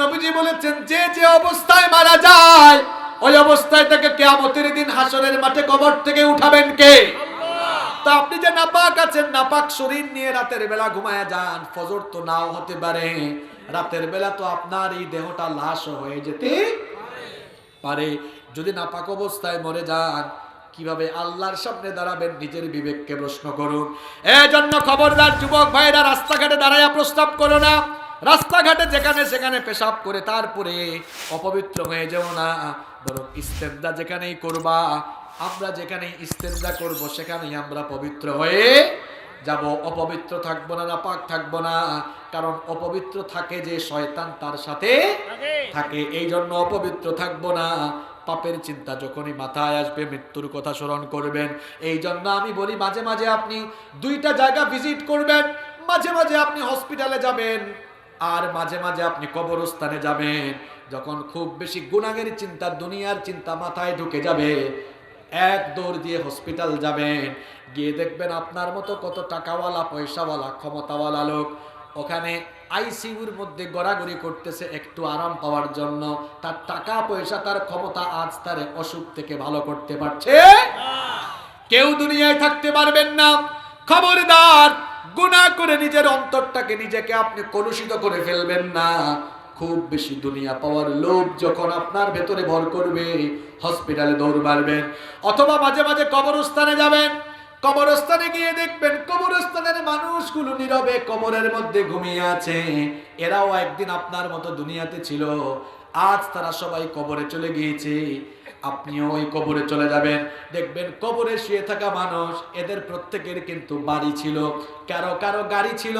নবীজি বলেছেন যে যে অবস্থায় মারা যায় ওই অবস্থায় তাকে কিয়ামতের দিন হাসরের মাঠে কবর থেকে উঠাবেন কে? তো আপনি যে নাপাক আছেন, নাপাক শরীর নিয়ে রাতের বেলা ঘুমায়া যান, ফজর তো নাও হতে পারে, রাতের বেলা তো আপনার এই দেহটা লাশ হয়ে যেতে পারে। যদি নাপাক অবস্থায় মরে যান কিভাবে আল্লাহর সামনে দাঁড়াবেন? নিজের বিবেককে প্রশ্ন করুন। এজন্য খবরদার যুবক ভাইরা, রাস্তাঘাটে দাঁড়ায়া প্রস্তাব করো না, রাস্তাঘাটে যেখানে সেখানে পেশাব করে তারপরে অপবিত্র হয়ে যেও না, বরং ইস্তেঞ্জা যেখানেই করবা, আমরা যেখানে ইস্তেঞ্জা করব সেখানেই আমরা পবিত্র হয়ে যাব, অপবিত্র থাকবো না, নাপাক থাকবো না। কারণ অপবিত্র থাকে যে শয়তান তার সাথে থাকে, এই জন্য অপবিত্র থাকবো না। পাপের চিন্তা যখনই মাথায় আসবে মৃত্যুর কথা স্মরণ করবেন। এই জন্য আমি বলি মাঝে মাঝে আপনি দুইটা জায়গা ভিজিট করবেন, মাঝে মাঝে আপনি হসপিটালে যাবেন আর মাঝে মাঝে আপনি কবরস্থানে যাবেন। যখন খুব বেশি গুনাহের চিন্তা, দুনিয়ার চিন্তা মাথায় ঢুকে যাবে, এক দৌড় দিয়ে হসপিটাল যাবেন, গিয়ে দেখবেন আপনার মতো কত টাকাওয়ালা, পয়সাওয়ালা, ক্ষমতাওয়ালা লোক ওখানে আইসিইউর মধ্যে গড়াগড়ি করতেছে একটু আরাম পাওয়ার জন্য। তার টাকা পয়সা, তার ক্ষমতা আজ তার অসুখ থেকে ভালো করতে পারছে। কেউ দুনিয়ায় থাকতে পারবেন না। খবরদার, গুনাহ করে নিজের অন্তরটাকে, নিজেকে আপনি কলুষিত করে ফেলবেন না। খুব বেশি দুনিয়া পাওয়ার লোভ যখন আপনার ভেতরে ভর করবে, হসপিটালে দৌড় মারবেন, অথবা মাঝে মাঝে কবরস্থানে যাবেন। কবরস্থানে গিয়ে দেখবেন কবরস্থানের মানুষগুলো নীরবে কবরের মধ্যে ঘুমিয়ে আছে। এরাও একদিন আপনার মতো দুনিয়াতে ছিল, আজ তারা সবাই কবরে চলে গিয়েছে। আপনিও ওই কবরে চলে যাবেন, দেখবেন কবরে শুয়ে থাকা মানুষ, এদের প্রত্যেকের কিন্তু বাড়ি ছিল, কারো কারো গাড়ি ছিল,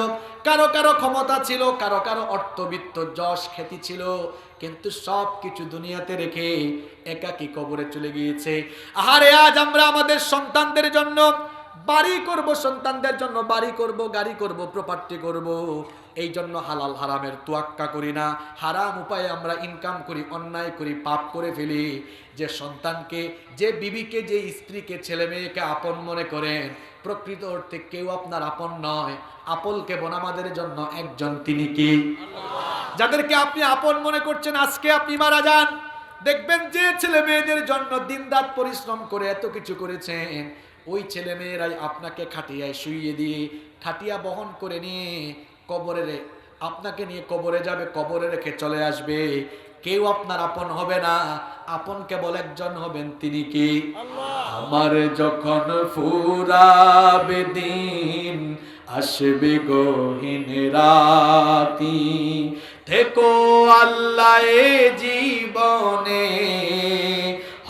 কারো কারো ক্ষমতা ছিল, কারো কারো অর্থবিত্ত যশ খ্যাতি ছিল, কিন্তু সব কিছু দুনিয়াতে রেখে একাকী কবরে চলে গিয়েছে। আহারে, আজ আমরা আমাদের সন্তানদের জন্য বাড়ি করব, সন্তানদের জন্য বাড়ি করব, গাড়ি করব, প্রপার্টি করব, এই জন্য হালাল হারামের তোয়াক্কা করি না, হারাম উপায়ে আমরা ইনকাম করি, অন্যায় করি, পাপ করে ফেলি। যে সন্তানকে, যে বিবিকে, যে স্ত্রীকে, ছেলে মেয়েকে আপন মনে করেন, প্রকৃত অর্থে কেউ আপনার আপন নয়। আপন কেবল আমাদের জন্য একজন, তিনি কি? যাদেরকে আপনি আপন মনে করছেন, আজকে আপনি মারা যান, দেখবেন যে ছেলে মেয়েদের জন্য দিনরাত পরিশ্রম করে এত কিছু করেছেন, ওই ছেলে মেয়েরাই আপনাকে খাটিয়ায় শুইয়ে দিয়ে, খাটিয়া বহন করে নিয়ে কবরে, আপনাকে নিয়ে কবরে যাবে, কবরে রেখে চলে আসবে। কেউ আপনার আপন হবে না, আপন কেবল একজন হবেন, তিনি কি? আমার যখন ফুরাবে দিন, আসবে গহীন রাতি, থেকো আল্লাহ এ জীবনে,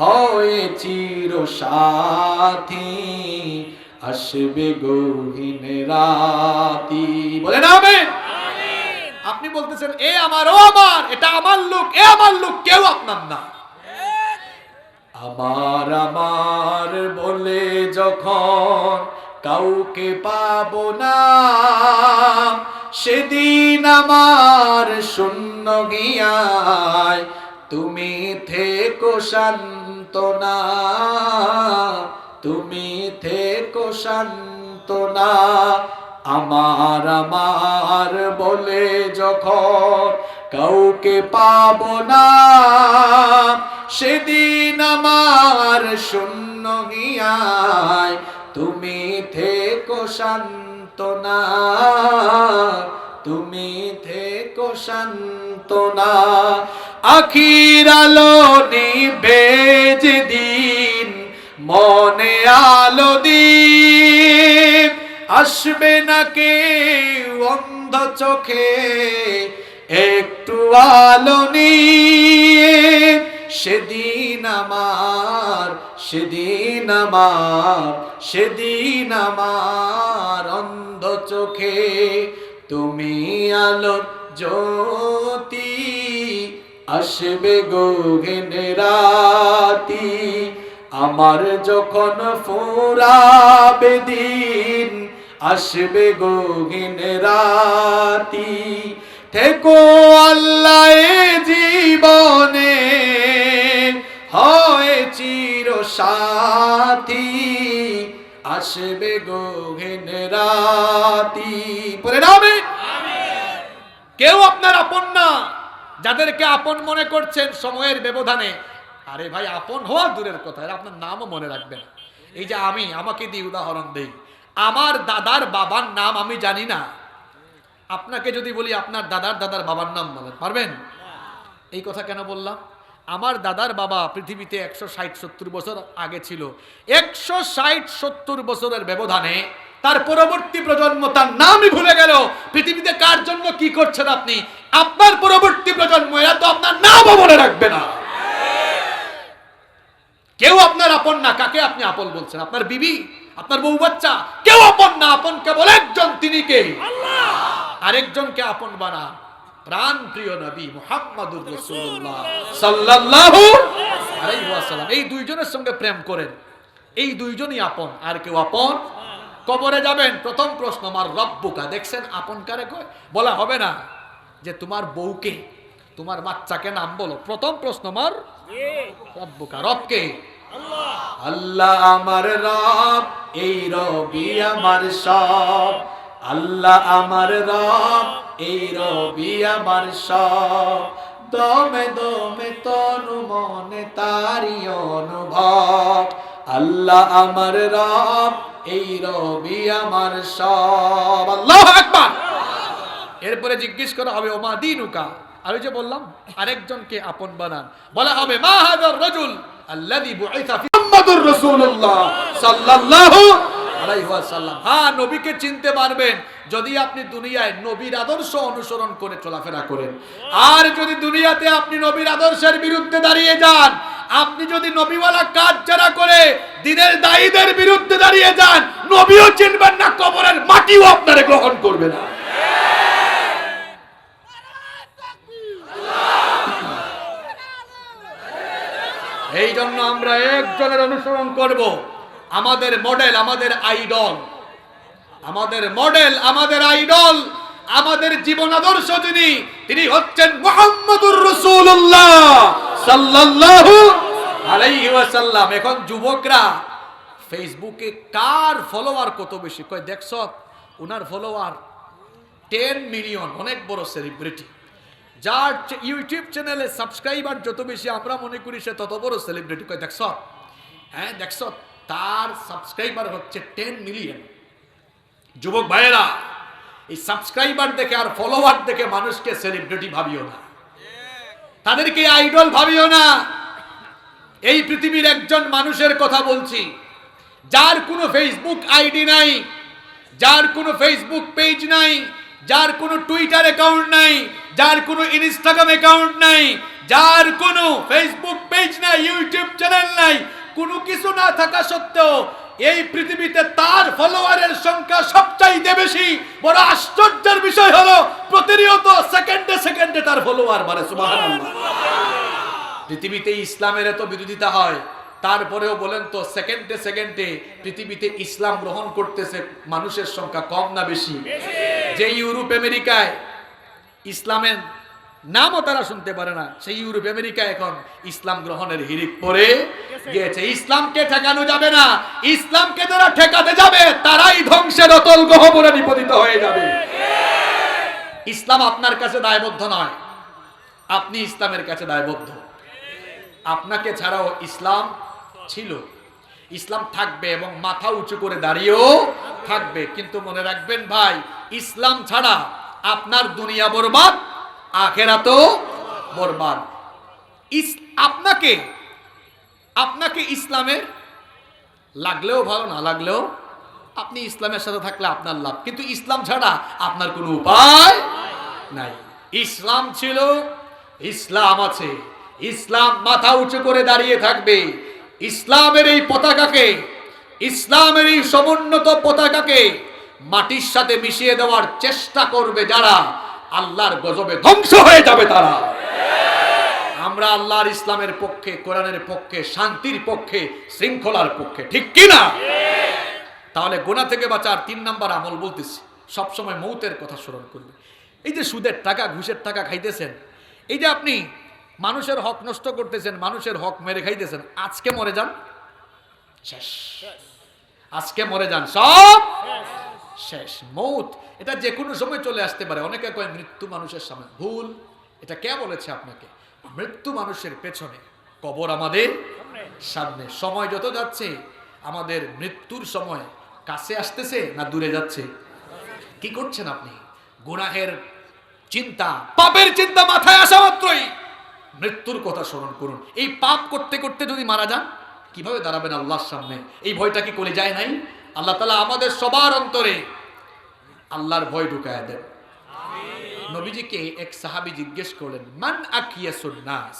হয় চির সাথী, আসবে গহীন রাতি। বলেন আমিন। আপনি বলতেছেন এ আমার, ও আমার, এটা আমার লোক, এ আমার লোক, কেউ আপনার না। আমার আমার বলে যখন কাউকে পাবো না, সেদিন আমার শূন্য গিয়ায় তুমি থেকো সান্ত্বনা, তুমি থেকো সান্ত্বনা। আমার আমার বলে যখন কাউকে পাবো না, সেদিন আমার শূন্য গিয়ায় তুমি থেকো সান্ত্বনা, তুমি থেকো সান্ত্বনা। আখির আলো নিভে যেদিন, মনে আলো দিন, আসবে না কেউ অন্ধ চোখে একটু আলো নিয়ে। সেদিন আমার, সেদিন আমার, সেদিন আমার অন্ধ চোখে তুমি আলো জ্যোতি, আসবে গহীন রাতি। আমার যখন ফুরাবে দিন, আসবে গহীন রাতি, থেকো আল্লাহ এ জীবনে, হয় চির সাথী, আসবে গহীন রাতি। বলেন আমিন। কেউ আপনার আপন না। যাদেরকে আপন মনে করছেন সময়ের ব্যবধানে, আরে ভাই আপন হওয়া দূরের কথা, আপনার নামও মনে রাখবেন। এই যে আমাকে দিয়ে উদাহরণ দেই, আমার দাদার বাবার নাম আমি জানি না। আপনাকে যদি বলি আপনার দাদার বাবার নাম বলেন, পারবেন? এই কথা কেন বললাম? আমার দাদার বাবা পৃথিবীতে 160-70 বছর আগে ছিল। 160-70 বছরের ব্যবধানে তার পরবর্তী প্রজন্ম তার নামই ভুলে গেল। পৃথিবীতে কার জন্য কি করছেন আপনি? আপনার পরবর্তী প্রজন্ম এরা তো আপনার নামও মনে রাখবে না। কেউ আপনার আপন না। কাকে আপনি আপন বলছেন? আপনার বিবি, আপনার বউ বাচ্চা, কেউ আপন না। আপন কেবল একজন, তিনি কে? আল্লাহ। আরেকজনকে আপন বানা প্রাণ প্রিয় নবী মুহাম্মদুর রাসূলুল্লাহ সাল্লাল্লাহু আলাইহি ওয়াসাল্লাম। এই দুইজনের সঙ্গে প্রেম করেন, এই দুইজনই আপন, আর কেউ আপন। কবরে যাবেন, প্রথম প্রশ্ন মার রব্বুকা, দেখছেন আপন কারে কয়? বলা হবে না যে তোমার বউকে, তোমার বাচ্চাকে নাম বলো। প্রথম প্রশ্ন মার রব্বুকা, রবকে? আল্লাহ। আল্লাহ আমার রব, এই রবি আমার সব। আল্লাহ আমার রব, এই রবি আমার সব। দমে দমে তনু মনে তারি অনুভব। আল্লাহ আমার রব, এই রবি আমার সব। আল্লাহু আকবার। এরপরে জিজ্ঞেস করা হবে ওমা দিনুকা, আমি যে বললাম আরেকজনকে আপন বানান। বলা হবে মা হাদার রাজুল আল্লাযী বুইসা ফি মুহাম্মাদুর রাসূলুল্লাহ সাল্লাল্লাহু আলাইহি ওয়াসাল্লাম। হ্যাঁ, নবীকে চিনতে পারবেন যদি আপনি দুনিয়ায় নবীর আদর্শ অনুসরণ করে চলাফেরা করেন। আর যদি দুনিয়াতে আপনি নবীর আদর্শের বিরুদ্ধে দাঁড়িয়ে যান, আপনি যদি নবীওয়ালা কাজ যারা করে দিনের দায়ীদের বিরুদ্ধে দাঁড়িয়ে যান, নবীও চিনবেন না, কবরের মাটিও আপনারে গ্রহণ করবে না। এই জন্য আমরা একজনের অনুসরণ করব, আমাদের মডেল, আমাদের আইডল, আমাদের মডেল, আমাদের আইডল, আমাদের জীবন আদর্শ যিনি, তিনি হচ্ছেন মুহাম্মদুর রাসূলুল্লাহ সাল্লাল্লাহু আলাইহি ওয়াসাল্লাম। এখন যুবকরা ফেসবুকে কার ফলোয়ার কত বেশি কয়, দেখছ উনার ফলোয়ার 10 মিলিয়ন, অনেক বড় সেলিব্রিটি। যার ইউটিউব চ্যানেলে সাবস্ক্রাইবার যত বেশি আমরা মনে করি সে তত বড় সেলিব্রিটি। কয় দেখছ, হ্যাঁ দেখছ, তার সাবস্ক্রাইবার হচ্ছে 10 মিলিয়ন। যুবক ভাইয়েরা, এই সাবস্ক্রাইবার দেখে আর ফলোয়ার দেখে মানুষকে সেলিব্রিটি ভাবিও না, তাদেরকে আইডল ভাবিও না। এই পৃথিবীর একজন মানুষের কথা বলছি, যার কোনো ফেসবুক আইডি নাই, যার কোনো ফেসবুক পেজ নাই, যার কোনো টুইটার অ্যাকাউন্ট নাই, যার কোনো ইনস্টাগ্রাম অ্যাকাউন্ট নাই, যার কোনো ফেসবুক পেজ নাই, ইউটিউব চ্যানেল নাই, কোনো কিছু না থাকা সত্ত্বেও এই পৃথিবীতে তার ফলোয়ারের সংখ্যা সবচাইতে বেশি। বড় আশ্চর্যের বিষয় হলো প্রতিনিয়ত সেকেন্ডে সেকেন্ডে তার ফলোয়ার বাড়ে। সুবহানাল্লাহ। পৃথিবীতে ইসলামের এত বিরোধিতা হয়, তারপরেও বলেন তো সেকেন্ডে সেকেন্ডে পৃথিবীতে ইসলাম গ্রহণ করতেছে মানুষের সংখ্যা কম না বেশি? যে ইউরোপ আমেরিকায় ইসলামের নামও তারা শুনতে পারে না, সেই ইউরোপ আমেরিকা এখন ইসলাম গ্রহণের হিড়িক পড়ে গিয়েছে। ইসলামকে ঠেকানো যাবে না, ইসলামকে যারা ঠেকাতে যাবে তারাই ধ্বংসের অতল গহ্বরে নিপতিত হয়ে যাবে। ইসলাম আপনার কাছে দায়বদ্ধ নয়, আপনি ইসলামের কাছে দায়বদ্ধ। আপনাকে ছাড়াও ইসলাম ছিল, ইসলাম থাকবে এবং মাথা উঁচু করে দাঁড়িয়েও থাকবে। কিন্তু মনে রাখবেন ভাই, ইসলাম ছাড়া আপনার দুনিয়া বরবাদ, আখিরাতও বরবাদ। আপনাকে ইসলামের লাগলেও ভালো, না লাগলেও আপনি ইসলামের সাথে থাকলে আপনার লাভ, কিন্তু ইসলাম ছাড়া আপনার কোনো উপায় নাই। ইসলাম ছিল, ইসলাম আছে, ইসলাম মাথা উঁচু করে দাঁড়িয়ে থাকবে। ইসলামের এই পতাকাকে, ইসলামের এই সমুন্নত পতাকাকে মাটির সাথে মিশিয়ে দেওয়ার চেষ্টা করবে যারা, আল্লাহর গজবে ধ্বংস হয়ে যাবে তারা। আমরা আল্লাহর ইসলামের পক্ষে, কোরআনের পক্ষে, শান্তির পক্ষে, শৃঙ্খলার পক্ষে, ঠিক কি না? তাহলে গুনাহ থেকে বাঁচার 3 নাম্বার আমল বলতেছি, সবসময় মৌতের কথা স্মরণ করবে। এই যে সুদের টাকা, ঘুষের টাকা খাইতেছেন, এই যে আপনি মানুষের হক নষ্ট করতেছেন, মানুষের হক মেরে খাইতেছেন, আজকে মরে যান শেষ, আজকে মরে যান সব শেষ। মৌত এটা যে কোনো সময় চলে আসতে পারে। অনেকে কয় মৃত্যু মানুষের সামনে, ভুল। এটা কে বলেছে আপনাকে? মৃত্যু মানুষের পেছনে, কবর আমাদের সামনে। সময় যত যাচ্ছে আমাদের মৃত্যুর সময় কাছে আসতেছে না দূরে যাচ্ছে? কি করছেন আপনি? গুনাহের চিন্তা, পাপের চিন্তা মাথায় আসা মাত্রই মৃত্যুর কথা স্মরণ করুন। এই পাপ করতে করতে যদি মারা যান, কিভাবে দাঁড়াবেন আল্লাহর সামনে? এই ভয়টা কি করে যায় নাই? আল্লাহ তাআলা আমাদের সবার অন্তরে আল্লাহর ভয় ঢুকায় দেন। নবীজিকে এক সাহাবী জিজ্ঞেস করলেন, মান আকিয়াসুন নাস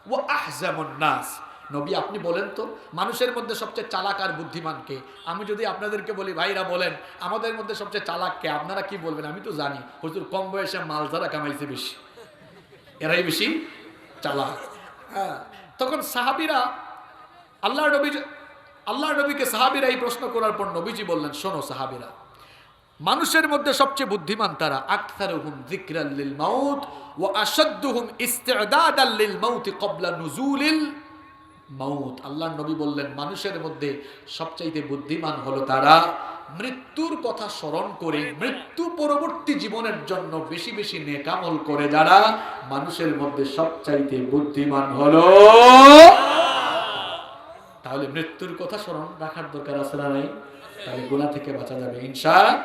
ওয়া আহজামুন নাস। নবী, আপনি বলেন তো মানুষের মধ্যে সবচেয়ে চালাক আর বুদ্ধিমান কে? আমি যদি আপনাদেরকে বলি, ভাইরা বলেন আমাদের মধ্যে সবচেয়ে চালাক কে, আপনারা কি বলবেন? আমি তো জানি হুজুর কম বয়সে মাল যারা কামাইছে বেশি, এরাই বেশি চালাক। হ্যাঁ, তখন সাহাবীরা আল্লাহর নবীকে সাহাবীরা এই প্রশ্ন করার পর নবীজি বললেন, শোনো সাহাবীরা, মানুষের মধ্যে সবচেয়ে বুদ্ধিমান তারা, আকসারুহুম যিকরাল লিল মাউত ওয়া আশাদ্দুহুম ইসতি'দাদাল লিল মাউত ক্বাবলা নুজুলিল মাউত। আল্লাহর নবী বললেন, মানুষের মধ্যে সবচাইতে বুদ্ধিমান হলো তারা মৃত্যুর কথা স্মরণ করে মৃত্যু পরবর্তী জীবনের জন্য বেশি বেশি নেক আমল করে যারা মানুষের মধ্যে সবচাইতে বুদ্ধিমান হলো। তাহলে মৃত্যুর কথা স্মরণ রাখার দরকার আছে না নাই? তাহলে গুনাহ থেকে বাঁচা যাবে ইনশাআল্লাহ।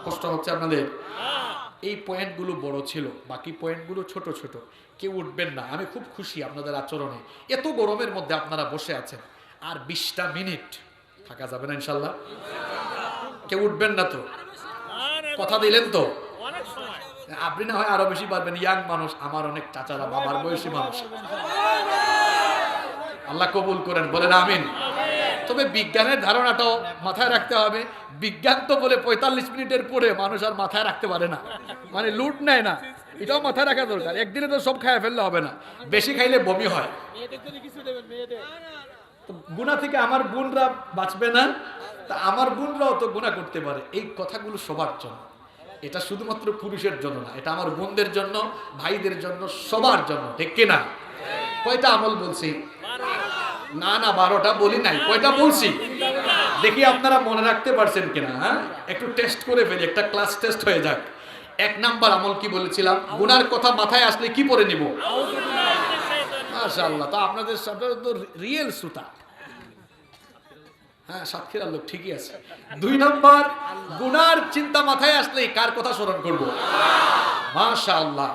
কষ্ট হচ্ছে আপনাদের? এই পয়েন্টগুলো বড় ছিল, বাকি পয়েন্টগুলো ছোট ছোট। কেউ উঠবেন না। আমি খুব খুশি আপনাদের আচরণে। এত গরমের মধ্যে আপনারা বসে আছেন, আর 20টা মিনিট থাকা যাবে না ইনশাআল্লাহ? কেউ উঠবেন না তো? কথা দিলেন তো? আপনি না হয় আরো বেশি পারবেন, ইয়াং মানুষ, আমার অনেক চাচারা বাবার বয়সী মানুষ। আল্লাহ কবুল করেন, বলেন আমিন। তবে বিজ্ঞানের ধারণাটাও মাথায় রাখতে হবে। বিজ্ঞান তো বলে 45 মিনিটের পরে মানুষ আর মাথায় রাখতে পারে না, মানে লুট নেয় না, এটাও মাথায় রাখা দরকার। একদিনে তো সব খায় ফেললে হবে না, বেশি খাইলে বমি হয়। গুনাহ থেকে আমার বোনরা বাঁচবে না, তা আমার বোনরাও তো গুনাহ করতে পারে। এই কথাগুলো সবার জন্য, এটা শুধুমাত্র পুরুষের জন্য না, এটা আমার বোনদের জন্য, ভাইদের জন্য, সবার জন্য। ঠিক কিনা? কয়টা আমল বলছি? না না, 12টা বলি নাই। কয়টা বলছি দেখি আপনারা মনে রাখতে পারছেন কিনা। হ্যাঁ, একটু টেস্ট করে ফেলি, একটা ক্লাস টেস্ট হয়ে যাক। 1 নাম্বার আমল কি বলেছিলাম? গুনার কথা মাথায় আসলে কি পড়ে নিব? মাশাআল্লাহ, তা আপনাদের সাথে তো রিয়েল শ্রোতা। হ্যাঁ, সাতক্ষীরার লোক ঠিকই আছে। 2 নাম্বার, গুনার চিন্তা মাথায় আসলে কার কথা স্মরণ করব? মাশাআল্লাহ।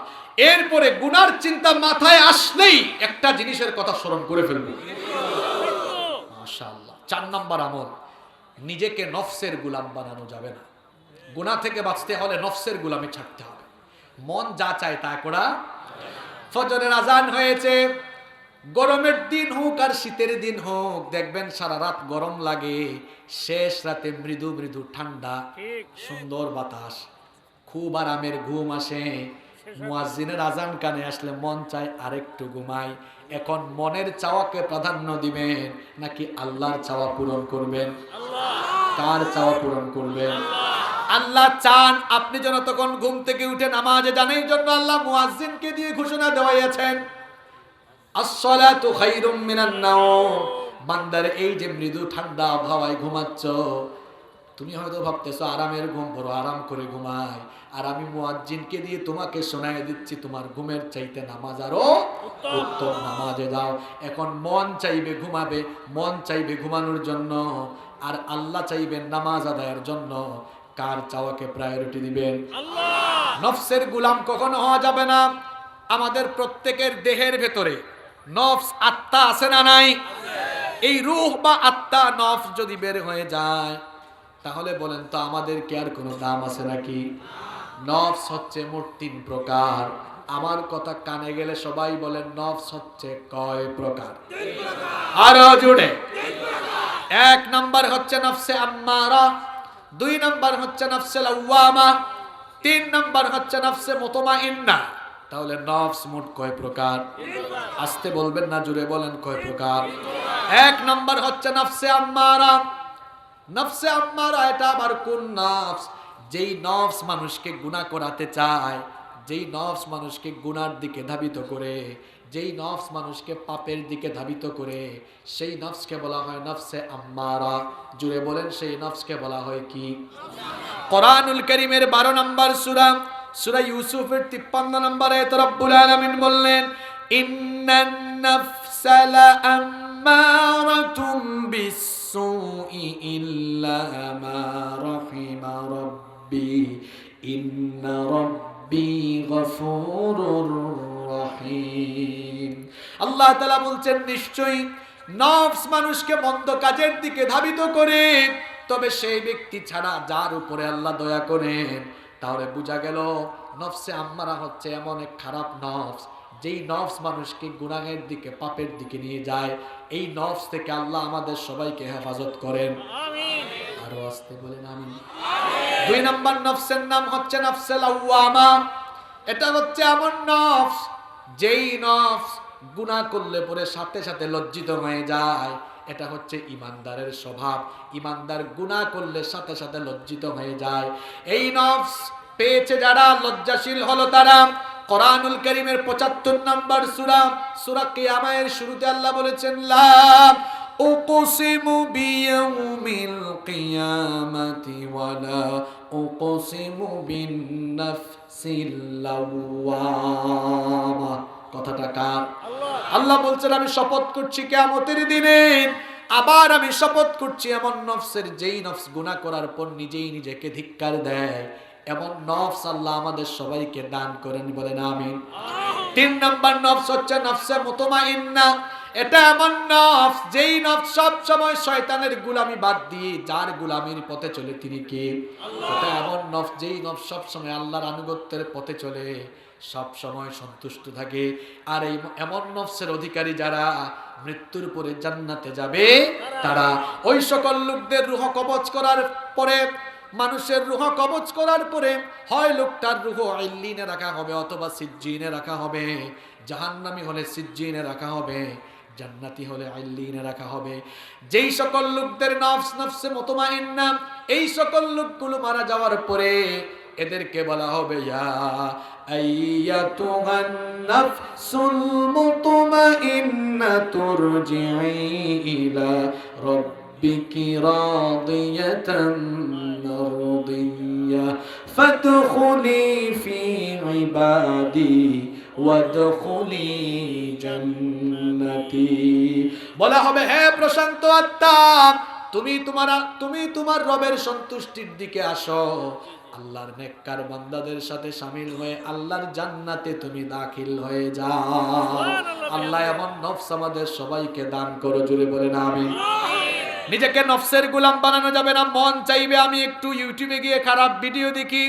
এরপরে গুনার চিন্তা মাথায় আসলেই একটা জিনিসের কথা স্মরণ করে ফেলবো। মাশাআল্লাহ। 4 নাম্বার আমল, নিজেকে নফসের গোলাম বানানো যাবে না। গুনাহ থেকে বাঁচতে হলে নফসের গোলামি ছাড়তে হবে। মন যা চায় তা করা। ফজরের আজান হয়েছে, গরমের দিন হোক আর শীতের দিন হোক, দেখবেন সারা রাত গরম লাগে, শেষ রাতে মৃদু মৃদু ঠান্ডা সুন্দর বাতাস, খুব আরামের ঘুম আসে। মুয়াজ্জিনের আজান কানে আসলে মন চায় আরেকটু ঘুমাই। এখন মনের চাওয়াকে প্রাধান্য দিবেন নাকি আল্লাহর চাওয়া পূরণ করবেন? কার চাওয়া পূরণ করবেন? আল্লাহ চান আপনি যেন তখন ঘুম থেকে উঠে নামাজে যান। এই জন্য আল্লাহ মুয়াজ্জিনকে দিয়ে ঘোষণা দেওয়াইয়াছেন, আসসালাতু খায়রুম মিনান নাওম। বান্দার এই যে মৃদু ঠান্ডা আবহাওয়ায় ঘুমাচ্ছ, তুমি হয়তো ভাবতেছো আরামের ঘুম, বড় আরাম করে ঘুমাই, আর আমি মুয়াজ্জিনকে দিয়ে তোমাকে শোনায় দিচ্ছি তোমার ঘুমের চাইতে নামাজ আরো উত্তম। নামাজে যাও। এখন মন চাইবে ঘুমাবে, মন চাইবে ঘুমানোর জন্য, আর আল্লাহ চাইবেন নামাজ আদায়ের জন্য। কার চাওয়াকে প্রায়োরিটি দিবেন? নফসের গোলাম কখনো হওয়া যাবে না। আমাদের প্রত্যেকের দেহের ভেতরে নফস, আত্মা আছে না নাই? এই রূহ বা আত্মা, নফস যদি বের হয়ে যায় তাহলে বলেন তো আমাদের কি আর কোনো দাম আছে নাকি? নফস হচ্ছে মোট 3 প্রকার। আমার কথা কানে গেলে সবাই বলেন নফস হচ্ছে কয় প্রকার? আরো জোরে। 1 নাম্বার হচ্ছে নফসে আম্মারা, 2 নাম্বার হচ্ছে নফসে লাওয়ামা, 3 নাম্বার হচ্ছে নফসে মুতমাইন্না। তাহলে নফস মোট কয় প্রকার? আস্তে বলবেন না, জোরে বলেন, কয় প্রকার? 1 নাম্বার হচ্ছে নফসে আম্মারা। নফসে আম্মারা এটা আবার কোন নফস? যেই নফস মানুষকে গুনাহ করাতে চায়, যেই নফস মানুষকে গুনার দিকে ধাবিত করে, যেই নফস মানুষকে পাপের দিকে ধাবিত করে, সেই নফসকে বলা হয় নফসে আম্মারা। জুড়ে বলেন, সেই নফসকে বলা হয় কি? কোরআনুল কারীমের 12 নম্বর সূরা সূরা ইউসুফের 53 নম্বর আয়াতে রব্বুল আলামিন বললেন, ইন্নান নাফসা লাআম্মারাতুম বিসসুই ইল্লা মা রাহিমা রাব্বি ইন্না রাব্বি গফুরুর রহিম। আল্লাহ তাআলা বলছেন, নিশ্চয়ই নফস মানুষকে মন্দ কাজের দিকে ধাবিত করে, তবে সেই ব্যক্তি ছাড়া যার উপরে আল্লাহ দয়া করেন। তাহলে বোঝা গেল নফসে আম্মারা হচ্ছে এমন এক খারাপ নফস, যেই নফস মানুষকে গুনাহের দিকে, পাপের দিকে নিয়ে যায়। এই নফস থেকে আল্লাহ আমাদের সবাইকে হেফাজত করেন, আমিন। আরো আস্তে বলেন আমিন। 2 নম্বর নফসের নাম হচ্ছে নফসে লাওয়ামা। এটা হচ্ছে এমন নফস, যেই নফস গুনাহ করলে পরে সাথে সাথে লজ্জিত হয়ে যায়। এটা হচ্ছে ইমানদারের স্বভাব। ইমানদার গুনাহ করলে সাথে সাথে লজ্জিত হয়ে যায়। এই নফস পেয়েছে যারা, লজ্জাশীল হলো তারা। কোরআনুল কারীমের 75 নম্বর সূরা, সূরা কিয়ামায়ের শুরুতে আল্লাহ বলেছেন, লা উকসিমু বিয়াউমিল কিয়ামাতি ওয়ালা উকসিমু বিন নাফসিল লাওয়ামা। কথাটা কার? আল্লাহ বলছেন, আমি শপথ করছি কিয়ামতের দিনে, আবার আমি শপথ করছি এমন নফসের, যেই নফস গুনাহ করার পর নিজেই নিজেকে ধিক্কার দেয়। এমন নফস আল্লাহ আমাদের সবাইকে দান করেন, বলেন আমিন। 3 নম্বর নফস হচ্ছে নফসে মুতমাইন্না। এটা এমন নফস, যেই নফস সব সময় শয়তানের গোলামি বাদ দিয়ে যার গোলামির পথে চলে, তিনি কে? আল্লাহ। এটা এমন নফস, যেই নফস সব সময় আল্লাহর আনুগত্যের পথে চলে, সব সময় সন্তুষ্ট থাকে। আর এই এমন নফসের অধিকারী যারা, মৃত্যুর পরে জান্নাতে যাবে তারা। ওই সকল লোকদের রূহ কবজ করার পরে, মানুষের রূহ কবজ করার পরে হয় লোকটার রূহ ইল্লিনে রাখা হবে অথবা সিজ্জিনে রাখা হবে। জাহান্নামী হলে সিজ্জিনে রাখা হবে, জান্নাতি হলে ইল্লিনে রাখা হবে। যেই সকল লোকদের নফস নফসে মুতমাইন্না, এই সকল লোকগুলো মারা যাওয়ার পরে এদেরকে বলা হবে, ইয়া আইয়াতুহান নাফসুল মুতমাইন্নাতু রজিই ইলা রাব্বিকি রাদিয়াতাম মারদিয়া ফাদখুলি ফি ইবাদি ওয়াদখুলি জান্নাতি। বলা হবে, হে প্রশান্ত আত্মা, তুমি তোমার রবের সন্তুষ্টির দিকে আসো। আল্লাহর নেককার বান্দাদের সাথে শামিল হয়ে আল্লাহর জান্নাতে তুমি দাখিল হয়ে যাও। আল্লাহ এমন নফস আমাদের সবাইকে দান করো, জুড়ে বলেন আমিন। নিজেকে নফসের গোলাম বানানো যাবে না। মন চাইবে আমি একটু ইউটিউবে গিয়ে খারাপ ভিডিও দেখি,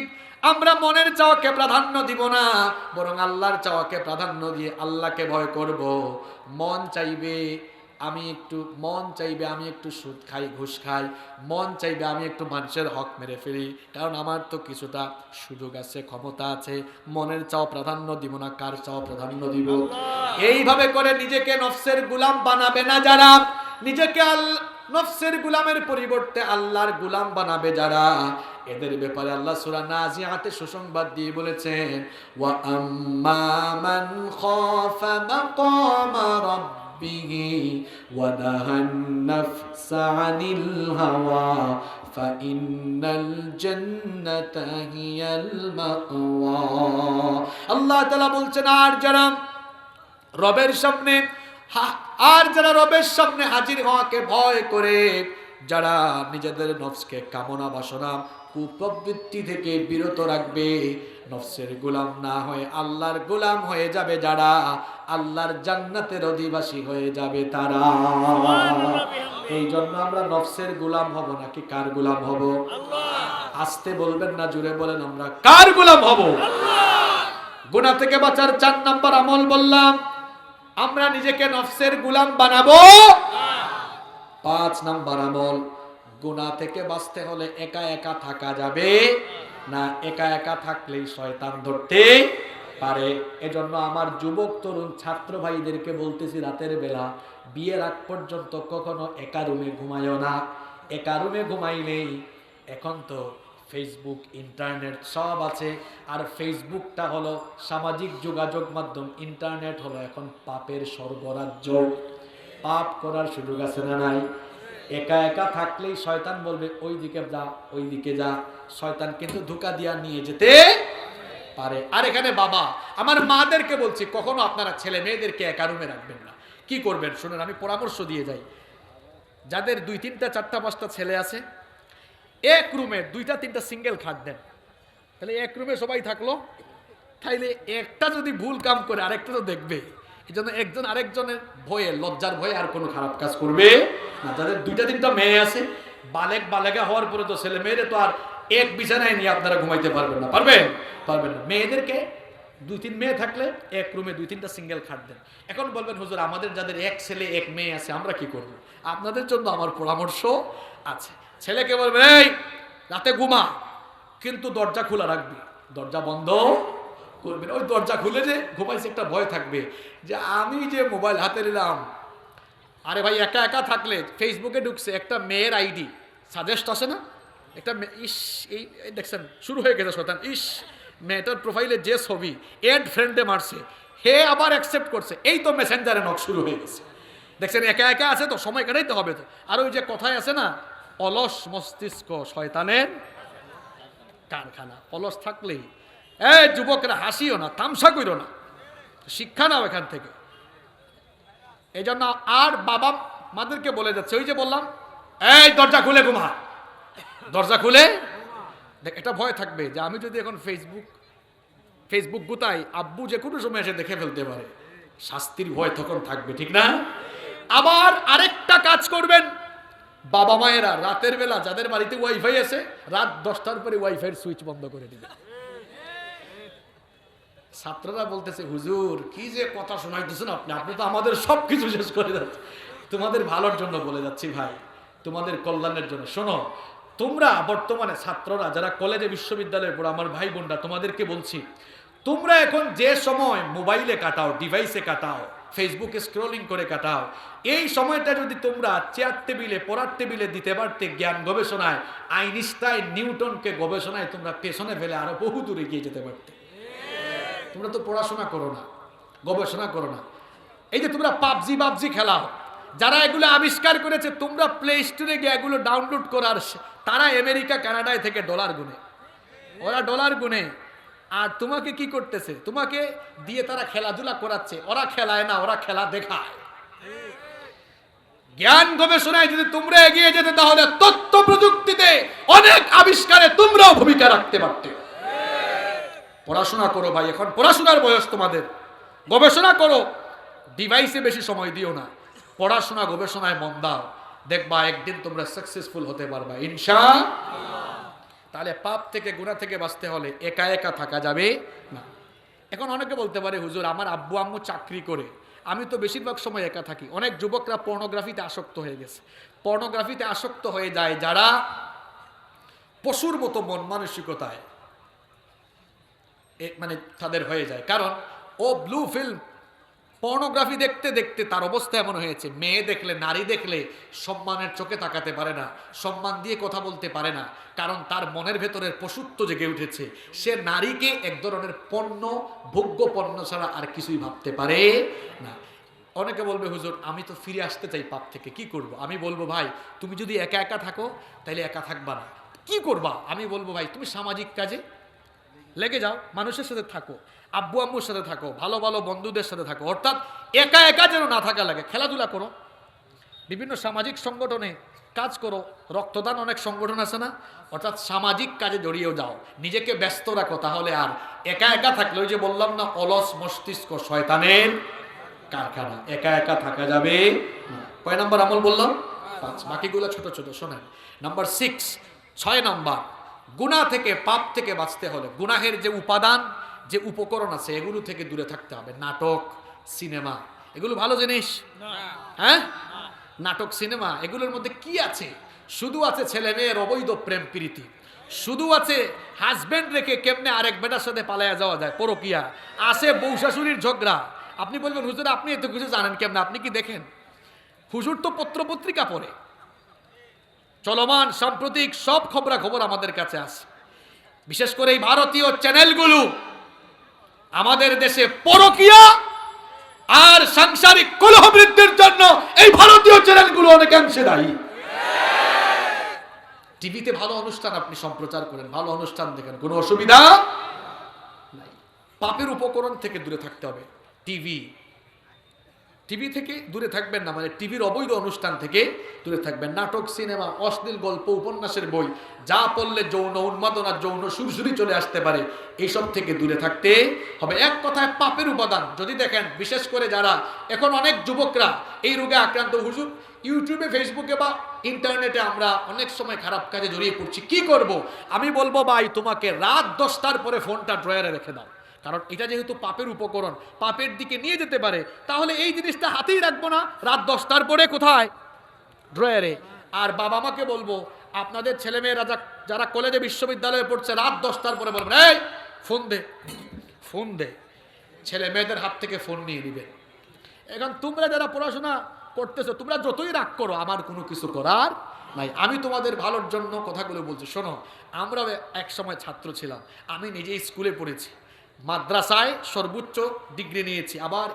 আমরা মনের চাওয়াকে প্রাধান্য দিব না, বরং আল্লাহর চাওয়াকে প্রাধান্য দিয়ে আল্লাহকে ভয় করব। মন চাইবে আমি একটু সুদ খাই, ঘুষ খাই, মন চাইবে আমি একটু মানুষের হক মেরে ফেলি, কারণ আমার তো কিছুটা সুযোগ আছে, ক্ষমতা আছে। মনের চাও প্রাধান্য দিব না, কার চাও প্রাধান্য দিব? এইভাবে করে নিজেকে নফসের গোলাম বানাবে না যারা, নিজেকে নফসের গোলামের পরিবর্তে আল্লাহর গোলাম বানাবে যারা, এদের ব্যাপারে আল্লাহ সূরা নাজিআতে সুসংবাদ দিয়ে বলেছেন, ওয়া আম্মা মান খাফা মাকামা রাব্বিহি ওয়া নাহান নাফসা আনিল হাওয়া ফাইন্নাল জান্নাতা হিয়াল মাওয়া। আল্লাহ তাআলা বলছেন, আর যারা রবের সামনে হাজির হওয়াকে ভয় করে, যারা নিজেদের নফসকে কামনা বাসনা কুপ্রবৃত্তি থেকে বিরত রাখবে, নফসের গোলাম না হয়ে আল্লাহর গোলাম হয়ে যাবে যারা, আল্লাহর জান্নাতের অধিবাসী হয়ে যাবে তারা। এই জন্য আমরা নফসের গোলাম হব নাকি কার গোলাম হব? আস্তে বলবেন না, জুড়ে বলেন, আমরা কার গোলাম হব? গুনাহ থেকে বাঁচার 4 নম্বর আমল বললাম, আমরা নিজেকে নফসের গোলাম বানাবো। 5 নম্বর আমল, গুনাহ থেকে বাঁচতে হলে একা একা থাকা যাবে না, একা একা থাকলেই শয়তান ধরতে পারে। এজন্য আমার যুবক তরুণ ছাত্র ভাইদেরকে বলতেছি, রাতের বেলা বিয়ের আগ পর্যন্ত কখনো একা রুমে ঘুমাইও না। একা রুমে ঘুমাইলেই, এখন তো ফেসবুক, ইন্টারনেট সব আছে, আর ফেসবুকটা হলো সামাজিক যোগাযোগ মাধ্যম, ইন্টারনেট হলো এখন পাপের স্বর্গরাজ্য। পাপ করার সুযোগ আছে না নাই? একা একা থাকলেই শয়তান বলবে ওই দিকে যা, ওই দিকে যা। শয়তান কিন্তু ধোঁকা দিয়া নিয়ে যেতে পারে। আর এখানে বাবা, আমার মাদেরকে বলছি, কখনো আপনারা ছেলে মেয়েদেরকে একা রুমে রাখবেন না। কি করবেন শুনেন, আমি পরামর্শ দিয়ে যাই। যাদের 2, 3, 4, 5টা ছেলে আছে, এক রুমে 2টা 3টা সিঙ্গেল খাট দেন। তাহলে এক রুমে সবাই থাকলো, তাইলে একটা যদি ভুল কাম করে আরেকটা তো দেখবে। এই জন্য একজন আরেকজনের ভয়ে, লজ্জার ভয়ে আর কোনো খারাপ কাজ করবে না। যাদের 2টা 3টা মেয়ে আছে, বালেগা হওয়ার পরে তো ছেলে মেয়েরে তো আর এক বিছানায় নিয়ে আপনারা ঘুমাইতে পারবেন না। পারবেন না। মেয়েদেরকে 2-3 মেয়ে থাকলে এক রুমে 2-3টা সিঙ্গেল খাট দেন। এখন বলবেন হুজুর, আমাদের যাদের এক ছেলে এক মেয়ে আছে আমরা কি করব? আপনাদের জন্য আমার পরামর্শ আছে। ছেলেকে বলবেন, এই রাতে ঘুমা, কিন্তু দরজা খোলা রাখবি, দরজা বন্ধ করবেন। ওই দরজা খুলে যে ঘুমাইছে একটা ভয় থাকবে যে আমি যে মোবাইল হাতে নিলাম। আরে ভাই, একা একা থাকলে ফেসবুকে ঢুকছে, একটা মেয়ের আইডি সাজেস্ট আসে না, একটা এই দেখছেন শুরু হয়ে গেছে শয়তান, মেয়েটার প্রোফাইলে যে ছবি এড ফ্রেন্ডে মারছে, হে আবার অ্যাকসেপ্ট করছে, এই তো মেসেঞ্জারে নক শুরু হয়ে গেছে। দেখছেন একা একা আছে তো সময় কাটাইতে হবে তো। আর ওই যে কথায় আছে না, অলস মস্তিষ্ক শয়তানের কারখানা। অলস থাকলেই যুবকরা হাসিও না, তামসা কইরো না, শিক্ষা নাও এখান থেকে। এই জন্য আর বাবা মাদেরকে বলে যাচ্ছে, ওই যে বললাম, এই দরজা খুলে ঘুমা, দরজা খুলে। এটা ভয় থাকবে যে আমি যদি এখন ফেসবুক গুতাই, আব্বু যে কোনো সময় এসে দেখে ফেলতে পারে, শাস্তির ভয় তখন থাকবে, ঠিক না? আবার আরেকটা কাজ করবেন বাবা মায়েরা, রাতের বেলা যাদের বাড়িতে ওয়াইফাই আছে, রাত 10টার পরে ওয়াইফাইয়ের সুইচ বন্ধ করে দিবে। ছাত্ররা বলতেছে, হুজুর কি যে কথা শোনাইতেছেন আপনি তো আমাদের সবকিছু শেষ করে যাচ্ছে। তোমাদের ভালোর জন্য বলে যাচ্ছি ভাই, তোমাদের কল্যাণের জন্য। শোনো, তোমরা বর্তমানে ছাত্ররা যারা কলেজে বিশ্ববিদ্যালয়ে পড়ো, আমার ভাই বোনরা, তোমাদেরকে বলছি, তোমরা এখন যে সময় মোবাইলে কাটাও, ডিভাইসে কাটাও, ফেসবুকে স্ক্রলিং করে কাটাও, এই সময়টা যদি তোমরা চেয়ার টেবিলে, পড়ার টেবিলে দিতে পারতে জ্ঞান গবেষণায়, আইনস্টাইন নিউটনকে গবেষণায় তোমরা পেছনে ফেলে আরো বহু দূরে গিয়ে যেতে পারতে। তোমরা তো পড়াশোনা করো না, গবেষণা করো না। এই যে তোমরা পাবজি খেলাও, যারা এগুলো আবিষ্কার করেছে, তোমরা প্লে স্টোরে গিয়ে এগুলো ডাউনলোড করার, তারা আমেরিকা কানাডায় থেকে ডলার গুনে, ওরা ডলার গুনে। আর তোমাকে কি করতেছে? তোমাকে দিয়ে তারা খেলাধুলা করাচ্ছে। ওরা খেলায় না, ওরা খেলা দেখায়। জ্ঞান গবেষণায় যদি তোমরা এগিয়ে যেতে, তাহলে তথ্য প্রযুক্তিতে অনেক আবিষ্কারে তোমরাও ভূমিকা রাখতে পারতে। পড়াশোনা করো ভাই, এখন পড়াশোনার বয়স তোমাদের। গবেষণা করো, ডিভাইসে বেশি সময় দিও না, পড়াশোনা গবেষণায় মন দাও, দেখবা একদিন তোমরা সাকসেসফুল হতে পারবা ইনশাআল্লাহ। তাহলে পাপ থেকে, গুনাহ থেকে বাঁচতে হলে একা একা থাকা যাবে না। এখন অনেকে বলতে পারে, হুজুর আমার আব্বু আম্মু চাকরি করে, আমি তো বেশিরভাগ সময় একা থাকি। অনেক যুবকরা পর্নোগ্রাফিতে আসক্ত হয়ে গেছে। পর্নোগ্রাফিতে আসক্ত হয়ে যায় যারা পশুর মতো মন মানসিকতায়, মানে তাদের হয়ে যায়। কারণ ও ব্লু ফিল্ম, পর্নোগ্রাফি দেখতে দেখতে তার অবস্থা এমন হয়েছে, মেয়ে দেখলে, নারী দেখলে সম্মানের চোখে তাকাতে পারে না, সম্মান দিয়ে কথা বলতে পারে না। কারণ তার মনের ভেতরের পশুত্ব জেগে উঠেছে। সে নারীকে এক ধরনের পণ্য, ভোগ্য পণ্য ছাড়া আর কিছুই ভাবতে পারে না। অনেকে বলবে, হুজুর আমি তো ফিরে আসতে চাই পাপ থেকে, কি করব? আমি বলবো, ভাই তুমি যদি একা একা থাকো তাহলে একা থাকবা না, কি করবা? আমি বলবো, ভাই তুমি সামাজিক কাজে লেগে যাও, মানুষের সাথে থাকো, আব্বু আম্মুর সাথে থাকো, ভালো ভালো বন্ধুদের সাথে থাকো। অর্থাৎ একা একা যেন না থাকা লাগে। খেলাধুলা করো, বিভিন্ন সামাজিক সংগঠনে কাজ করো, রক্তদান অনেক সংগঠন আছে না, অর্থাৎ সামাজিক কাজে জড়িয়েও যাও, নিজেকে ব্যস্ত রাখো। তাহলে আর একা একা থাকলে, ওই যে বললাম না, অলস মস্তিষ্ক শয়তানের কারখানা, একা একা থাকা যাবে না। কয় নাম্বার আমল বললাম? 5। বাকিগুলো ছোট ছোট শোনেন। নাম্বার 6, 6 নাম্বার, গুনাহ থেকে, পাপ থেকে বাঁচতে হলে গুনাহের যে উপাদান, যে উপকরণ আছে, এগুলো থেকে দূরে থাকতে হবে। নাটক, সিনেমা, এগুলো ভালো জিনিস? হ্যাঁ, নাটক, সিনেমা, এগুলোর মধ্যে কি আছে? শুধু আছে ছেলে মেয়ের অবৈধ প্রেম প্রীতি, শুধু আছে হাজবেন্ড রেখে কেমনে আরেক বেটার সাথে পালায়া যাওয়া যায়, পরকিয়া আছে, বউ শাশুড়ির ঝগড়া। আপনি বলবেন, হুজুর আপনি এত কিছু জানেন কেমনে? আপনি কি দেখেন? হুজুর তো পত্র পত্রিকা পড়ে, চলমান সাম্প্রতিক সব খবরাখবর আমাদের কাছে আছে। বিশেষ করে এই ভারতীয় চ্যানেলগুলো আমাদের দেশে পরকিয়া আর সাংসারিক কলহ বৃদ্ধির জন্য এই ভারতীয় চ্যানেলগুলো অনেকাংশে দায়ী। টিভিতে ভালো অনুষ্ঠান আপনি সম্প্রচার করেন, ভালো অনুষ্ঠান দেখেন, কোনো অসুবিধা নাই। পাপের উপকরণ থেকে দূরে থাকতে হবে। টিভি থেকে দূরে থাকবেন না, মানে টিভির অবৈধ অনুষ্ঠান থেকে দূরে থাকবেন। নাটক, সিনেমা, অশ্লীল গল্প, উপন্যাসের বই, যা পড়লে যৌন উন্মাদনা, যৌন সুরসুরি চলে আসতে পারে, এইসব থেকে দূরে থাকতে হবে। এক কথায় পাপের উপাদান। যদি দেখেন বিশেষ করে যারা এখন অনেক যুবকরা এই রোগে আক্রান্ত, হুজুর ইউটিউবে, ফেসবুকে বা ইন্টারনেটে আমরা অনেক সময় খারাপ কাজে জড়িয়ে পড়ছি, কি করব? আমি বলবো ভাই, তোমাকে রাত 10টার পরে ফোনটা ড্রয়ারে রেখে দাও। কারণ এটা যেহেতু পাপের উপকরণ, পাপের দিকে নিয়ে যেতে পারে, তাহলে এই জিনিসটা হাতেই রাখবো না। রাত 10টার পরে কোথায়? ড্রয়ারে। আর বাবা মাকে বলবো, আপনাদের ছেলেমেয়েরা যারা কলেজে, বিশ্ববিদ্যালয়ে পড়ছে, রাত 10টার পরে বলবেন, এই ফোন দে। ছেলে মেয়েদের হাত থেকে ফোন নিয়ে নিবে। এখন তোমরা যারা পড়াশোনা করতেছো, তোমরা যতই রাগ করো, আমার কোনো কিছু করার নাই। আমি তোমাদের ভালোর জন্য কথাগুলো বলছি। শোনো, আমরা এক সময় ছাত্র ছিলাম, আমি নিজে স্কুলে পড়েছি, মাদ্রাসায় সর্বোচ্চ ডিগ্রি নিয়েছি, আবার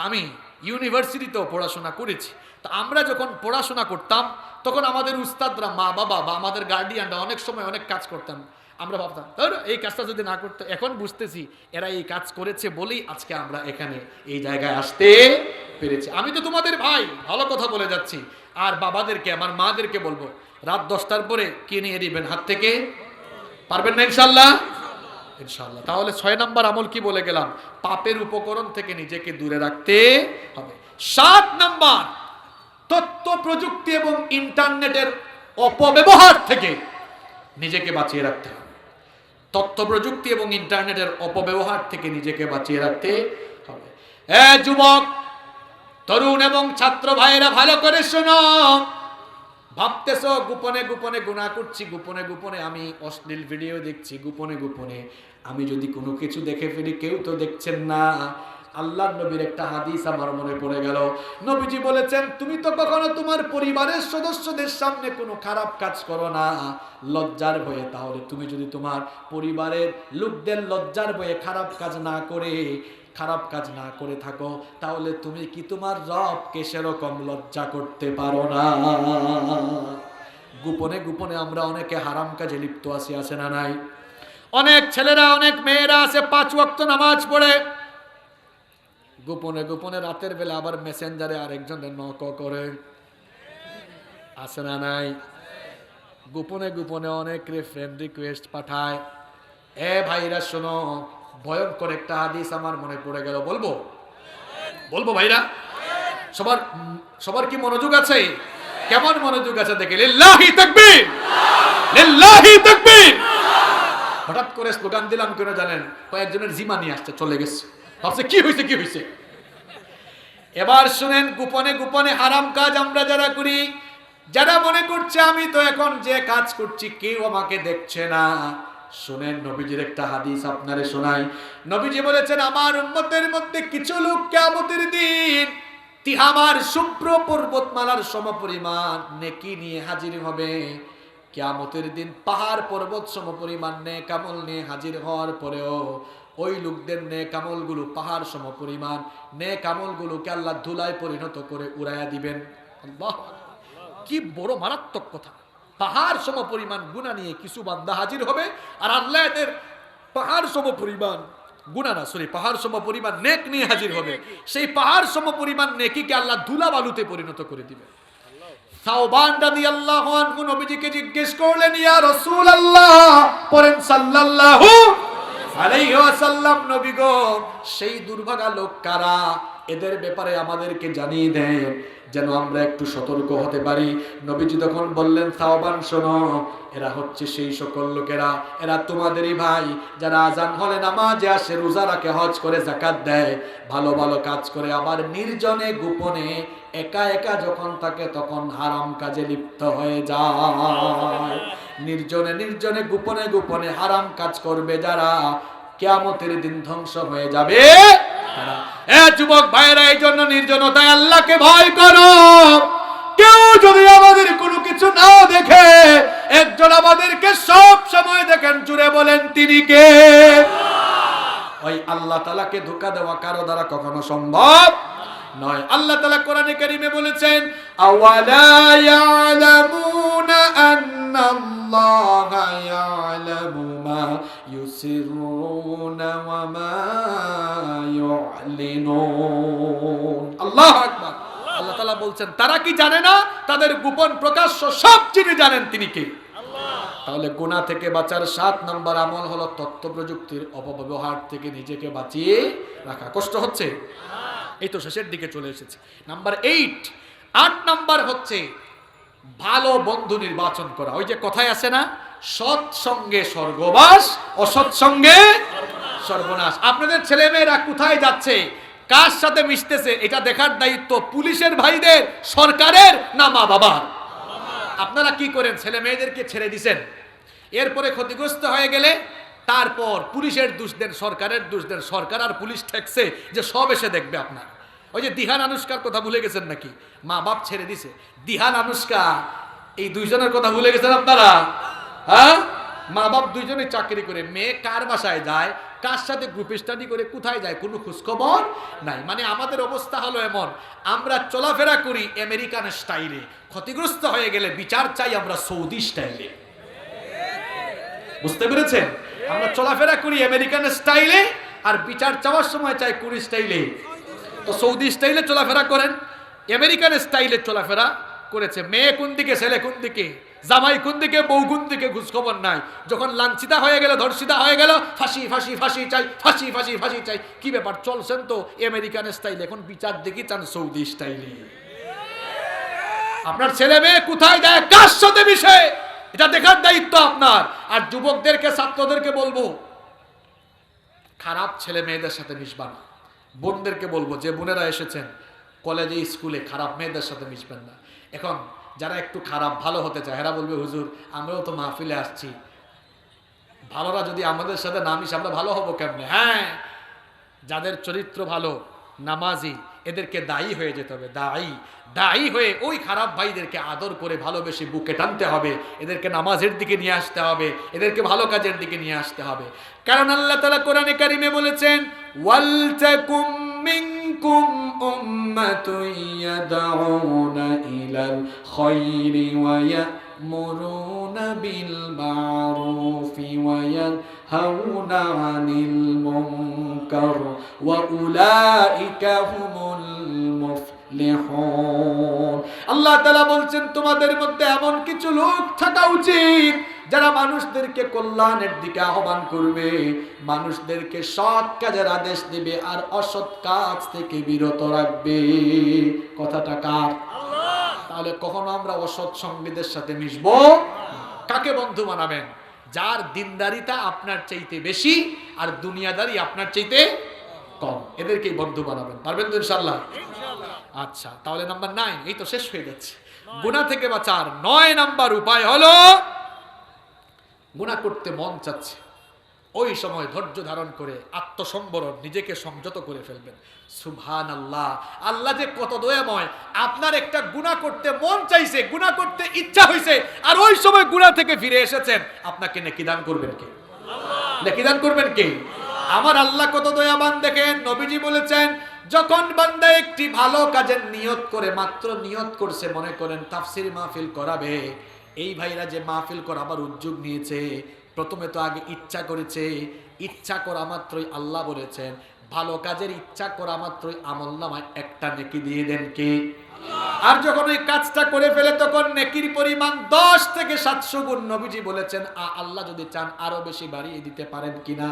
আমি ইউনিভার্সিটিতেও পড়াশোনা করেছি। তো আমরা যখন পড়াশোনা করতাম, তখন আমাদের উস্তাদরা, মা বাবা বা আমাদের গার্ডিয়ানরা অনেক সময় অনেক কাজ করতাম। আমরা ভাবতাম, এই কাজটা যদি না করতো। এখন বুঝতেছি এরা এই কাজ করেছে বলেই আজকে আমরা এখানে এই জায়গায় আসতে পেরেছি। আমি তো তোমাদের ভাই, ভালো কথা বলে যাচ্ছি। আর বাবাদেরকে, আমার মাদেরকে বলবো, রাত 10টার পরে কে নিয়ে দিবেন হাত থেকে? পারবেন না ইনশাল্লাহ? ইনশাআল্লাহ। তাহলে 6 নম্বর আমল কি বলে গেলাম? পাপের উপকরণ থেকে নিজেকে দূরে রাখতে হবে। 7 নম্বর, তথ্য প্রযুক্তি এবং ইন্টারনেটের অপব্যবহার থেকে নিজেকে বাঁচিয়ে রাখতে হবে। তথ্য প্রযুক্তি এবং ইন্টারনেটের অপব্যবহার থেকে নিজেকে বাঁচিয়ে রাখতে হবে। যুবক, তরুণ এবং ছাত্র ভাইয়েরা, ভালো করে শোনো। ভাবতেছ গোপনে গোপনে গুনাহ করছি, গোপনে গোপনে আমি অশ্লীল ভিডিও দেখছি, গোপনে গোপনে আমি যদি কোনো কিছু দেখে ফেলি, কেউ তো দেখছেন না। আল্লাহর নবীর একটা হাদিস আমার মনে পড়ে গেল। নবীজি বলেছেন, তুমি তো কখনো তোমার পরিবারের সদস্যদের সামনে কোনো খারাপ কাজ করো না লজ্জার ভয়ে। তাহলে তুমি যদি তোমার পরিবারের লোকদের লজ্জার ভয়ে খারাপ কাজ না করে থাকো, তাহলে তুমি কি তোমার রবকে সেরকম লজ্জা করতে পারো না? গোপনে গোপনে আমরা অনেকে হারাম কাজে লিপ্ত আছি, আছে না নাই? অনেক ছেলেরা, অনেক মেয়েরা আছে 5 ওয়াক্ত নামাজ পড়ে, গোপনে গোপনে রাতের বেলা আবার মেসেঞ্জারে আরেকজনের নক করে, আছে না নাই? গোপনে গোপনে অনেক ফ্রেন্ড রিকোয়েস্ট পাঠায়। ভাইরা শোনো, ভয়ঙ্কর একটা হাদিস আমার মনে পড়ে গেল, বলবো ভাইরা? সবার কি মনোযোগ আছে? কেমন মনোযোগ আছে দেখে? লিল্লাহি তাকবীর, লিল্লাহি তাকবীর। হঠাৎ করে স্লোগান দিলাম কেন জানেন? কয়েকজনের জিমা নিয়ে আসছে, চলে গেছে, ভাবছে কি হয়েছে। এবার শুনেন, গোপনে গোপনে হারাম কাজ আমরা যারা করি, যারা মনে করছে আমি তো এখন যে কাজ করছি কেউ আমাকে দেখছে না, শুনেন নবীজির একটা হাদিস আপনারে শোনাই। নবীজি বলেছেন, আমার উম্মতের মধ্যে কিছু লোক কিয়ামতের দিন তিহামার শুভ্র পর্বতমালার সমপরিমাণ নেকি নিয়ে হাজির হবে। কিয়ামতের দিন পাহাড় পর্বত সমপরিমাণ নেক আমল নিয়ে হাজির হওয়ার পরেও ওই লোকদের নেক আমলগুলো, পাহাড় সমপরিমাণ নেক আমলগুলোকে আল্লাহ ধুলায় পরিণত করে উড়াইয়া দিবেন। আল্লাহ, কি বড় মারাত্মক কথা! পাহাড় সমপরিমাণ গুনাহ নিয়ে কিছু বান্দা হাজির হবে, আর আল্লাহ এদের পাহাড় সমপরিমাণ পাহাড় সমপরিমাণ নেক নিয়ে হাজির হবে। সেই পাহাড় সমপরিমাণ নেকিকে আল্লাহ ধুলা বালুতে পরিণত করে দিবেন। সাওবান রাদিয়াল্লাহু আনহু নবীজিকে জিজ্ঞেস করলেন, ইয়া রাসূলুল্লাহ, পড়েন সাল্লাল্লাহু আলাইহি ওয়াসাল্লাম, নবী গো, সেই দুর্ভাগা লোক কারা? এদের ব্যাপারে আমাদেরকে জানিয়ে দেন, যেন আমরা একটু সতর্ক হতে পারি। নবীজি তখন বললেন, সাওবান শোনো, এরা হচ্ছে সেই সকল লোকেরা, এরা তোমাদেরই ভাই, যারা আজান হলে নামাজে আসে, রোজা রাখে, হজ করে, যাকাত দেয়, ভালো ভালো কাজ করে, আবার নির্জনে গোপনে একা একা যখন থাকে তখন হারাম কাজে লিপ্ত হয়ে যায়। নির্জনে নির্জনে গোপনে গোপনে হারাম কাজ করবে যারা, কিয়ামতের দিন ধ্বংস হয়ে যাবে তারা। যুবক ভাইরা, এই জন্য নির্জনতায় আল্লাহকে ভয় করো। কেউ যদি আমাদের কোনো কিছু না দেখে, একজন আমাদেরকে সব সময় দেখেন, জুড়ে বলেন তিনি কে? ওই আল্লাহ তাআলাকে ধোঁকা দেওয়া কারো দ্বারা কখনো সম্ভব নয়। আল্লাহ তাআলা কোরআনে কারীমে বলেছেন, আওয়ালা ইয়ালামুনা আন্না ইন্নাল্লাহা ইয়ালামু মা ইউসিররুনা ওয়া মা ইউ'লিনুন। আল্লাহু আকবার। আল্লাহ তাআলা বলছেন তারা কি জানে না তাদের গোপন প্রকাশ্য সব যিনি জানেন তিনি কে? তাহলে গুনাহ থেকে বাঁচার 7 নম্বর আমল হলো তথ্য প্রযুক্তির অপব্যবহার থেকে নিজেকে বাঁচিয়ে রাখা। কষ্ট হচ্ছে? এই তো শেষের দিকে চলে এসেছে। নাম্বার 8 নাম্বার হচ্ছে ভালো বন্ধু নির্বাচন করা। ওই যে কথায় আছে না, সৎ সঙ্গে স্বর্গবাস, অসৎ সঙ্গে সর্বনাশ। আপনাদের ছেলে মেয়েরা কোথায় যাচ্ছে, কার সাথে মিশতেছে, এটা দেখার দায়িত্ব পুলিশের ভাইদের, সরকারের না মা বাবার? আপনারা কি করেন, ছেলে মেয়েদেরকে ছেড়ে দিছেন, এরপরে ক্ষতিগ্রস্ত হয়ে গেলে তারপর পুলিশের দোষ দেন, সরকারের দোষ দেন। সরকার আর পুলিশ ঠেকছে যে সব এসে দেখবে আপনার। ওই যে দিহান আনুষ্কার কথা ভুলে গেছেন নাকি? মা বাপ ছেড়ে দিছে, দিহান আনুষ্কা এই দুইজনের কথা ভুলে গেছেন আপনারা? হ্যাঁ, মা বাপ দুইজনে চাকরি করে, মেয়ে কার বাসায় যায়, কার সাথে গ্রুপ স্টাডি করে কোথায় যায় কোনো খোঁজখবর নাই। মানে আমাদের অবস্থা হলো এমন, আমরা চলাফেরা করি আমেরিকান স্টাইলে, ক্ষতিগ্রস্ত হয়ে গেলে বিচার চাই আমরা সৌদি স্টাইলে। বুঝতে পেরেছেন? আমরা চলাফেরা করি আমেরিকান স্টাইলে আর বিচার চাওয়ার সময় চাই কোন স্টাইলে? তো সৌদি স্টাইলে চলাফেরা করেন, আমেরিকান স্টাইলে চলাফেরা করেছে। মেয়ে কোন দিকে, ছেলে কোন দিকে, জামাই কোন দিকে, বউ কোন দিকে, খোঁজখবর নাই। যখন লাঞ্ছিতা হয়ে গেল, ধর্ষিতা হয়ে গেল, ফাঁসি ফাঁসি ফাঁসি চাই, ফাঁসি ফাঁসি ফাঁসি চাই। কি ব্যাপার, চলছেন তো আমেরিকান স্টাইলে, এখন বিচার দেখি চান সৌদি স্টাইলে। আপনার ছেলে মেয়ে কোথায় যায়, কার সাথে মিশে, এটা দেখার দায়িত্ব আপনার। আর যুবকদেরকে, ছাত্রদেরকে বলবো খারাপ ছেলে মেয়েদের সাথে মিশবা না। বোনদেরকে বলবো, যে বোনেরা এসেছেন কলেজে স্কুলে, খারাপ মেয়েদের সাথে মিশবেন না। এখন যারা একটু খারাপ ভালো হতে চায় এরা বলবে হুজুর আমরাও তো মাহফিলে আসছি, ভালোরা যদি আমাদের সাথে না মিশে আমরা ভালো হবো কেমনে? হ্যাঁ, যাদের চরিত্র ভালো, নামাজি, এদেরকে দায়ী হয়ে যেতে হবে। দায়ী হয়ে ওই খারাপ ভাইদেরকে আদর করে ভালোবেসে বুকে টানতে হবে, এদেরকে নামাজের দিকে নিয়ে আসতে হবে, এদেরকে ভালো কাজের দিকে নিয়ে আসতে হবে। কারণ আল্লাহ তাআলা কোরআনে কারিমে বলেছেন, ওয়াল তাকুম মিনকুম উম্মাতুন ইয়াদউনা ইলাল খায়রি ওয়া ইয়া'মুরুনা বিল মা'রুফি ওয়া ইয়ানহাউনা আনিল মুনকার ওয়া উলাইকা হুমুল মুফলিহুন। আল্লাহ তাআলা বলছেন তোমাদের মধ্যে এমন কিছু লোক থাকা উচিত যারা মানুষদেরকে কল্যাণের দিকে আহ্বান করবে, মানুষদেরকে সৎ কাজের আদেশ দিবে আর অসৎ কাজ থেকে বিরত রাখবে। কথাটা কার? আল্লাহ। তাহলে কখনো আমরা অসৎ সঙ্গীদের সাথে মিশবো। কাকে বন্ধু বানাবেন? যার দিনদারিতা আপনার চাইতে বেশি আর দুনিয়াদারি আপনার চাইতে কম, এদেরকেই বন্ধু বানাবেন। পারবেন তো ইনশাআল্লাহ? আচ্ছা, তাহলে নাম্বার 9, এই তো শেষ হয়ে যাচ্ছে। গুনাহ থেকে বাঁচার 9 নাম্বার উপায় হলো, গুনাহ করতে মন চাচ্ছে, ওই সময় ধৈর্য ধারণ করে আত্মসম্বরণ, নিজেকে সংযত করে ফেলবেন। সুবহানাল্লাহ, আল্লাহ যে কত দয়াময়। আপনার একটা গুনাহ করতে মন চাইছে, গুনাহ করতে ইচ্ছা হয়েছে, আর ওই সময় গুনাহ থেকে ফিরে এসেছেন, আপনাকে নেকি দান করবেন কে? আল্লাহ। নেকি দান করবেন কে? আমার আল্লাহ কত দয়াবান দেখেন। নবীজি বলেছেন, যখন বান্দা একটি ভালো কাজের নিয়ত করে, মাত্র নিয়ত করছে, মনে করেন তাফসীর মাহফিল করাবে, এই ভাইরা যে মাহফিল করাবার উদ্যোগ নিয়েছে, প্রথমে তো আগে ইচ্ছা করেছে, ইচ্ছা করা মাত্রই আল্লাহ বলেছেন ভালো কাজের ইচ্ছা করা মাত্রই আমলনামায় একটা নেকি দিয়ে দেন কে? আর যখন ওই কাজটা করে ফেলে তখন নেকির পরিমাণ 10 থেকে 700 গুণ। নবীজি বলেছেন আল্লাহ যদি চান আরো বেশি বাড়িয়ে দিতে পারেন কিনা।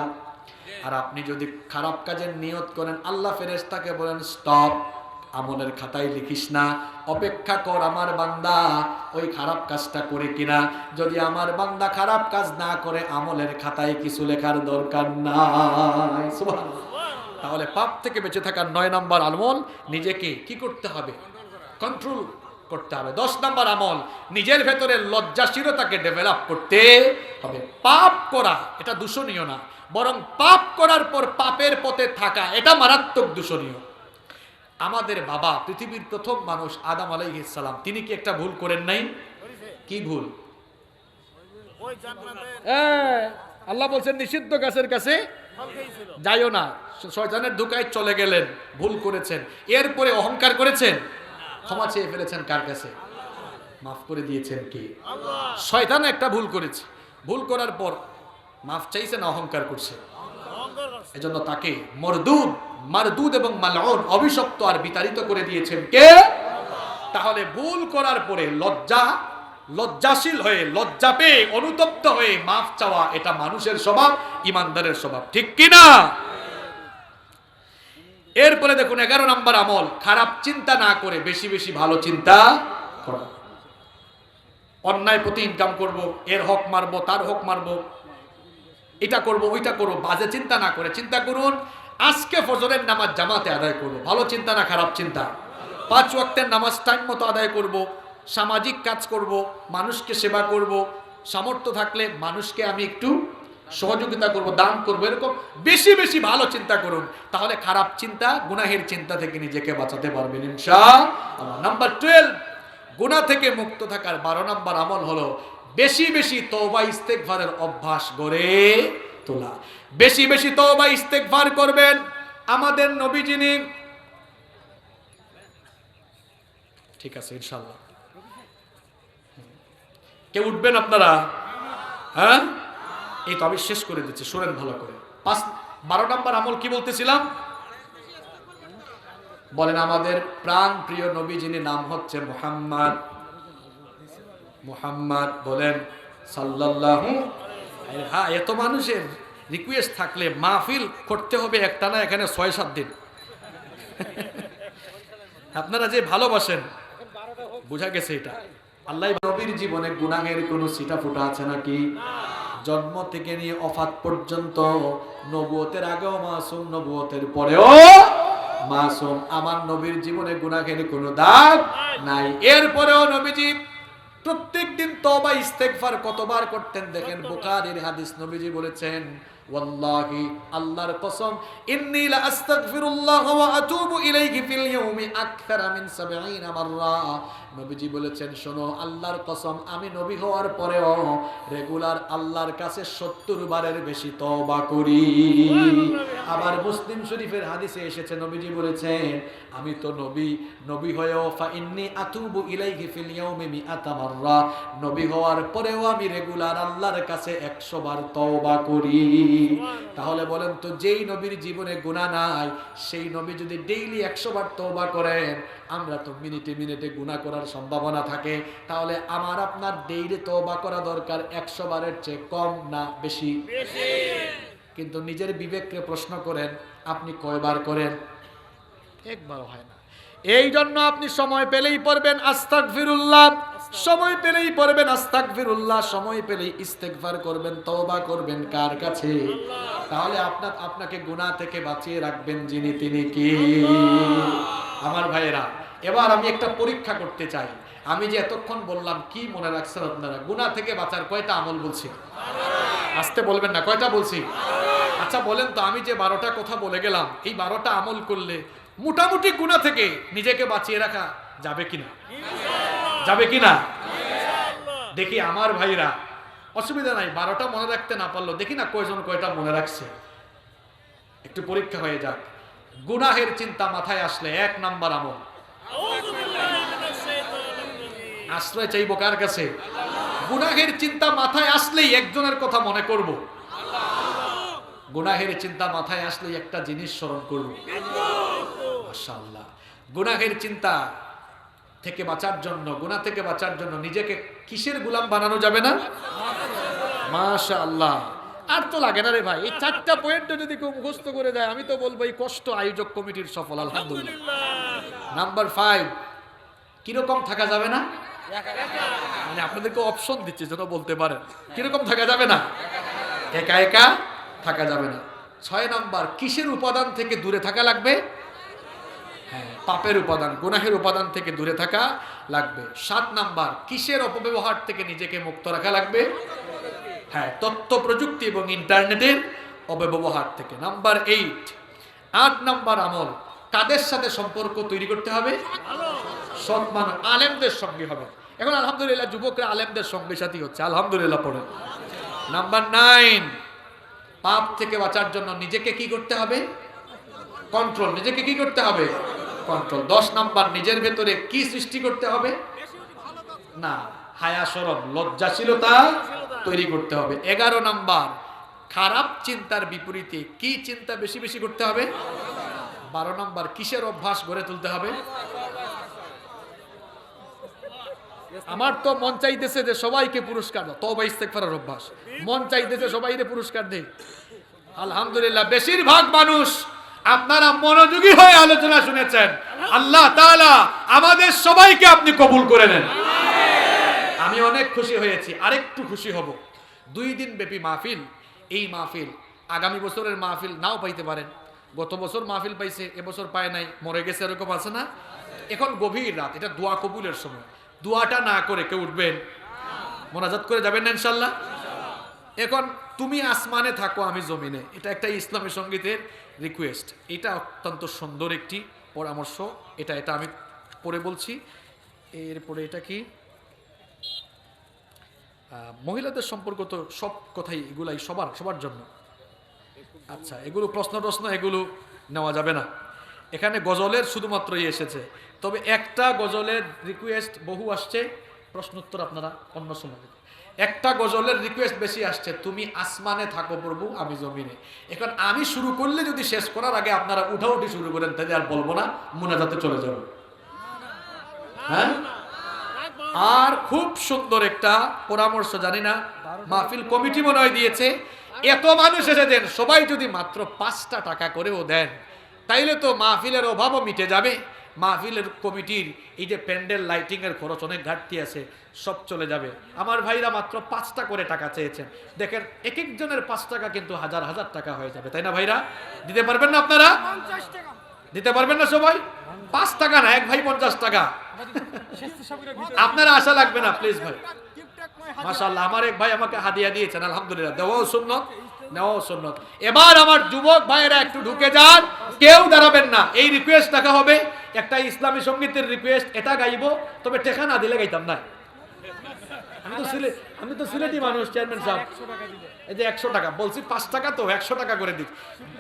আর আপনি যদি খারাপ কাজের নিয়ত করেন, আল্লাহ ফেরেশতাকে বলেন স্টপ, আমলের খাতায় লিখিস না, অপেক্ষা কর আমার বান্দা ওই খারাপ কাজটা করে কিনা। যদি আমার বান্দা খারাপ কাজ না করে, আমলের খাতায় কিছু লেখার দরকার নাই। সুবহানাল্লাহ। তাহলে পাপ থেকে বেঁচে থাকার 9 নম্বর আমল, নিজেকে কি করতে হবে? কন্ট্রোল করতে হবে। 10 নম্বর আমল, নিজের ভেতরে লজ্জাশীলতাকে ডেভেলপ করতে হবে। পাপ করা এটা দূষণীয় না, বরং পাপ করার পর পাপের পথে থাকা এটা মারাত্মক দূষণীয়। আমাদের বাবা, পৃথিবীর প্রথম মানুষ আদম আলাইহিস সালাম, তিনি কি একটা ভুল করেন নাই? কি ভুল? আল্লাহ বলছেন নিষিদ্ধ গাছের কাছে যাইও না, শয়তানের ধোঁকায় চলে গেলেন, ভুল করেছেন। এরপরে অহংকার করেছেন, ক্ষমা চেয়ে ফেলেছেন কার কাছে? মাফ করে দিয়েছেন কে? আল্লাহ। শয়তান একটা ভুল করেছে, ভুল করার পর মাফ চাইছে না অহংকার করছে, এজন্য তাকে মারদুদ এবং মালউন অভিশপ্ত আর বিতাড়িত করে দিয়েছেন কে? তাহলে ভুল করার পরে লজ্জাশীল হয়ে, লজ্জা পেয়ে, অনুতপ্ত হয়ে মাফ চাওয়া, এটা মানুষের স্বভাব, ইমানদারের স্বভাব, ঠিক কি না? এরপরে দেখুন 11 নম্বর আমল, খারাপ চিন্তা না করে বেশি বেশি ভালো চিন্তা করা। অন্যায় প্রতি ইনকাম করব, এর হক মারবো, তার হক মারবো, এটা করব, ওইটা করব, বাজে চিন্তা না করে চিন্তা করুন আজকে ফজরের নামাজ জামাতে আদায় করব। ভালো চিন্তা না খারাপ চিন্তা? 5 ওয়াক্তের নামাজ টাইম মতো আদায় করব, সামাজিক কাজ করব, মানুষকে সেবা করব, সামর্থ্য থাকলে মানুষকে আমি একটু সহযোগিতা করব, দান করব, এরকম বেশি বেশি ভালো চিন্তা করুন। তাহলে খারাপ চিন্তা, গুনাহের চিন্তা থেকে নিজেকে বাঁচাতে পারবেন ইনশাআল্লাহ। নাম্বার 12, গুনাহ থেকে মুক্ত থাকার 12 নম্বর আমল হলো বেশি বেশি তওবা ইস্তেগফারের অভ্যাস গড়ে তোলা। বেশি বেশি তওবা ইস্তেগফার করবেন। আমাদের নবী যিনি, ঠিক আছে ইনশাআল্লাহ, কে উঠবেন আপনারা? হ্যাঁ, এই তো আমি শেষ করে দিচ্ছি, শুনেন ভালো করে। 12 নম্বর আমল কি বলতেছিলাম? বলেন আমাদের প্রাণ প্রিয় নবী যিনি, নাম হচ্ছে মুহাম্মদ, বলেন সাল্লাল্লাহু। হ্যাঁ, এত মানুষের রিকোয়েস্ট থাকলে মাহফিল করতে হবে একটা না, এখানে 6-7 দিন। আপনারা যে ভালোবাসেন, বোঝা গেছে এটা। আল্লাহ নবীর জীবনে গুনাহের কোনো ছিটা ফোঁটা আছে নাকি? জন্ম থেকে নিয়ে ওফাত পর্যন্ত, নবুয়তের আগেও মাসুম, নবুয়তের পরেও মাসুম। আমার নবীর জীবনে গুনাহের কোনো দাগ নাই। এরপরেও নবীজি প্রত্যেকদিন তওবা ইস্তেগফার কতবার করতেন দেখেন, বুখারীর হাদিস, নবীজি বলেছেন ওয়াল্লাহি, আল্লাহর কসম, ইন্নী লা আস্তাগফিরুল্লাহ ওয়া আতুবু ইলাইহি ফিল ইয়াউমি আকসারা মিন 70 মাররা। নবীজি বলেছেন, শোনো, আল্লাহর কসম, আমি নবী হওয়ার পরেও রেগুলার আল্লাহর কাছে 70 বারের বেশি তওবা করি। আবার মুসলিম শরীফের হাদিসে এসেছে, নবীজি বলেছেন, আমি তো নবী হয়েও ফা ইন্নী আতুবু ইলাইহি ফিল ইয়াউমি মিআতা মাররা, নবী হওয়ার পরেও আমি রেগুলার আল্লাহর কাছে 100 বার তওবা করি। তাহলে বলেন তো, যেই নবীর জীবনে গুনাহ নাই, সেই নবী যদি ডেইলি 100 বার তওবা করেন, আমরা তো মিনিটে মিনিটে গুনাহ করার সম্ভাবনা থাকে। তাহলে আমার আপনার ডেইলি তওবা করা দরকার 100 বারের চেয়ে কম না বেশি? কিন্তু নিজের বিবেককে প্রশ্ন করেন, আপনি কয়বার করেন? একবারও হয় না। এই জন্য আপনি সময় পেলেই পড়বেন আস্তাগফিরুল্লাহ, সময় পেলেই পড়বেন আস্তাগফিরুল্লাহ, সময় পেলেই ইস্তেগফার করবেন, তওবা করবেন। কার কাছে? তাহলে আপনাকে গুনাহ থেকে বাঁচিয়ে রাখবেন যিনি, তিনি কি? আমার ভাইয়েরা, এবার আমি একটা পরীক্ষা করতে চাই। আমি যে এতক্ষণ বললাম, কি মনে রাখছেন আপনারা? গুনাহ থেকে বাঁচার কয়টা আমল বলছি? আসতে বলবেন না, কয়টা বলছি? আচ্ছা বলেন তো, আমি যে 12টা কথা বলে গেলাম, এই 12টা আমল করলে মোটামুটি গুনাহ থেকে নিজেকে বাঁচিয়ে রাখা যাবে কিনা? যাবে কিনা? দেখি আমার ভাইরা, অসুবিধা নাই, 12টা মনে রাখতে না পারলো, দেখি না কয়জন কয়টা মনে রাখছে। একটু পরীক্ষা হয়ে যাক। গুনাহের চিন্তা মাথায় আসলে 1 নাম্বার আমল, আশ্রয় চাইবো কার কাছে? গুনাহের চিন্তা মাথায় আসলেই একজনের কথা মনে করব। গুনাহের চিন্তা মাথায় আসলেই একটা জিনিস স্মরণ করব, মাশাআল্লাহ। গুনাহের চিন্তা থেকে বাঁচার জন্য, গুনাহ থেকে বাঁচার জন্য নিজেকে কিসের গোলাম বানানো যাবে না? মাশাআল্লাহ। আর তো লাগে না রে ভাই, এই 4টা পয়েন্ট যদি কেউ মুখস্থ করে দেয়, আমি তো বলবো এই কষ্ট আয়োজক কমিটির সফল, আলহামদুলিল্লাহ। নাম্বার 5, কিরকম থাকা যাবে না? মানে আপনাদেরকে অপশন দিচ্ছে যেন বলতে পারেন, কিরকম থাকা যাবে না? একা একা থাকা যাবে না। 6 নাম্বার, কিসের উপাদান থেকে দূরে থাকা লাগবে? হ্যাঁ, পাপের উপাদান, গুনাহের উপাদান থেকে দূরে থাকা লাগবে। 7 নাম্বার, কিসের অপব্যবহার থেকে নিজেকে মুক্ত রাখা লাগবে? হ্যাঁ, তথ্য প্রযুক্তি এবং ইন্টারনেটের অপব্যবহার থেকে। নাম্বার 8 নাম্বার আমল, কাদের সাথে সম্পর্ক তৈরি করতে হবে? সৎ মানুষ, আলেমদের সঙ্গে হবে। এখন আলহামদুলিল্লাহ যুবকরা আলেমদের সঙ্গে সাথী হচ্ছে, আলহামদুলিল্লাহ পড়ে। নাম্বার 9, পাপ থেকে বাঁচার জন্য নিজেকে কি করতে হবে? কন্ট্রোল। নিজেকে কি করতে হবে? কন্ট্রোল। 10 নাম্বার, নিজের ভেতরে কি সৃষ্টি করতে হবে? না, হায়া শরম, লজ্জাশীলতা তৈরি করতে হবে। 11 নাম্বার, খারাপ চিন্তার বিপরীতে কি চিন্তা বেশি বেশি করতে হবে? 12 নাম্বার, কিসের অভ্যাস গড়ে তুলতে হবে? আমার তো মন চাইতেছে যে সবাইকে পুরস্কার দাও, তওবা ইস্তেগফারের অভ্যাস। মন চাইতেছে সবাইকে পুরস্কার দেই। আলহামদুলিল্লাহ, বেশিরভাগ মানুষ আপনারা মনোযোগী হয়ে আলোচনা শুনেছেন। আল্লাহ তাআলা আমাদের সবাইকে আপনি কবুল করে নেন। আমি অনেক খুশি হয়েছি, আরেকটু খুশি হব। 2 দিন ব্যাপী মাহফিল। এই মাহফিল আগামী বছরের মাহফিল নাও পাইতে পারেন। গত বছর মাহফিল পাইছে, এবছর পায় নাই, মরে গেছে, এরকম আছে না? এখন গভীর রাত, এটা দোয়া কবুলের সময়। দোয়াটা না করে কেউ উঠবেন? মোনাজাত করে যাবেন না ইনশাল্লাহ? এখন তুমি আসমানে থাকো, আমি জমিনে, এটা একটা ইসলামী সঙ্গীতের রিকোয়েস্ট। এটা অত্যন্ত সুন্দর একটি পরামর্শ। এটা আমি পরে বলছি। এরপরে এটা কি, মহিলাদের সম্পর্ক তো সব কথাই, এগুলাই সবার জন্য। আচ্ছা, এগুলো প্রশ্ন এগুলো নেওয়া যাবে না। এখানে গজলের শুধুমাত্রই এসেছে, তবে একটা গজলের রিকোয়েস্ট বহু আসছে, প্রশ্নোত্তর আপনারা অন্য সময়। একটা গজলের রিকোয়েস্ট বেশি আসছে, তুমি আসমানে থাকো প্রভু, আমি জমিনে। এখন আমি শুরু করলে যদি শেষ করার আগে আপনারা উঠাউঠি শুরু করেন, তাহলে আর বলবো না, মুনাজাতে চলে যাবো। হ্যাঁ, আর খুব সুন্দর একটা পরামর্শ, জানি না মাহফিল কমিটি মনে হয় দিয়েছে। এত মানুষ এসেছেন, সবাই যদি মাত্র 5টা টাকা করেও দেন, তাইলে তো মাহফিলের অভাবও মিটে যাবে। মাহফিলের কমিটির এই যে প্যান্ডেল লাইটিং এর খরচ অনেক ঘাটতি আছে, সব চলে যাবে। আমার ভাইরা মাত্র 5টা করে টাকা চেয়েছেন। দেখেন, এক একজনের 5 টাকা কিন্তু হাজার হাজার টাকা হয়ে যাবে, তাই না ভাইরা? দিতে পারবেন না আপনারা? দিতে পারবেন না সবাই? 5 টাকা না, এক ভাই 50 টাকা। আপনারা আশা লাগবে না প্লিজ ভাই। মাশাআল্লাহ, আমার এক ভাই আমাকে হাদিয়া দিয়েছেন, আলহামদুলিল্লাহ। দেওয়াও সুন্নত, নেওয়াও সুন্নত। এবার আমার যুবক ভাইয়েরা একটু ঢুকে যান, কেউ দাঁড়াবেন না। এই রিকোয়েস্ট রাখা হবে, একটা ইসলামী সঙ্গীতের রিকোয়েস্ট। এটা গাইবো, তবে টেকা না দিলে গাইতাম না। আমি তো সিলেটি মানুষ, চেয়ারম্যান সাহেব। এই যে 100 টাকা বলছি, 5 টাকা তো 100 টাকা করে দিই,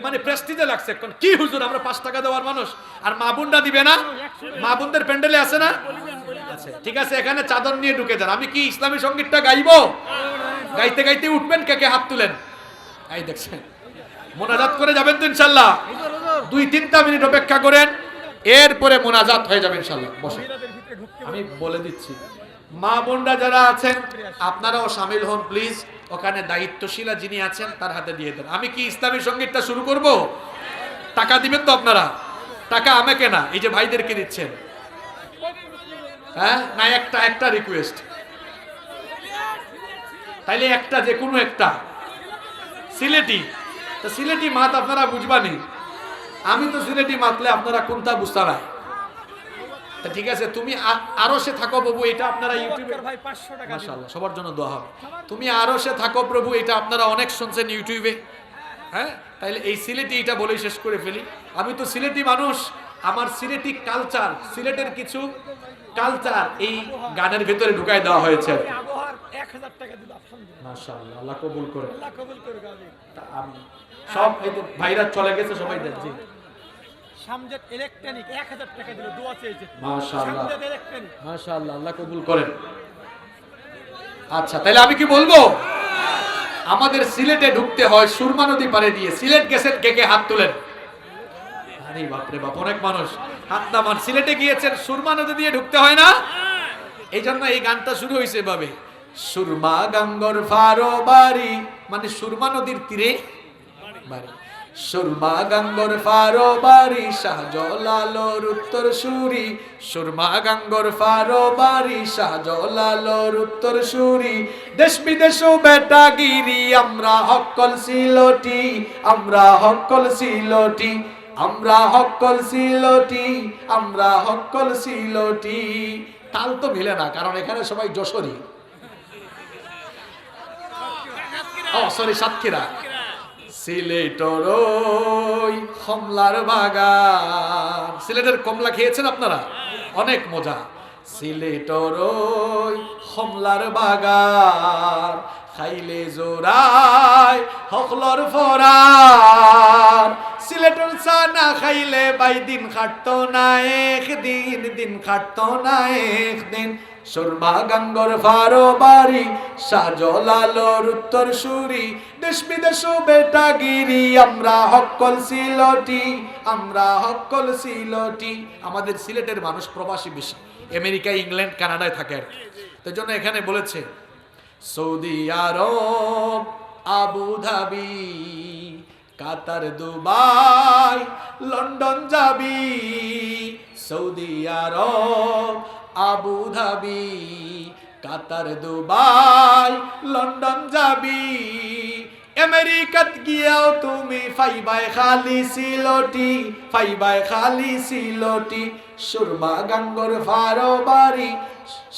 মানে প্রেস্টিজে লাগছে। এখন কি হুজুর, আমরা 5 টাকা দেওয়ার মানুষ, আর মা বোনরা দিবে না? মা বোনদের প্যান্ডেলে আছে না? ঠিক আছে, এখানে চাদর নিয়ে ঢুকে যান। আমি কি ইসলামী সঙ্গীতটা গাইবো? গাইতে গাইতে উঠবেন, কে কে হাত তুলেন? এই দেখছেন, মোনাজাত করে যাবেন তো ইনশাল্লাহ। 2-3টা মিনিট অপেক্ষা করেন, এরপরে মোনাজাত হয়ে যাবে ইনশাল্লাহ। বসে আমি বলে দিচ্ছি, মা বোনরা যারা আছেন আপনারাও শামিল হন প্লিজ। ওখানে দায়িত্বশীলা যিনি আছেন তার হাতে দিয়ে দেন। আমি কি ইসলামী সঙ্গীতটা শুরু করব? টাকা দিবেন তো আপনারা? টাকা আমাকে না, এই যে ভাইদেরকে দিচ্ছেন। হ্যাঁ না, একটা রিকোয়েস্ট, তাইলে একটা, যে কোনো একটা সিলেটি। তো সিলেটি মাত আপনারা বুঝবানি, আমি তো সিলেটি মাতলে আপনারা কোনটা বুঝতে না। ঠিক আছে, তুমি আরো সে থাকো প্রভু, এটা আপনারা ইউটিউবে, মাশাআল্লাহ সবার জন্য দোয়া হবে। তুমি আরো সে থাকো প্রভু, এটা আপনারা অনেক শুনছেন ইউটিউবে। হ্যাঁ, তাইলে এই সিলেটি এটা বলেই শেষ করে ফেলি। আমি তো সিলেটি মানুষ, আমার সিলেটি কালচার, সিলেটের কিছু কালচার এই গানের ভিতরে ঢুকাই দেওয়া হয়েছে। মাশাআল্লাহ, আল্লাহ কবুল করে। আমি সব এই যে ভাইরা চলে গেছে, সবাই দেখছি। শামজাদ ইলেকট্রনিক 1000 টাকা দিল, দোয়া চেয়েছে। মাশাআল্লাহ, শামজাদ ইলেকট্রনিক, মাশাআল্লাহ, আল্লাহ কবুল করেন। আচ্ছা, তাহলে আমি কি বলবো? আমাদের সিলেটে ঢুকতে হয় সুরমা নদী পারে দিয়ে। সিলেট গেছেন কে কে? হাত তুলেন। আরে বাপ রে বাপ, অনেক মানুষ হাত নামান। সিলেটে গিয়েছেন, সুরমা নদী দিয়ে ঢুকতে হয় না? এই জন্য এই গানটা শুরু হয়েছে এভাবে, সুরমা গঙ্গর ফারো বাড়ি, মানে সুরমা নদীর তীরে বাড়ি। সুরমা গঙ্গর ফারো বাড়ি, শাহজালালোর উত্তর সুরি। সুরমা গঙ্গর ফারো বাড়ি, শাহজালালোর উত্তর সুরি। দেশ বিদেশ বেটা গিরি, আমরা হকল সিলটি, আমরা হকল সিলটি, আমরা হকল সিলটি, আমরা হকল সিলটি। তাল তো মিলে না, কারণ এখানে সবাই যশোরী। ও সরি, সাতক্ষীরা। সিলেটর ওই কমলার বাগান, সিলেটের কমলা খেয়েছেন আপনারা? অনেক মজা। সিলেটর ওই কমলার বাগান, খাইলে জোরাই হকলর ফরার সিলেটের চা না খাইলে বাই দিন খাটতো না একদিন দিন খাটতো না একদিন সুরমা গাঙ্গর ফারো বাড়ি শাহজালালোর উত্তর সুরি দেশ বিদেশ বেটা গিরি আমরা হকল সিলটি আমরা হকল সিলটি আমাদের সিলেটের মানুষ প্রবাসী বেশি আমেরিকা ইংল্যান্ড কানাডায় থাকে তাই জন্য এখানে বলেছে Saudi Arab Abu Dhabi Qatar Dubai London যাবি Saudi Arab Abu Dhabi Qatar Dubai London যাবি আমেরিকাত গিয়াও তুমি ফাইবাই খালি সিলটি ফাইবাই খালি সিলটি সুরমা গাঙ্গর ফারো বাড়ি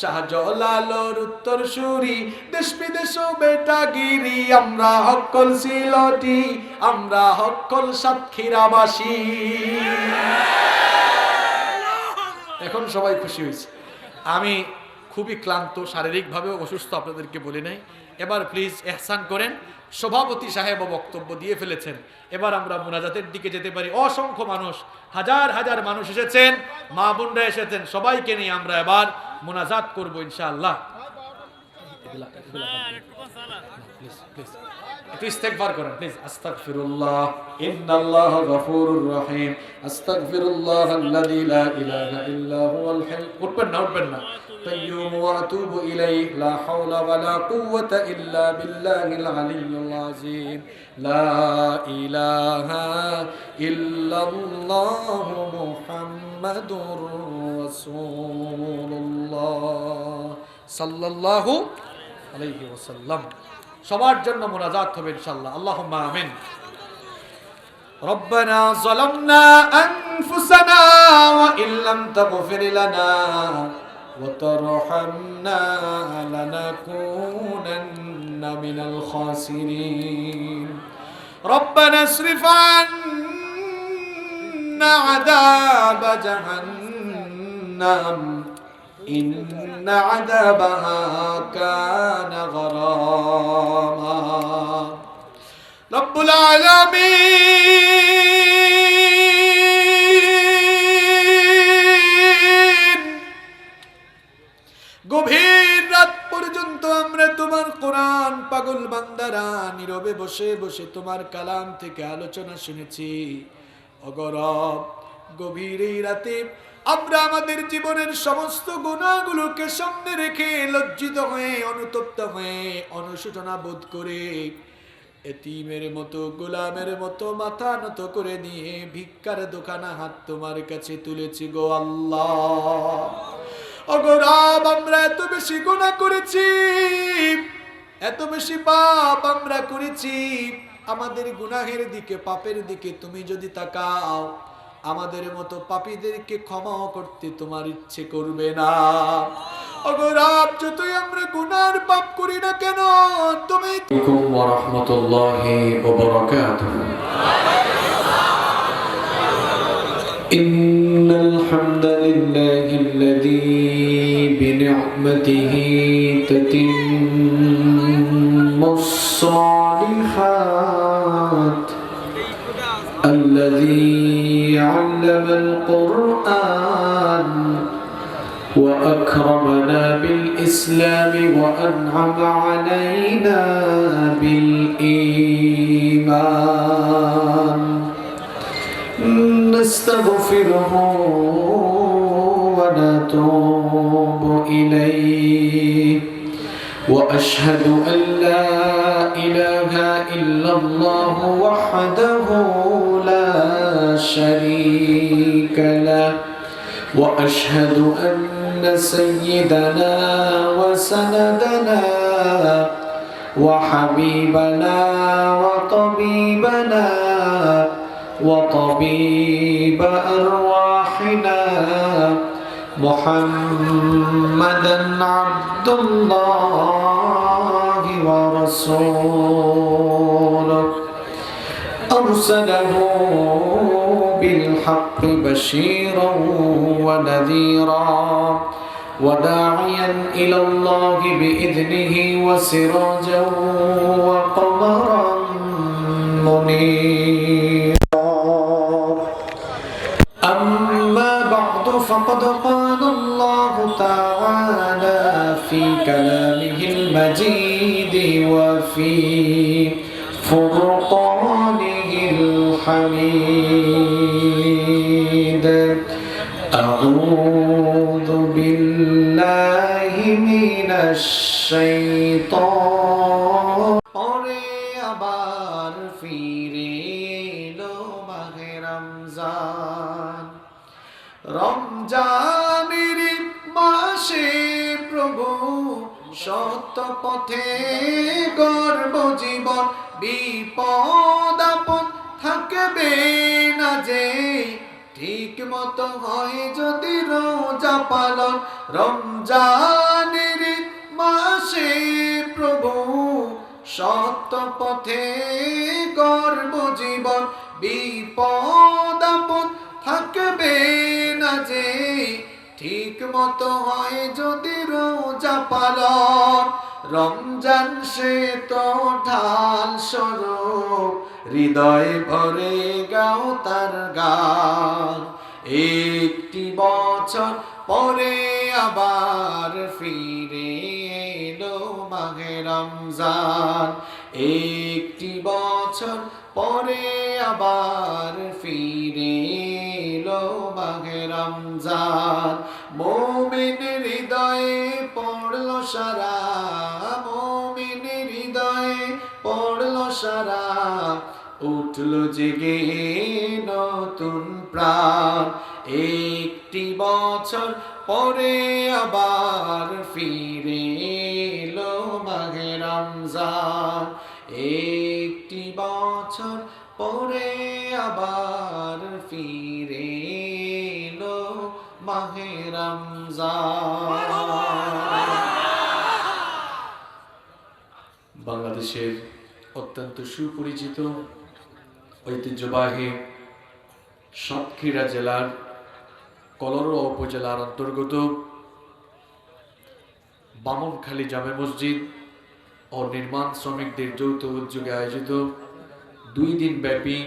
শাহজালালোর উত্তর সুরি দেশ বিদেশ বেটা গিরি আমরা হকল সিলটি আমরা হকল সাতক্ষীরাবাসী এখন সবাই খুশি হয়েছে আমি খুবই ক্লান্ত শারীরিকভাবেও অসুস্থ আপনাদেরকে বলি নাই এবার প্লিজ ইহসান করেন সভাপতি সাহেব বক্তব্য দিয়ে ফেলেছেন এবার আমরা মুনাজাতের দিকে যেতে পারি অসংখ্য মানুষ হাজার হাজার মানুষ এসেছেন মা বোনরা এসেছেন সবাইকে নিয়ে আমরা এবার মুনাজাত করব ইনশাআল্লাহ একটু ইস্তেগফার করেন প্লিজ আস্তাগফিরুল্লাহ ইন্নাল্লাহ গফুরুর রহিম আস্তাগফিরুল্লাহাল্লাযী লা ইলাহা ইল্লা হুয়াল হাইয়্যুল উঠবেন না قيوم وأتوب إليه لا حول ولا قوة إلا بالله العلي العظيم لا إله إلا الله محمد رسول الله صلى الله عليه وسلم সবার জন্য মুনাজাত হবে ইনশাআল্লাহ আল্লাহুম্মা আমিন ربنا ظلمنا أنفسنا وإن لم تغفر لنا وترحمنا لنكونن من الخاسرين ربنا اصرف عنا عذاب جهنم إن عذابها كان غراما رب العالمين গভীর রাত পর্যন্ত আমরা তোমার কোরআন পাগল বান্দারা নীরবে বসে বসে তোমার কালাম থেকে আলোচনা শুনেছি অগরব গভীর এই রাতে আমরা আমাদের জীবনের সমস্ত গুনাহগুলোকে সামনে রেখে লজ্জিত হয়ে অনুতপ্ত হয়ে অনুশোচনা বোধ করে এতিমের মতো গোলামের মতো মাথা নত করে নিয়ে ভিক্ষার দোকানা হাত তোমার কাছে তুলেছি গো আল্লাহ অগরাব আমরা এত বেশি গুনাহ করেছি এত বেশি পাপ আমরা করেছি আমাদের গুনাহের দিকে পাপের দিকে তুমি যদি তাকাও আমাদের মতো পাপীদেরকে ক্ষমা করতে তোমার ইচ্ছে করবে না অগরাব যতই আমরা গুনার পাপ করি না কেন তুমি ওয়া রাহমাতুল্লাহি ওয়া বারাকাতুহু إن الحمد لله الذي بنعمته تتم الصالحات الذي علم القرآن وأكرمنا بالإسلام وأنعم علينا بالإيمان نستغفره ونتوب إليه وأشهد أن لا إله إلا الله وحده لا شريك له وأشهد أن سيدنا وسندنا وحبيبنا وطبيبنا وطبيب أرواحنا محمدا عبد الله ورسوله أرسله بالحق بشيرا ونذيرا وداعيا إلى الله بإذنه وسراجا وقمرا منيرا أما بعد فقد قال الله تعالى في كلامه المجيد وفي فرقانه الحميد أعوذ بالله من الشيطان পরে আবার ফিরে এলো মাহে রমজান রমজানের মাসে প্রভু সত্য পথে গর্ব জীবন বিপদ আপদ থাকবে না যে ঠিক মতো হয় যদি রোজা পালন রমজানের মাসে প্রভু সত্য পথে গর্ব জীবন বিপদ আপদ থাকবে না যে ঠিক মতো হয় যদি রোজা পালন রমজান সে তো ঢাল স্বরূপ হৃদয় ভরে গাও তার গান একটি বছর পরে আবার ফিরে এলো মাহে রমজান একটি বছর পরে আবার ফিরে এলো মাহে রমজান মুমিন হৃদয়ে পড়লো সারা মুমিন হৃদয়ে পড়লো সারা উঠলো জেগে নতুন প্রাণ একটি বছর পরে আবার ফিরে এলো মাহে রমজান একটি বছর পরে আবার ফিরে এলো মাহে রমজান বাংলাদেশের অত্যন্ত সুপরিচিত ঐতিহ্যবাহী সাতক্ষীরা জেলার কলরোয়া উপজেলার অন্তর্গত বামনখালী জামে মসজিদ ও নির্মাণ শ্রমিকদের যৌথ উদ্যোগে আয়োজিত 2 দিন ব্যাপী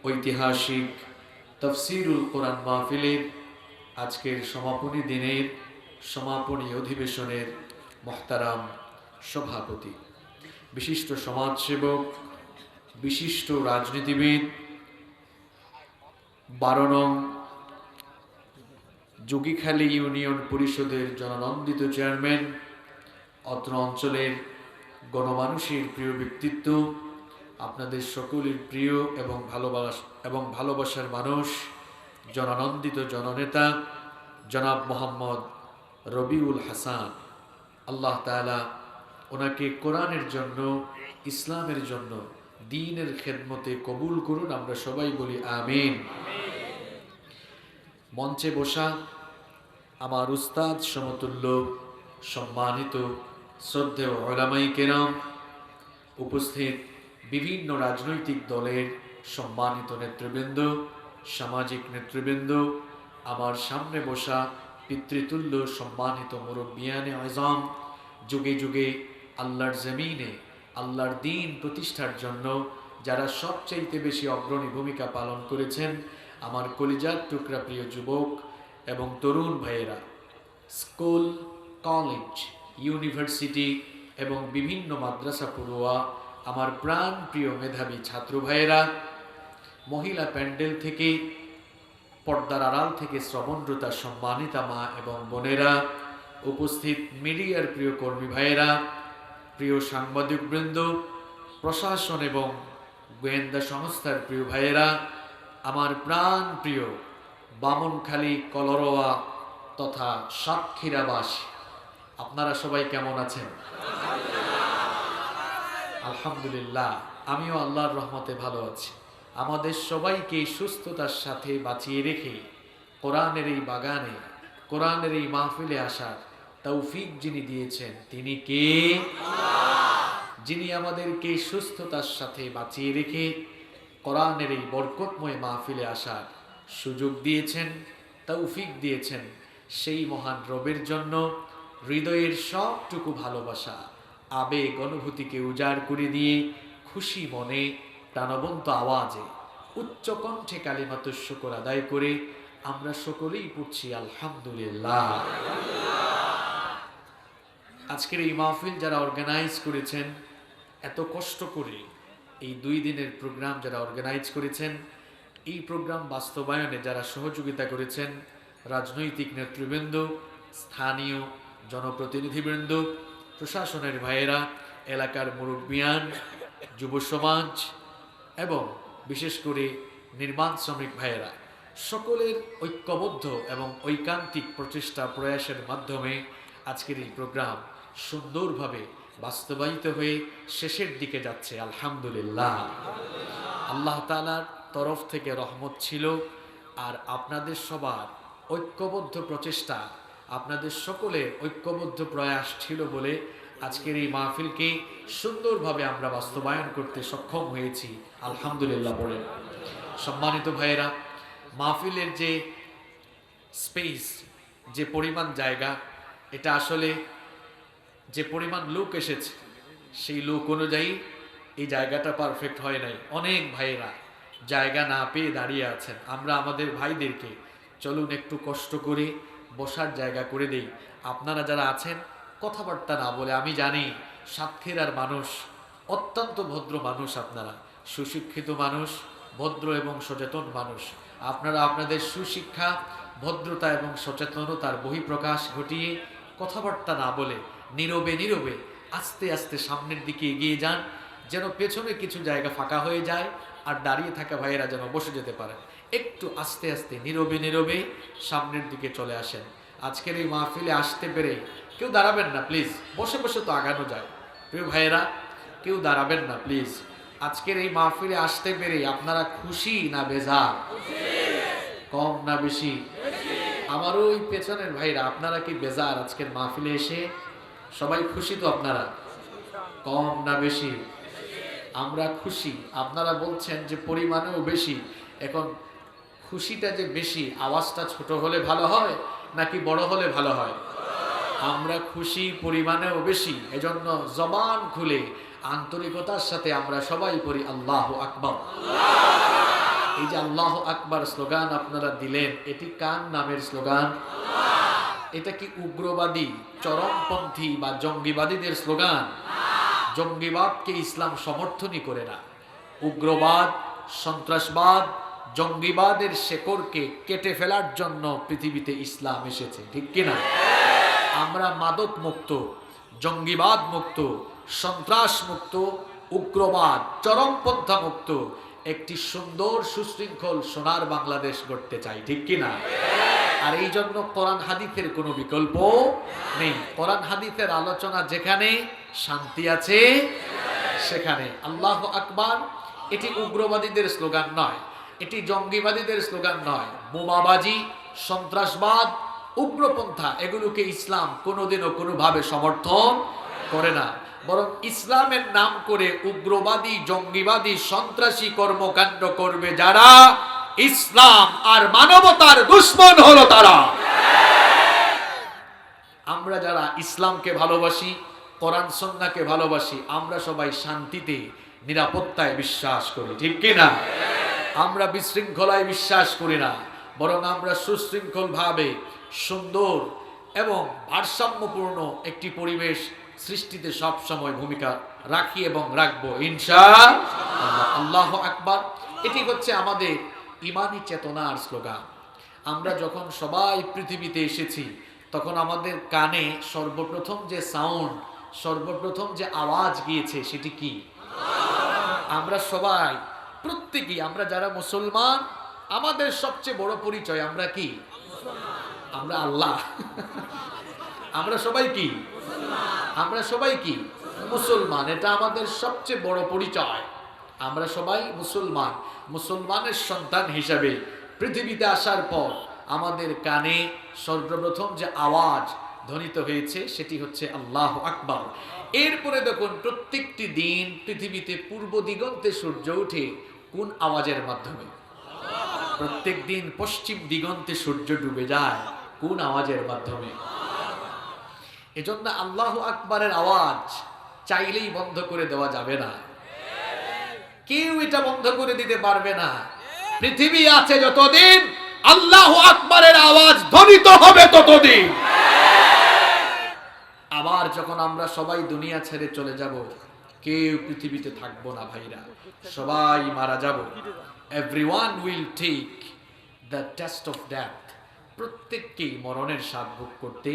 ঐতিহাসিক তাফসীরুল কোরআন মাহফিলের আজকের সমাপনী দিনের সমাপনী অধিবেশনের মুহতারাম সভাপতি বিশিষ্ট সমাজসেবক বিশিষ্ট রাজনীতিবিদ 12 নং যোগীখালী ইউনিয়ন পরিষদের জননন্দিত চেয়ারম্যান অত্র অঞ্চলের গণমানুষের প্রিয় ব্যক্তিত্ব আপনাদের সকলের প্রিয় এবং ভালোবাসার মানুষ জননন্দিত জননেতা জনাব মোহাম্মদ রবিউল হাসান আল্লাহ তাআলা ওনাকে কোরআনের জন্য ইসলামের জন্য দ্বীনের খেদমতে কবুল করুন আমরা সবাই বলি আমিন মঞ্চে বসা আমার উস্তাদ সমতুল্য সম্মানিত শ্রদ্ধেয় উলামায়ে কেরাম উপস্থিত বিভিন্ন রাজনৈতিক দলের সম্মানিত নেতৃবৃন্দ সামাজিক নেতৃবৃন্দ আমার সামনে বসা পিতৃতুল্য সম্মানিত মুরব্বিয়ানে আযম যুগে যুগে আল্লাহর জমিনে আল্লাহর দ্বীন প্রতিষ্ঠার জন্য যারা সবচাইতে বেশি অগ্রণী ভূমিকা পালন করেছেন আমার কলিজার টুকরা প্রিয় যুবক এবং তরুণ ভাইয়েরা স্কুল কলেজ ইউনিভার্সিটি এবং বিভিন্ন মাদ্রাসা পড়ুয়া আমার প্রাণ প্রিয় মেধাবী ছাত্র ভাইয়েরা মহিলা প্যান্ডেল থেকে পর্দার আড়াল থেকে শ্রবণরতা সম্মানিতা মা এবং বোনেরা উপস্থিত মিডিয়ার প্রিয় কর্মী ভাইয়েরা প্রিয় সাংবাদিকবৃন্দ প্রশাসন এবং গোয়েন্দা সংস্থার প্রিয় ভাইয়েরা আমার প্রাণ প্রিয় বামনখালী কলরোয়া তথা সাতক্ষীরাবাসী আপনারা সবাই কেমন আছেন আলহামদুলিল্লাহ আমিও আল্লাহর রহমতে ভালো আছি আমাদের সবাইকে সুস্থতার সাথে বাঁচিয়ে রেখে কোরআনের এই বাগানে কোরআনের এই মাহফিলে আসার তৌফিক যিনি দিয়েছেন তিনি কে যিনি আমাদেরকে সুস্থতার সাথে বাঁচিয়ে রেখে কোরআনের এই বরকতময় মাহফিলে আসার সুযোগ দিয়েছেন তৌফিক দিয়েছেন সেই মহান রবের জন্য হৃদয়ের সবটুকু ভালোবাসা, আবেগ, অনুভূতিকে উজাড় করে দিয়ে খুশি মনে প্রাণবন্ত আওয়াজে উচ্চ কণ্ঠে কালিমাতুশ শুকর আদায় করে আমরা সকলেই পড়ছি আলহামদুলিল্লাহ। আজকের এই মাহফিল যারা অর্গানাইজ করেছেন, এত কষ্ট করে এই 2 দিনের প্রোগ্রাম যারা অর্গানাইজ করেছেন, এই প্রোগ্রাম বাস্তবায়নে যারা সহযোগিতা করেছেন, রাজনৈতিক নেতৃবৃন্দ, স্থানীয় জনপ্রতিনিধিবৃন্দ, প্রশাসনের ভাইয়েরা, এলাকার মুরব্বিয়ান, যুব সমাজ এবং বিশেষ করে নির্মাণ শ্রমিক ভাইয়েরা, সকলের ঐক্যবদ্ধ এবং ঐকান্তিক প্রচেষ্টা প্রয়াসের মাধ্যমে আজকের এই প্রোগ্রাম সুন্দরভাবে বাস্তবায়িত হয়ে শেষের দিকে যাচ্ছে আলহামদুলিল্লাহ। আল্লাহ তাআলার তরফ থেকে রহমত ছিল, আর আপনাদের সবার ঐক্যবদ্ধ প্রচেষ্টা, আপনাদের সকলের ঐক্যবদ্ধ প্রয়াস ছিল বলে আজকের এই মাহফিলকে সুন্দরভাবে আমরা বাস্তবায়ন করতে সক্ষম হয়েছি আলহামদুলিল্লাহ বলেন। সম্মানিত ভাইয়েরা, মাহফিলের যে স্পেস, যে পরিমাণ জায়গা, এটা আসলে যে পরিমাণ লোক এসেছে সেই লোক অনুযায়ী এই জায়গাটা পারফেক্ট হয় নাই। অনেক ভাইয়েরা জায়গা না পেয়ে দাঁড়িয়ে আছেন। আমরা আমাদের ভাইদেরকে চলুন একটু কষ্ট করে বসার জায়গা করে দেই। আপনারা যারা আছেন কথাবার্তা না বলে, আমি জানি সাতক্ষীরার মানুষ অত্যন্ত ভদ্র মানুষ, আপনারা সুশিক্ষিত মানুষ, ভদ্র এবং সচেতন মানুষ। আপনারা আপনাদের সুশিক্ষা, ভদ্রতা এবং সচেতনতার বহিঃপ্রকাশ ঘটিয়ে কথাবার্তা না বলে নীরবে নীরবে আস্তে আস্তে সামনের দিকে এগিয়ে যান, যেন পেছনে কিছু জায়গা ফাঁকা হয়ে যায় আর দাঁড়িয়ে থাকা ভাইয়েরা যেন বসে যেতে পারেন। একটু আস্তে আস্তে নীরবে নীরবে সামনের দিকে চলে আসেন। আজকের এই মাহফিলে আসতে পেরে কেউ দাঁড়াবেন না প্লিজ, বসে বসে তো আগানো যায়। প্রিয় ভাইয়েরা, কেউ দাঁড়াবেন না প্লিজ। আজকের এই মাহফিলে আসতে পেরে আপনারা খুশি না বেজার? কম না বেশি? আমারও ওই পেছনের ভাইরা, আপনারা কি বেজার আজকের মাহফিলে এসে? সবাই খুশি তো? আপনারা কম না বেশি? আমরা খুশি। আপনারা বলছেন যে পরিমাণেও বেশি। এখন খুশিটা যে বেশি, আওয়াজটা ছোট হলে ভালো হয় নাকি বড় হলে ভালো হয়? আমরা খুশি, পরিমাণেও বেশি। এজন্য জবান খুলে আন্তরিকতার সাথে আমরা সবাই পড়ি আল্লাহু আকবার। এই যে আল্লাহু আকবার স্লোগান আপনারা দিলেন, এটি কার নামের স্লোগান? এটা কি উগ্রবাদী, চরমপন্থী বা জঙ্গিবাদীদের স্লোগান? জঙ্গিবাদকে ইসলাম সমর্থনই করে না। উগ্রবাদ, সন্ত্রাসবাদ, জঙ্গিবাদের শেকড়কে কেটে ফেলার জন্য পৃথিবীতে ইসলাম এসেছে, ঠিক কিনা? আমরা মাদক মুক্ত, জঙ্গিবাদ মুক্ত, সন্ত্রাস মুক্ত, উগ্রবাদ, চরমপন্থা মুক্ত একটি সুন্দর সুশৃঙ্খল সোনার বাংলাদেশ গড়তে চাই, ঠিক কিনা? আর এই জন্য কোরআন হাদিসের কোনো বিকল্প নেই। কোরআন হাদিসের আলোচনা যেখানে, শান্তি আছে সেখানে। আল্লাহু আকবার এটি উগ্রবাদীদের স্লোগান নয়, এটি জঙ্গিবাদীদের স্লোগান নয়। বোমাবাজি, সন্ত্রাসবাদ, উগ্রপন্থা এগুলোকে ইসলাম কোনোদিনও কোনোভাবে সমর্থন করে না। বরং ইসলামের নাম করে উগ্রবাদী, জঙ্গিবাদী, সন্ত্রাসী কর্মকাণ্ড করবে যারা, ইসলাম আর মানবতার দুশমন হলো তারা। আমরা যারা ইসলামকে ভালোবাসি, কোরআন সুন্নাহকে ভালোবাসি, আমরা সবাই শান্তিতে, নিরাপত্তায় বিশ্বাস করি, ঠিক কিনা? আমরা বিশৃঙ্খলায় বিশ্বাস করি না, বরং আমরা সুশৃঙ্খল ভাবে সুন্দর এবং ভারসাম্যপূর্ণ একটি পরিবেশ সৃষ্টিতে সব সময় ভূমিকা রাখি এবং রাখবো ইনশাআল্লাহ। আল্লাহু আকবার এটি হচ্ছে আমাদের ইমানি চেতনার স্লোগান। আমরা যখন সবাই পৃথিবীতে এসেছি, তখন আমাদের কানে সর্বপ্রথম যে সাউন্ড, সর্বপ্রথম যে আওয়াজ গিয়েছে সেটি কি? আমরা সবাই, প্রত্যেকেই, আমরা যারা মুসলমান, আমাদের সবচেয়ে বড় পরিচয় আমরা কি? আমরা আল্লাহ। আমরা সবাই কি? আমরা সবাই কি? মুসলমান। এটা আমাদের সবচেয়ে বড় পরিচয়। আমরা সবাই মুসলমান। মুসলমানের সন্তান হিসাবে পৃথিবীতে আসার পর আমাদের কানে সর্বপ্রথম যে আওয়াজ ধ্বনিত হয়েছে সেটি হচ্ছে আল্লাহু আকবার। এরপরে দেখুন, প্রত্যেকটি দিন পৃথিবীতে পূর্ব দিগন্তে সূর্য ওঠে কোন আওয়াজের মাধ্যমে? প্রত্যেক দিন পশ্চিম দিগন্তে সূর্য ডুবে যায় কোন আওয়াজের মাধ্যমে? এজন্য আল্লাহু আকবারের আওয়াজ চাইলেই বন্ধ করে দেওয়া যাবে না, কেউ এটা বন্ধ করে দিতে পারবে না। পৃথিবী আছে যতদিন আল্লাহু আকবারের আওয়াজ ধ্বনিত হবে ততদিন। আবার যখন আমরা সবাই দুনিয়া ছেড়ে চলে যাব, কেউ পৃথিবীতে থাকবো না ভাইরা, সবাই মারা যাব। Everyone will take the test of death. প্রত্যেককেই মরণের স্বাদ ভোগ করতে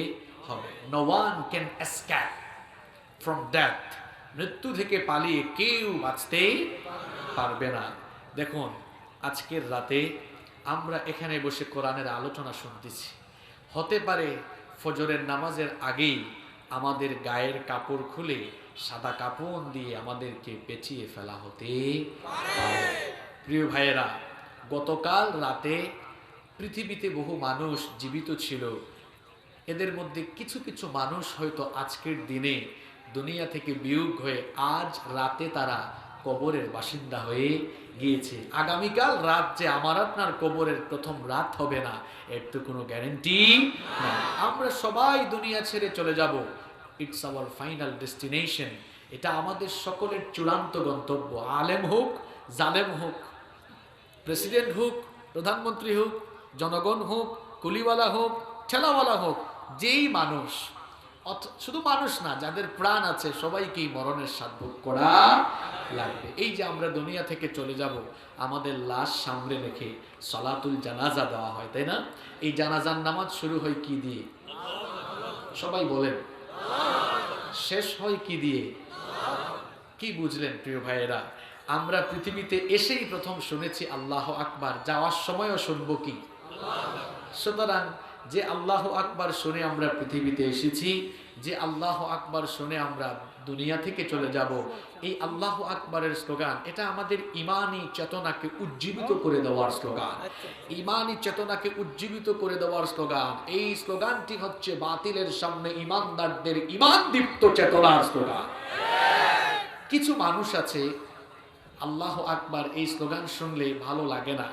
হবে। No one can escape from death. মৃত্যু থেকে পালিয়ে কেউ বাঁচতে পারবে না। দেখুন, আজকের রাতে আমরা এখানে বসে কোরআনের আলোচনা শুনতেছি। হতে পারে ফজরের নামাজের আগেই আমাদের গায়ের কাপড় খুলে সাদা কাপড় দিয়ে আমাদেরকে পেঁচিয়ে ফেলা হতে পারে। প্রিয় ভাইয়েরা, গতকাল রাতে পৃথিবীতে বহু মানুষ জীবিত ছিল। এদের মধ্যে কিছু কিছু মানুষ হয়তো আজকের দিনে দুনিয়া থেকে বিয়োগ হয়ে আজ রাতে তারা কবরের বাসিন্দা হয়ে গিয়েছে। আগামীকাল রাত যে আমার আপনার কবরের প্রথম রাত হবে না, এর তো কোনো গ্যারান্টি না। আমরা সবাই দুনিয়া ছেড়ে চলে যাব। It's hour final destination. এটা আমাদের সকলের চূড়ান্ত গন্তব্য। আলেম হোক, জালেম হোক, প্রেসিডেন্ট হোক, প্রধানমন্ত্রী হোক, জনগণ হোক, কুলিওয়ালা হোক, ঠেলাওয়ালা হোক, যেই মানুষ, শুধু মানুষ না, যাদের প্রাণ আছে সবাইকেই মরণের স্বাদ ভোগ করা লাগবে। এই যে আমরা দুনিয়া থেকে চলে যাব, আমাদের লাশ সামনে রেখে সালাতুল জানাজা দেওয়া হয়, তাই না? এই জানাজার নামাজ শুরু হয় কি দিয়ে? সবাই বলেন। শেষ হয় কি দিয়ে? কি বুঝলেন প্রিয় ভাইয়েরা? আমরা পৃথিবীতে এসেই প্রথম শুনেছি আল্লাহ আকবার, যাওয়ার সময়ও শুনবো কি? সুতরাং যে আল্লাহ আকবার শুনে আমরা পৃথিবীতে এসেছি, যে আল্লাহ আকবার শুনে আমরা দুনিয়া থেকে চলে যাব, এই আল্লাহ আকবারের স্লোগান, এটা আমাদের ইমানি চেতনাকে উজ্জীবিত করে দেওয়ার স্লোগান। ইমানি চেতনাকে উজ্জীবিত করে দেওয়ার স্লোগান। এই স্লোগানটি হচ্ছে বাতিলের সামনে ইমানদারদের ইমান দীপ্ত চেতনার স্লোগান। কিছু মানুষ আছে আল্লাহ আকবার এই স্লোগান শুনলে ভালো লাগে না,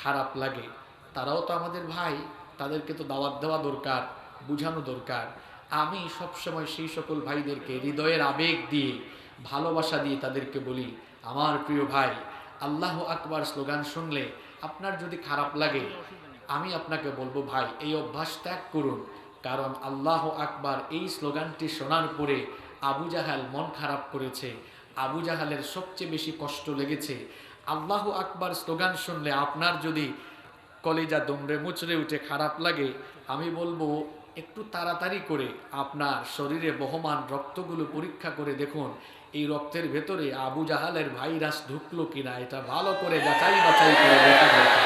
খারাপ লাগে। তারাও তো আমাদের ভাই, তাদেরকে তো দাওয়াত দেওয়া দরকার, বুঝানো দরকার। আমি সবসময় সেই সকল ভাইদেরকে হৃদয়ের আবেগ দিয়ে, ভালোবাসা দিয়ে তাদেরকে বলি, আমার প্রিয় ভাই, আল্লাহ আকবার স্লোগান শুনলে আপনার যদি খারাপ লাগে, আমি আপনাকে বলবো ভাই, এই অভ্যাস ত্যাগ করুন। কারণ আল্লাহ আকবার এই স্লোগানটি শোনার পরে আবু জাহাল মন খারাপ করেছে, আবু জাহালের সবচেয়ে বেশি কষ্ট লেগেছে। আল্লাহ আকবার স্লোগান শুনলে আপনার যদি কলিজা দুমড়ে মুচড়ে উঠে খারাপ লাগে, আমি বলবো একটু তাড়াতাড়ি করে আপনার শরীরে বহমান রক্তগুলো পরীক্ষা করে দেখুন, এই রক্তের ভেতরে আবু জাহালের ভাইরাস ঢুকলো কিনা, এটা ভালো করে যাচাই বাছাই করে দেখা দরকার।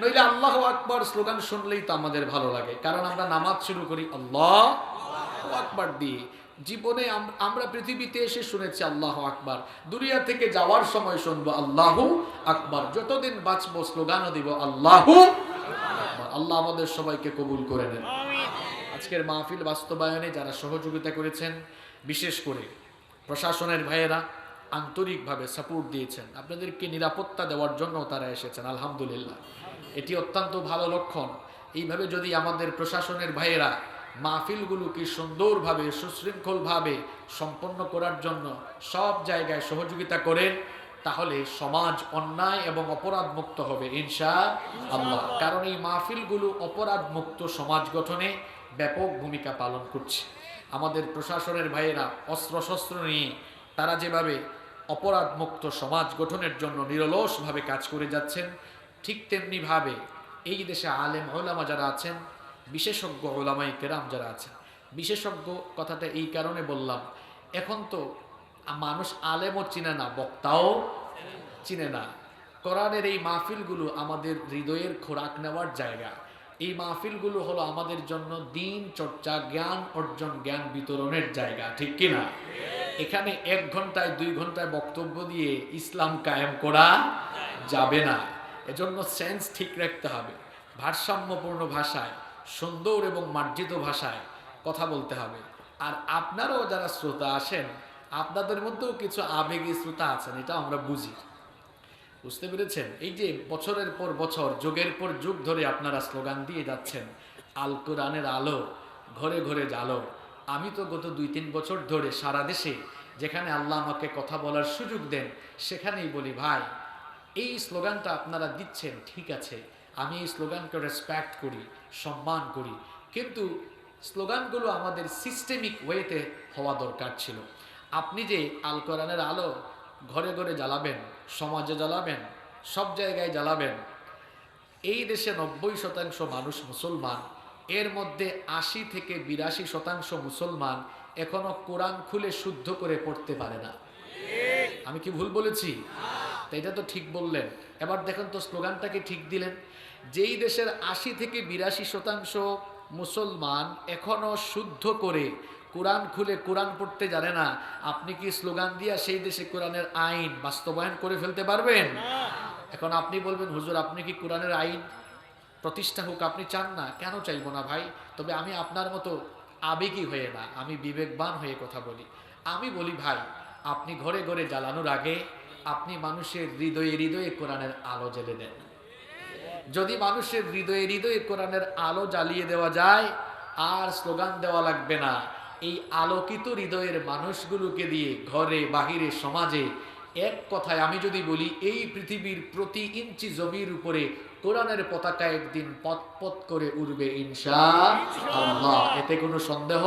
নইলে আল্লাহু আকবার স্লোগান শুনলেই তো আমাদের ভালো লাগে, কারণ আমরা নামাজ শুরু করি আল্লাহু আকবার দিয়ে। জীবনে আমরা পৃথিবীতে এসে শুনেছি আল্লাহু আকবার, দুনিয়া থেকে যাওয়ার সময় শুনবো আল্লাহু আকবার, যতদিন বাঁচবো স্লোগানও দিব আল্লাহু আকবার। আল্লাহ আমাদের সবাইকে কবুল করে নেন। আজকের মাহফিল বাস্তবায়নে যারা সহযোগিতা করেছেন, বিশেষ করে প্রশাসনের ভাইয়েরা আন্তরিকভাবে সাপোর্ট দিয়েছেন, আপনাদেরকে নিরাপত্তা দেওয়ার জন্য তারা এসেছেন, আলহামদুলিল্লাহ, এটি অত্যন্ত ভালো লক্ষণ। এইভাবে যদি আমাদের প্রশাসনের ভাইয়েরা মাহফিলগুলোকে সুন্দরভাবে সুশৃঙ্খলভাবে সম্পন্ন করার জন্য সব জায়গায় সহযোগিতা করেন, তাহলে সমাজ অন্যায় এবং অপরাধ মুক্ত হবে ইনশাআল্লাহ। কারণ এই মাহফিলগুলো অপরাধ মুক্ত সমাজ গঠনে ব্যাপক ভূমিকা পালন করছে। আমাদের প্রশাসনের ভাইয়েরা অস্ত্রশস্ত্র নিয়ে তারা যেভাবে অপরাধ মুক্ত সমাজ গঠনের জন্য নিরলসভাবে কাজ করে যাচ্ছেন, ঠিক তেমনিভাবে এই দেশে আলেম ওলামা যারা আছেন, বিশেষজ্ঞ ওলামায়ে কেরাম যারা আছেন, বিশেষজ্ঞ কথাটা এই কারণে বললাম, এখন তো মানুষ আলেমও চিনে না, বক্তাও চিনে না। কোরআনের এই মাহফিলগুলো আমাদের হৃদয়ের খোরাক নেওয়ার জায়গা। এই মাহফিলগুলো হলো আমাদের জন্য দিন চর্চা, জ্ঞান অর্জন, জ্ঞান বিতরণের জায়গা, ঠিক কিনা? এখানে 1 ঘন্টায় 2 ঘন্টায় বক্তব্য দিয়ে ইসলাম কায়েম করা যাবে না। এজন্য সেন্স ঠিক রাখতে হবে, ভারসাম্যপূর্ণ ভাষায়, সুন্দর এবং মার্জিত ভাষায় কথা বলতে হবে। আর আপনারাও যারা শ্রোতা আসেন, আপনাদের মধ্যেও কিছু আবেগী শ্রোতা আছেন, এটা আমরা বুঝি, বুঝতে পেরেছেন? এই যে বছরের পর বছর, যুগের পর যুগ ধরে আপনারা স্লোগান দিয়ে যাচ্ছেন, আল কোরআনের আলো ঘরে ঘরে জ্বালো। আমি তো গত 2-3 বছর ধরে সারা দেশে যেখানে আল্লাহ আমাকে কথা বলার সুযোগ দেন সেখানেই বলি, ভাই এই স্লোগানটা আপনারা দিচ্ছেন ঠিক আছে, আমি এই স্লোগানকে রেসপেক্ট করি, সম্মান করি, কিন্তু স্লোগানগুলো আমাদের সিস্টেমিক ওয়েতে হওয়া দরকার ছিল। আপনি যে আল কোরআনের আলো ঘরে ঘরে জ্বালাবেন, সমাজে জ্বালাবেন, সব জায়গায় জ্বালাবেন, এই দেশে 90% মানুষ মুসলমান, এর মধ্যে 80-82% মুসলমান এখনো কোরআন খুলে শুদ্ধ করে পড়তে পারে না। আমি কি ভুল বলেছি? তাই এটা তো ঠিক বললেন। এবার দেখেন তো স্লোগানটাকে ঠিক দিলেন। যেই দেশের 80-82% মুসলমান এখনো শুদ্ধ করে কোরআন খুলে কোরআন পড়তে জানে না, আপনি কি স্লোগান দিয়া সেই দেশে কোরআনের আইন বাস্তবায়ন করে ফেলতে পারবেন? এখন আপনি বলবেন, হুজুর আপনি কি কোরআনের আইন প্রতিষ্ঠা হোক আপনি চান না? কেন চাইবো না ভাই, তবে আমি আপনার মতো আবেগী হয়ে না, আমি বিবেকবান হয়ে কথা বলি। আমি বলি ভাই, আপনি ঘরে ঘরে জ্বালানোর আগে আপনি মানুষের হৃদয়ে হৃদয়ে কোরআনের আলো জ্বেলে দেন। যদি মানুষের হৃদয়ে হৃদয়ে কোরআনের আলো জ্বালিয়ে দেওয়া যায়, আর স্লোগান দেওয়া লাগবে না। এই আলোকিত হৃদয়ের মানুষগুলোকে দিয়ে ঘরে বাহিরে সমাজে, এক কথায় আমি যদি বলি, এই পৃথিবীর প্রতি ইঞ্চি জমির উপরে কোরআনের পতাকা একদিন পথ পথ করে উড়বে ইনশাআল্লাহ, এতে কোনো সন্দেহ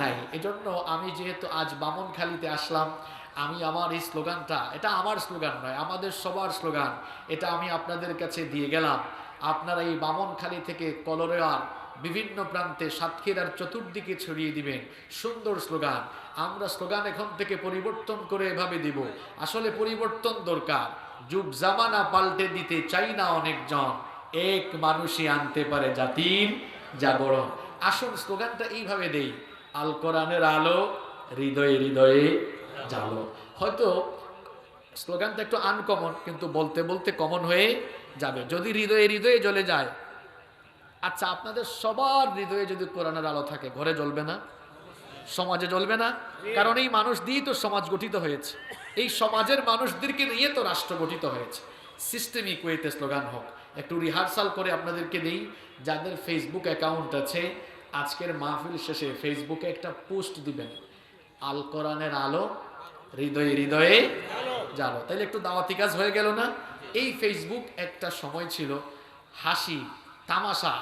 নাই। এজন্য আমি যেহেতু আজ বামনখালীতে আসলাম, আমি আমার এই স্লোগানটা, এটা আমার স্লোগান নয়, আমাদের সবার স্লোগান, এটা আমি আপনাদের কাছে দিয়ে গেলাম। আপনারা এই বামনখালী থেকে কলরেয়ার বিভিন্ন প্রান্তে, সাতক্ষীরার চতুর্দিকে ছড়িয়ে দিবেন সুন্দর স্লোগান। আমরা স্লোগান এখন থেকে পরিবর্তন করে এভাবে দিব, আসলে পরিবর্তন দরকার। যুগ জামানা পাল্টে দিতে চাই না অনেকজন, এক মানুষই আনতে পারে জাতির জাগরণ। আসুন স্লোগানটা এইভাবে দেই, আল কোরআনের আলো হৃদয়ে হৃদয়ে জালো। হয়তো স্লোগানটা একটু আনকমন, কিন্তু বলতে বলতে কমন হয়ে যাবে যদি হৃদয়ে হৃদয়ে জ্বলে যায়। আচ্ছা, আপনাদের সবার হৃদয়ে যদি কোরআনের আলো থাকে, ঘরে জ্বলবে না? সমাজে জ্বলবে না? কারণ এই মানুষ দিয়েই তো সমাজ গঠিত হয়েছে, এই সমাজের মানুষদেরকে নিয়ে তো রাষ্ট্র গঠিত হয়েছে। সিস্টেমিক ওয়েতে স্লোগান হোক। একটু রিহার্সাল করে আপনাদেরকে দিই, যাদের ফেসবুক অ্যাকাউন্ট আছে, আজকের মাহফিল শেষে ফেসবুকে একটা পোস্ট দিবেন, আল কোরআনের আলো হৃদয়ে হৃদয়ে জালো। তাইলে একটু দাওয়াতি কাজ হয়ে গেল না? এই ফেসবুক একটা সময় ছিল হাসি তামাশা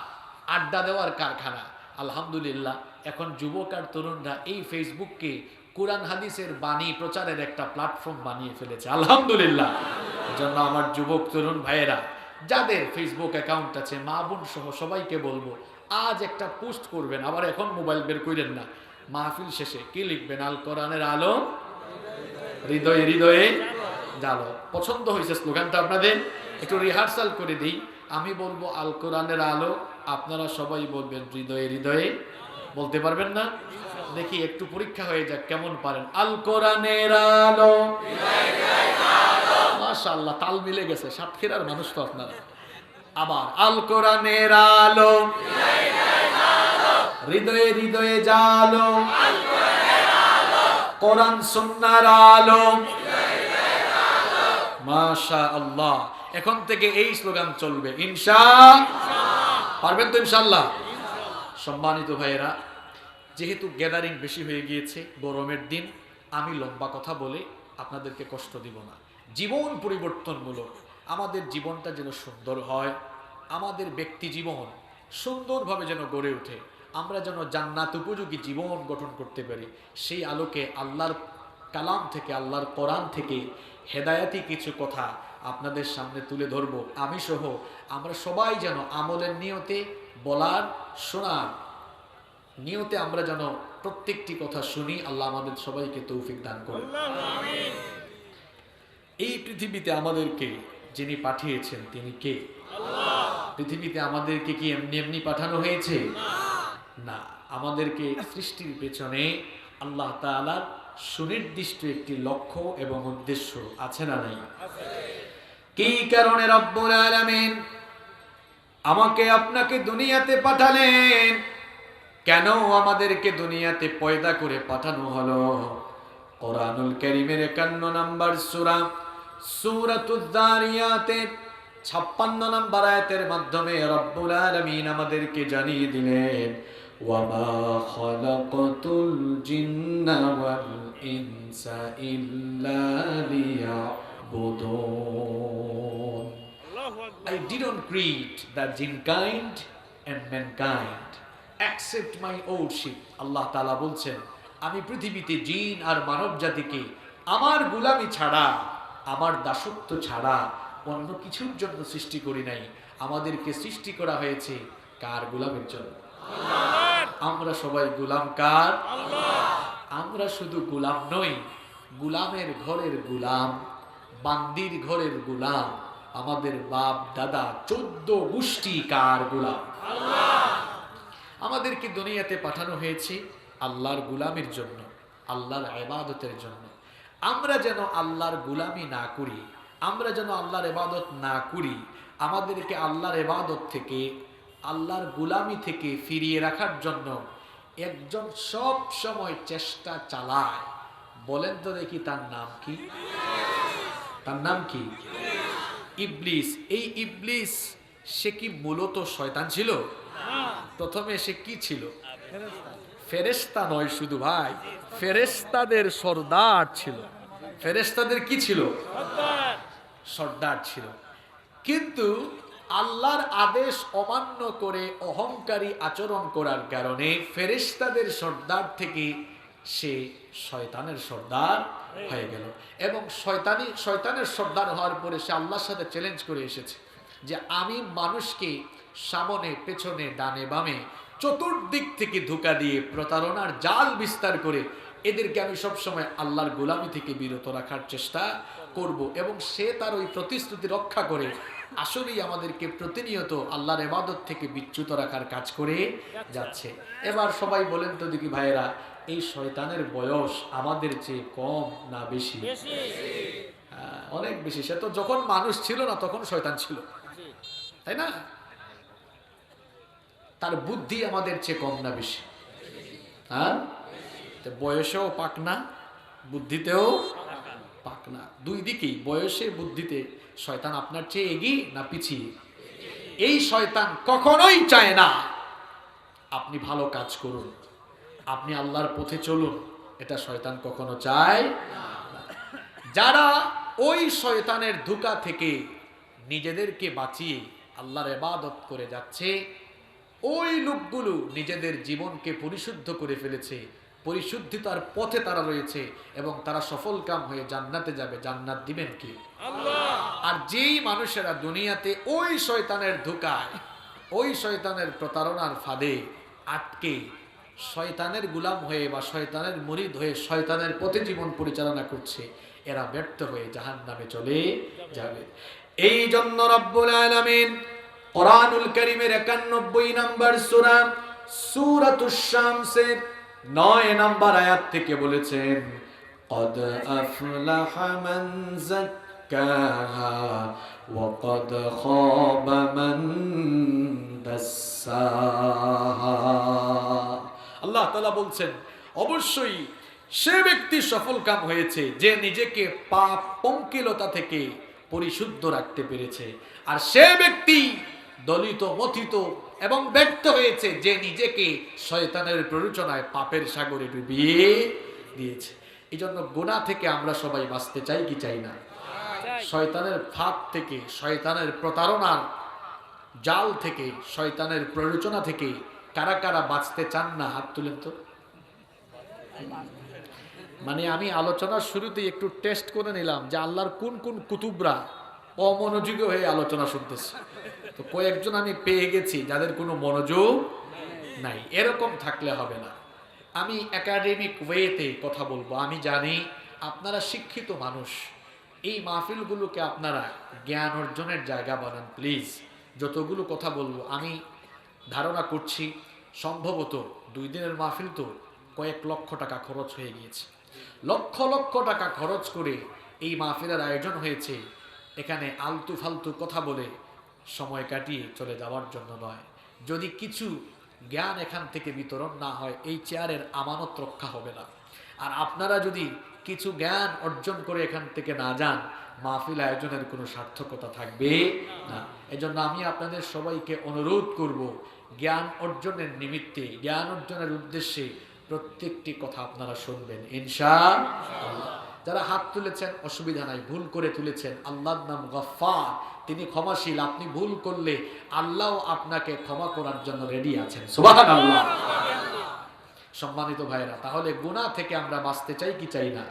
আড্ডা দেওয়ার কারখানা। আলহামদুলিল্লাহ, এখন যুবক আর তরুণরা এই ফেসবুককে কোরআন হাদিসের বাণী প্রচারের একটা প্ল্যাটফর্ম বানিয়ে ফেলেছে। আলহামদুলিল্লাহ। এজন্য আমার যুবক তরুণ ভাইয়েরা, যাদের ফেসবুক অ্যাকাউন্ট আছে, মা বোন সহ সবাইকে বলবো, আজ একটা পোস্ট করবেন, আবার এখন মোবাইল বের করেন না, মাহফিল শেষে কি লিখবেন? আল কোরআনের আলো হৃদয়ে হৃদয়ে জালো। পছন্দ হয়েছে স্লোগানটা আপনাদের? একটু রিহার্সাল করে দিই। আমি বলবো আল কোরআনের আলো, আপনারা সবাই বলবেন হৃদয়ে হৃদয়ে। বলতে পারবেন না? দেখি একটু পরীক্ষা হয়ে যাক কেমন পারেন। আল কোরআনের আলো, মাশাআল্লাহ, তাল মিলে গেছে, সাতক্ষীরার মানুষ তো আপনারা। আবার আল কোরআনের আলো হৃদয়ে হৃদয়ে জালো, কোরআন সুন্নাহর আলো, মাশাআল্লাহ। এখন থেকে এই স্লোগান চলবে ইনশাআল্লাহ। পারবেন তো ইনশাআল্লাহ? সম্মানিত ভাইয়েরা, যেহেতু গ্যাদারিং বেশি হয়ে গিয়েছে, গরমের দিন, আমি লম্বা কথা বলে আপনাদেরকে কষ্ট দিব না। জীবন পরিবর্তনমূলক, আমাদের জীবনটা যেন সুন্দর হয়, আমাদের ব্যক্তি জীবন সুন্দরভাবে যেন গড়ে ওঠে, আমরা যেন জান্নাত উপযোগী জীবন গঠন করতে পারি, সেই আলোকে আল্লাহর কালাম থেকে, আল্লাহর কোরআন থেকে হেদায়াতি কিছু কথা আপনাদের সামনে তুলে ধরব। আমি সহ আমরা সবাই যেন আমলের নিয়তে, বলার শোনার নিয়তে আমরা যেন প্রত্যেকটি কথা শুনি। আল্লাহ আমাদের সবাইকে তৌফিক দান করেন। এই পৃথিবীতে আমাদেরকে যিনি পাঠিয়েছেন তিনি কে? পৃথিবীতে আমাদেরকে কি এমনি এমনি পাঠানো হয়েছে? না, আমাদেরকে সৃষ্টির পেছনে আল্লাহ তাআলার সুনির্দিষ্ট একটি লক্ষ্য এবং উদ্দেশ্য আছে না নাই? কি কারণে রব্বুল আলামিন আমাকে আপনাকে দুনিয়াতে পাঠালেন? কেন আমাদেরকে দুনিয়াতে পয়দা করে পাঠানো হলো? কোরআনুল কারীমের 51 নম্বর সূরা, সূরাতুয যারিয়াতের 56 নম্বর আয়াতের মাধ্যমে রব্বুল আলামিন আমাদেরকে জানিয়ে দিলেন ওয়ামা খালাকাতুল জিন্না ওয়াল ইনসা ইল্লা লিয়াবুদুন। I didn't create the jinn kind and mankind except my worship. আল্লাহ তাআলা বলছেন আমি পৃথিবীতে জিন আর মানব জাতিকে আমার গোলামি ছাড়া, আমার দাসত্ব ছাড়া অন্য কিছুর জন্য সৃষ্টি করি নাই। আমাদেরকে সৃষ্টি করা হয়েছে কার গোলামের জন্য? আল্লাহর। আমরা সবাই গোলাম কার? আল্লাহ। আমরা শুধু গোলাম নই, গোলামের ঘরের গোলাম, বান্দির ঘরের গোলাম। আমাদের বাপ দাদা 14 গোষ্ঠী কার গোলাম? আল্লাহ। আমাদেরকে দুনিয়াতে পাঠানো হয়েছে আল্লাহর গোলামের জন্য, আল্লাহর ইবাদতের জন্য। আমরা যেন আল্লাহর গোলামি না করি, আমরা যেন আল্লাহর ইবাদত না করি, আমাদেরকে আল্লাহর ইবাদত থেকে, আল্লাহর গোলামি থেকে ফিরিয়ে রাখার জন্য একজন সব সময় চেষ্টা চালায়। বলেন তো দেখি তার নাম কি? তার নাম কি? ইবলিস। এই ইবলিস সে কি মূলত শয়তান ছিল? প্রথমে সে কি ছিল? ফেরেশতা নয় শুধু ভাই, ফেরেশতাদের সর্দার ছিল। ফেরেশতাদের কি ছিল? সর্দার ছিল। কিন্তু আল্লাহর আদেশ অমান্য করে অহংকারী আচরণ করার কারণে ফেরেশতাদের সর্দার থেকে সে শয়তানের সর্দার হয়ে গেল। এবং শয়তানের সর্দার হওয়ার পরে সে আল্লাহর সাথে চ্যালেঞ্জ করে এসেছে যে আমি মানুষকে সামনে পেছনে ডানে বামে চতুর্দিক থেকে ধোঁকা দিয়ে প্রতারণার জাল বিস্তার করে এদেরকে আমি সবসময় আল্লাহর গোলামি থেকে বিরত রাখার চেষ্টা করব। এবং সে তার ওই প্রতিশ্রুতি রক্ষা করে আসলেই আমাদেরকে প্রতিনিয়ত আল্লাহর ইবাদত থেকে বিচ্যুত রাখার কাজ করে যাচ্ছে। এবার সবাই বলেন তো দেখি ভাইয়েরা, এই শয়তানের বয়স আমাদের চেয়ে কম না বেশি? অনেক বেশি। সে তো যখন মানুষ ছিল না তখন শয়তান ছিল, তাই না? তার বুদ্ধি আমাদের চেয়ে কম না বেশি? হ্যাঁ, বয়সেও পাক না, বুদ্ধিতেও পাক না। দুই দিকেই, বয়সে বুদ্ধিতে শয়তান আপনার চেয়ে এগিয়ে না পিছিয়ে? এই শয়তান কখনোই চায় না আপনি ভালো কাজ করুন, আপনি আল্লাহর পথে চলুন। এটা শয়তান কখনো চায় না। যারা ওই শয়তানের ধোঁকা থেকে নিজেদেরকে বাঁচিয়ে আল্লাহর ইবাদত করে যাচ্ছে, ওই লোকগুলো নিজেদের জীবনকে পরিশুদ্ধ করে ফেলেছে, পরিশুদ্ধিতার পথে তারা রয়েছে এবং তারা সফলকাম হয়ে জান্নাতে যাবে। জান্নাত দিবেন কি? আল্লাহ। আর যেই মানুষেরা দুনিয়াতে ওই শয়তানের ধোঁকায়, ওই শয়তানের প্রতারণার ফাঁদে আটকে শয়তানের গোলাম হয়ে বা শয়তানের মুরিদ হয়ে শয়তানের পথে জীবন পরিচালনা করছে, এরা ব্যর্থ হয়ে জাহান্নামে চলে যাবে। এই জন্য রব্বুল আলামিন কুরআনুল কারীমের 91 নম্বর সূরা সূরাতুশ শামসের 9 নম্বর আয়াত থেকে বলেছেন قد أفلح من زكاها وقد خاب من دساها। আল্লাহ তাআলা বলছেন অবশ্যই সে ব্যক্তি সফলকাম হয়েছে যে নিজেকে পাপ পঙ্কিলতা থেকে পরিশুদ্ধ রাখতে পেরেছে, আর সে ব্যক্তি দলিত মথিত এবং ব্যর্থ হয়েছে যে নিজেকে শয়তানের প্ররোচনায় পাপের সাগরে ডুবিয়ে দিয়েছে। এই জন্য গুনাহ থেকে আমরা সবাই বাঁচতে চাই কি চাই না? শয়তানের ফাঁদ থেকে, শয়তানের প্রতারণার জাল থেকে, শয়তানের প্ররোচনা থেকে কারা কারা বাঁচতে চান না? হাত তুলেন তো। মানে আমি আলোচনার শুরুতেই একটু টেস্ট করে নিলাম যে আল্লাহর কোন কোন কুতুবরা অমনোযোগী হয়ে আলোচনা শুনতেছে। তো কয়েকজন আমি পেয়ে গেছি যাদের কোনো মনোযোগ নাই। এরকম থাকলে হবে না। আমি একাডেমিক ওয়েতে কথা বলবো। আমি জানি আপনারা শিক্ষিত মানুষ, এই মাহফিলগুলোকে আপনারা জ্ঞান অর্জনের জায়গা বানান প্লিজ। যতগুলো কথা বলবো আমি ধারণা করছি সম্ভবত 2 দিনের মাহফিল তো কয়েক লক্ষ টাকা খরচ হয়ে গিয়েছে। লক্ষ লক্ষ টাকা খরচ করে এই মাহফিলের আয়োজন হয়েছে এখানে আলতু ফালতু কথা বলে সময় কাটিয়ে চলে যাওয়ার জন্য নয়। যদি কিছু জ্ঞান এখান থেকে বিতরণ না হয় এই চেয়ারের আমানত রক্ষা হবে না। আর আপনারা যদি কিছু জ্ঞান অর্জন করে এখান থেকে না যান, মাহফিল আয়োজনের কোনো সার্থকতা থাকবে না। এজন্য আমি আপনাদের সবাইকে অনুরোধ করব, জ্ঞান অর্জনের নিমিত্তে, জ্ঞান অর্জনের উদ্দেশ্যে প্রত্যেকটি কথা আপনারা শুনবেন ইনশাআল্লাহ। যারা হাত তুলেছেন অসুবিধা নাই, ভুল করে তুলেছেন, আল্লাহর নাম গফফার, তিনি ক্ষমাশীল। আপনি ভুল করলে আল্লাহ আপনাকে ক্ষমা করার জন্য রেডি আছেন। সুবহানাল্লাহ। সম্মানিত ভাইরা, তাহলে গুনাহ থেকে আমরা বাঁচতে চাই কি চাই না?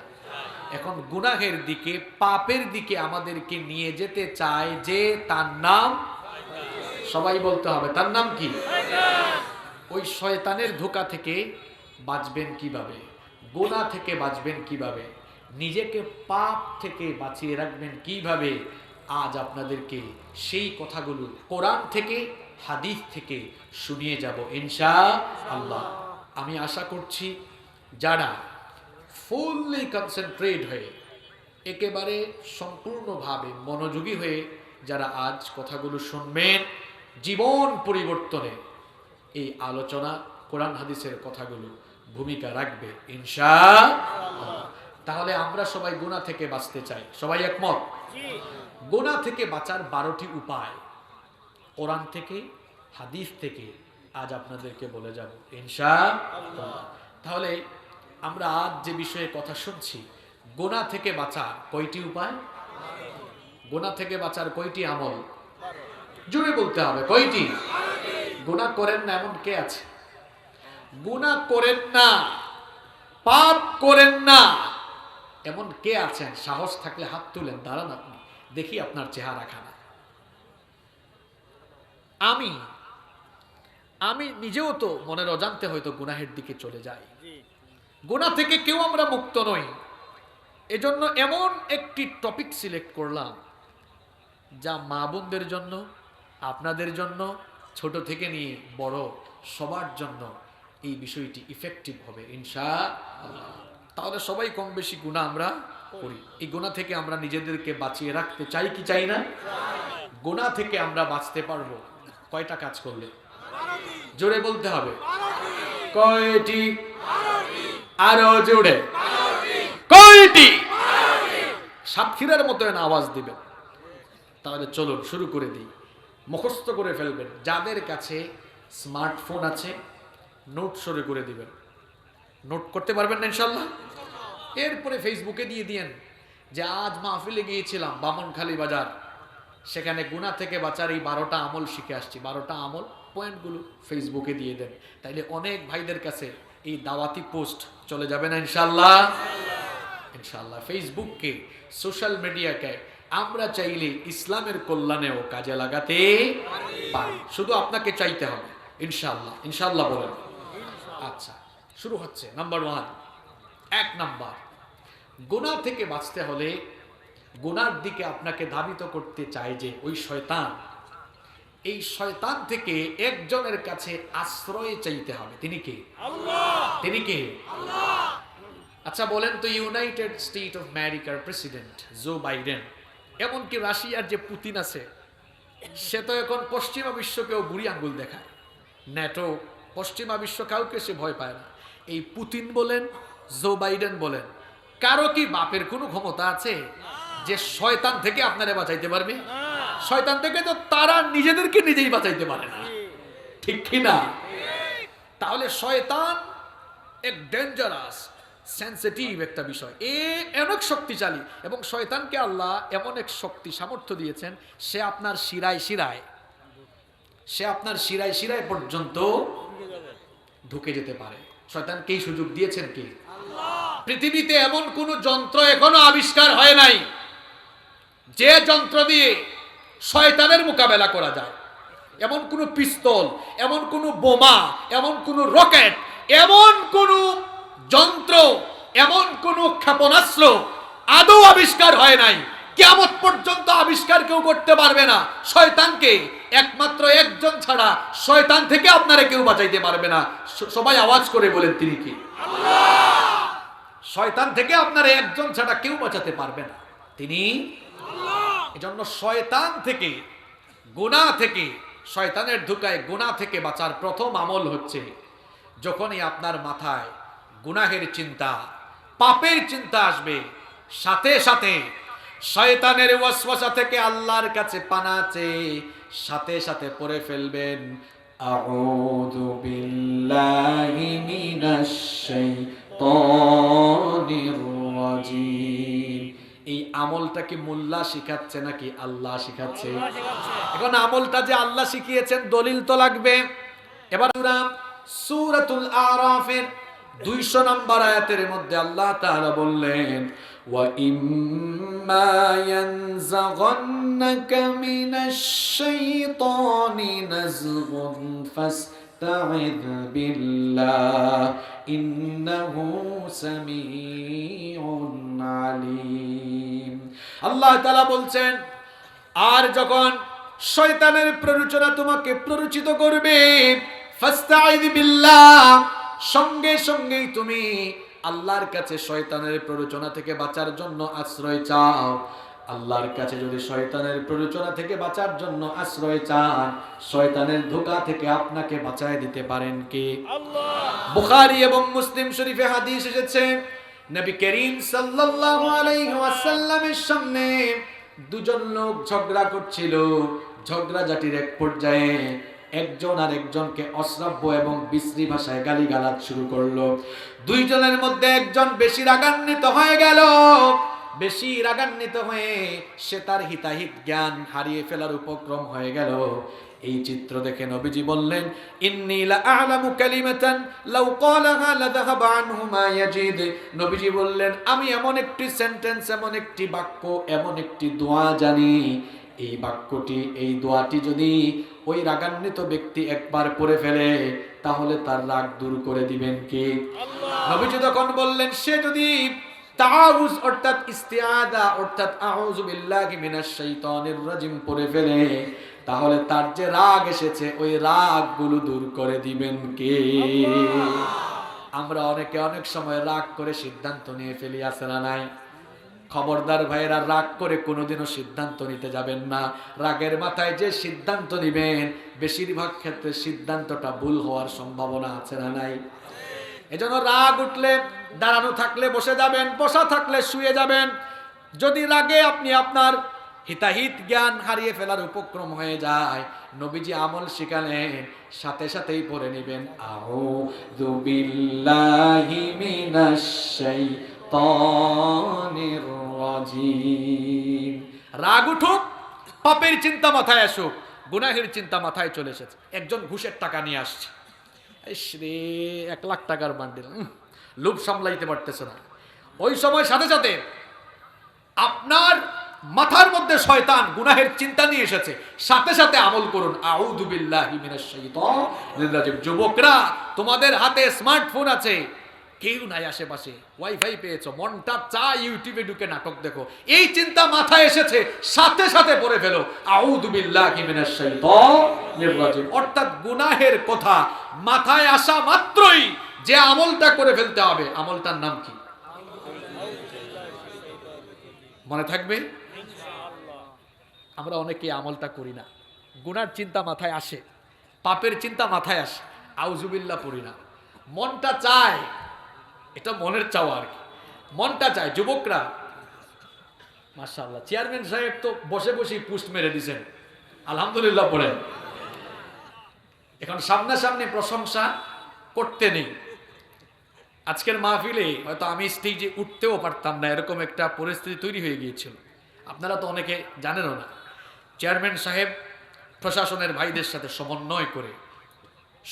এখন গুনাহের দিকে, পাপের দিকে আমাদেরকে নিয়ে যেতে চায় যে, তার নাম, সবাই বলতে হবে, তার নাম কি? ওই শয়তানের ধোঁকা থেকে বাঁচবেন কিভাবে? গুনাহ থেকে বাঁচবেন কিভাবে? নিজেকে পাপ থেকে বাঁচিয়ে রাখবেন কিভাবে? আজ আপনাদেরকে সেই কথাগুলো কোরআন থেকে, হাদিস থেকে শুনিয়ে যাব ইনশাআল্লাহ। আমি আশা করছি যারা ফুললি কনসেন্ট্রেট হয়ে, একেবারে সম্পূর্ণভাবে মনোযোগী হয়ে যারা আজ কথাগুলো শুনবেন, জীবন পরিবর্তনে এই আলোচনা, কোরআন হাদিসের কথাগুলো ভূমিকা রাখবে ইনশাআল্লাহ। তাহলে আমরা সবাই গুনাহ থেকে বাঁচতে চাই, সবাই একমত? গুনাহ থেকে বাঁচার 12টি উপায় কোরআন থেকে, হাদিস থেকে আজ আপনাদেরকে বলে যাব ইনশাআল্লাহ। তাহলে আমরা আজ যে বিষয়ে কথা শুনছি, গুনাহ থেকে বাঁচার কয়টি উপায়, গুনাহ থেকে বাঁচার কয়টি আমল, জোরে বলতে হবে, কয়টি? গুনাহ করেন না এমন কে আছে? গুনাহ করেন না, পাপ করেন না এমন কে আছেন? সাহস থাকলে হাত তুলেন, দাঁড়ান আপনি, দেখি আপনার চেহারা খানা। আমি নিজেও তো মনের অজান্তে হয়তো গুনাহের দিকে চলে যাই। গুনাহ থেকে কেউ আমরা মুক্ত নই। এজন্য এমন একটি টপিক সিলেক্ট করলাম যা মা বোনদের জন্য, আপনাদের জন্য, ছোট থেকে নিয়ে বড় সবার জন্য এই বিষয়টি ইফেক্টিভ হবে ইনশাআল্লাহ। তাহলে সবাই কম বেশি গুনাহ আমরা করি। এই গুনাহ থেকে আমরা নিজেদেরকে বাঁচিয়ে রাখতে চাই কি চাই না? গুনাহ থেকে আমরা বাঁচতে পারবো কয়টা কাজ করলে? জোরে বলতে হবে, কয়টি? আরো জোরে, কয়টি? সাতক্ষীরার মতো আওয়াজ দিবেন। তাহলে চলুন শুরু করে দিই। মুখস্থ করে ফেলবেন। যাদের কাছে স্মার্টফোন আছে নোট শুরু করে দিবেন। নোট করতে পারবেন না ইনশাআল্লাহ? এরপরে ফেসবুকে দিয়ে দিয়েন যে আজ মাহফিলে গিয়েছিলাম বামনখালী বাজার, সেখানে গুনাহ থেকে বাঁচার এই 12টা আমল শিখে আসছি। 12টা আমল পয়েন্টগুলো ফেসবুকে দিয়ে দেন। তাইলে অনেক ভাইদের কাছে এই দাওয়াতি পোস্ট চলে যাবে না ইনশাআল্লাহ? ইনশাআল্লাহ। ফেসবুককে, সোশ্যাল মিডিয়াকে আমরা চাইলে ইসলামের কল্যাণেও কাজে লাগাতে পারি। শুধু আপনাকে চাইতে হবে ইনশাআল্লাহ। ইনশাআল্লাহ বলেন। আচ্ছা, শুরু হচ্ছে। নাম্বার 1, 1 নাম্বার, গুনাহ থেকে বাঁচতে হলে, গুনার দিকে আপনাকে ধাবিত করতে চায় যে ওই শয়তান, এই শয়তান থেকে একজনের কাছে আশ্রয় চাইতে হবে। তিনি কে? আল্লাহ। তিনি কে? আল্লাহ। আচ্ছা বলেন তো, ইউনাইটেড স্টেট অফ আমেরিকার প্রেসিডেন্ট জো বাইডেন, এমনকি রাশিয়ার যে পুতিন আছে, সে তো এখন পশ্চিমা বিশ্বকেও বুড়ি আঙ্গুল দেখায়। ন্যাটো, পশ্চিমা বিশ্ব কাউকে সে ভয় পায় না। এই পুতিন বলেন, জো বাইডেন বলেন, কারো কি বাপের কোনো ক্ষমতা আছে যে শয়তান থেকে আপনারা বাঁচাইতে পারবে? শয়তান থেকে তো তারা নিজেদেরকে নিজেই বাঁচাইতে পারে না, ঠিক কি না? তাহলে শয়তান এক ডেঞ্জারাস, সেন্সিটিভ একটা বিষয়, অনেক শক্তিশালী। এবং শয়তানকে আল্লাহ এমন এক শক্তি, সামর্থ্য দিয়েছেন, সে আপনার শিরায় শিরায়, সে আপনার শিরায় শিরায় পর্যন্ত ঢুকে যেতে পারে। শয়তানকে এই সুযোগ দিয়েছেন কে? আল্লাহ। পৃথিবীতে এমন কোন যন্ত্র এখনো আবিষ্কার হয় নাই যে যন্ত্র দিয়ে শয়তানের মোকাবেলা করা যায়। এমন কোন পিস্তল, এমন কোন বোমা, এমন কোন রকেট, এমন কোন যন্ত্র, এমন কোন ক্ষেপণাস্ত্র আদৌ আবিষ্কার হয় নাই। কিয়ামত পর্যন্ত আবিষ্কার কেউ করতে পারবে না। শয়তানকে একমাত্র একজন ছাড়া শয়তান থেকে আপনারা কেউ বাঁচাইতে পারবে না। সবাই আওয়াজ করে বলেন, তিনি কি? আল্লাহ। শয়তান থেকে আপনারা একজন ছাড়া কেউ বাঁচাতে পারবে না, তিনি আল্লাহ। এজন্য শয়তান থেকে, গুনাহ থেকে, শয়তানের ধোঁকায় গুনাহ থেকে বাঁচার প্রথম আমল হচ্ছে, যখনই আপনার মাথায় গুনাহের চিন্তা, পাপের চিন্তা আসবে, সাথে সাথে শয়তানের ওয়াসওয়াসা থেকে আল্লাহর কাছে পানা চেয়ে সাথে সাথে পড়ে ফেলবেন আউযু বিল্লাহি মিনাশ শাইতানির রাজিম। এই আমলটা কি মোল্লা শিখাচ্ছে নাকি আল্লাহ শিখাচ্ছে? এখন আমলটা যে আল্লাহ শিখিয়েছেন দলিল তো লাগবে। এবার সূরাতুল আরাফের 200 নম্বর আয়াতের মধ্যে আল্লাহ তাআলা বললেন ওয়া ইম্মা ইয়ানযাগান্নাকা মিনাশ শাইতানি নাযগুন ফাস্তাইয বিল্লাহ ইন্নাহু সামিউন আলীম। আল্লাহ তাআলা বলছেন, আর যখন শয়তানের প্ররোচনা তোমাকে প্ররোচিত করবে, ফাস্তাইয বিল্লাহ, সঙ্গে সঙ্গেই তুমি আল্লাহর কাছে শয়তানের প্ররোচনা থেকে বাঁচার জন্য আশ্রয় চাও। আল্লাহর কাছে যদি শয়তানের প্ররোচনা থেকে বাঁচার জন্য আশ্রয় চান, শয়তানের ধোঁকা থেকে আপনাকে বাঁচায় দিতে পারেন কে? আল্লাহ। বুখারী এবং মুসলিম শরীফে হাদিস এসেছে, নবী করিম সাল্লাল্লাহু আলাইহি ওয়াসাল্লামের সামনে দুজন লোক ঝগড়া করছিল। ঝগড়াঝাটির এক পর্যায়ে একজন আর একজনকে অশ্রাব্য এবং বিশ্রী ভাষায় গালিগালাজ শুরু করলো। দুইজনের মধ্যে একজন বেশি রাগান্বিত হয়ে গেল। বেশি রাগান্বিত হয়ে সে তার হিতাহিত জ্ঞান হারিয়ে ফেলার উপক্রম হয়ে গেল। এই চিত্র দেখে নবীজি বললেন, ইন্নী লা আ'লামু কালিমাতান লাউ ক্বালাহা লাযাহাবা আনহু মা ইয়াজিদ। নবীজি বললেন, আমি এমন একটি সেন্টেন্স, এমন একটি বাক্য, এমন একটি দোয়া জানি, এই বাক্যটি, এই দোয়াটি যদি ওই রাগান্বিত ব্যক্তি একবার পড়ে ফেলে তাহলে তার রাগ দূর করে দিবেন কে? আল্লাহ। নবীজি তখন বললেন, সে যদি তাআউয অর্থাৎ ইস্তিআযা অর্থাৎ আউযু বিল্লাহি মিনাশ শাইতানির রাজিম পড়ে ফেলে তাহলে তার যে রাগ এসেছে ওই রাগগুলো দূর করে দিবেন কে? আমরা অনেকে অনেক সময় রাগ করে সিদ্ধান্ত নিয়ে ফেলি, আছে না নাই? খবরদার ভাইয়েরা, রাগ করে কোনোদিনও সিদ্ধান্ত নিতে যাবেন না। রাগের মাথায় যে সিদ্ধান্ত নিবেন বেশিরভাগ ক্ষেত্রে সিদ্ধান্তটা ভুল হওয়ার সম্ভাবনা আছে না নাই? এজন্য রাগ উঠলে দাঁড়ানো থাকলে বসে যাবেন, বসা থাকলে শুয়ে যাবেন। যদি রাগে আপনি আপনার হিতাহিত জ্ঞান হারিয়ে ফেলার উপক্রম হয়ে যায়, নবীজি আমল শিখালেন সাথে সাথেই পড়ে নেবেন আউযু বিল্লাহি মিনাশ শাইতানির রাজিম। রাগ উঠুক, পাপের চিন্তা মাথায় আসুক, গুনাহের চিন্তা মাথায় চলে এসেছে। একজন ঘুষের টাকা নিয়ে আসছে, রে 1 লাখ টাকার বান্ডিল, লোভ সামলাইতে পারতেছে না। ওই সময় সাথে সাথে আপনার মাথার মধ্যে শয়তান গুনাহের চিন্তা নিয়ে এসেছে, সাথে সাথে আমল করুন আউযু বিল্লাহি মিনাশ শাইতানির রাজিম। যুবকরা, তোমাদের হাতে স্মার্টফোন আছে, কেউ নাই আশেপাশে, ওয়াইফাই পেয়েছো, মনটা চায় ইউটিউবে ঢুকে নাটক দেখো, এই চিন্তা মাথায় এসেছে, সাথে সাথে পড়ে ফেলো আউযু বিল্লাহি মিনাশ শাইতানির রাজিম। অর্থাৎ গুনাহের কথা মাথায় আসা মাত্রই যে আমলটা করে ফেলতে হবে, আমলটার নাম কি? মনে থাকবে? আমরা অনেকে আমলটা করি না। গুনার চিন্তা মাথায় আসে, পাপের চিন্তা মাথায় আসে, আউযু বিল্লাহ পড়ি না। মনটা চায়, এটা মনের চাওয়া আর কি, মনটা চায়। যুবকরা, মাশাআল্লাহ, চেয়ারম্যান সাহেব তো বসে বসেই পুস্ট মেরে দিয়েছেন, আলহামদুলিল্লাহ পড়েন। এখন সামনাসামনি প্রশংসা করতে নেই। আজকের মাহফিলে হয়তো আমি স্টেজে উঠতেও পারতাম না, এরকম একটা পরিস্থিতি তৈরি হয়ে গিয়েছিল। আপনারা তো অনেকে জানেনও না, চেয়ারম্যান সাহেব প্রশাসনের ভাইদের সাথে সমন্বয় করে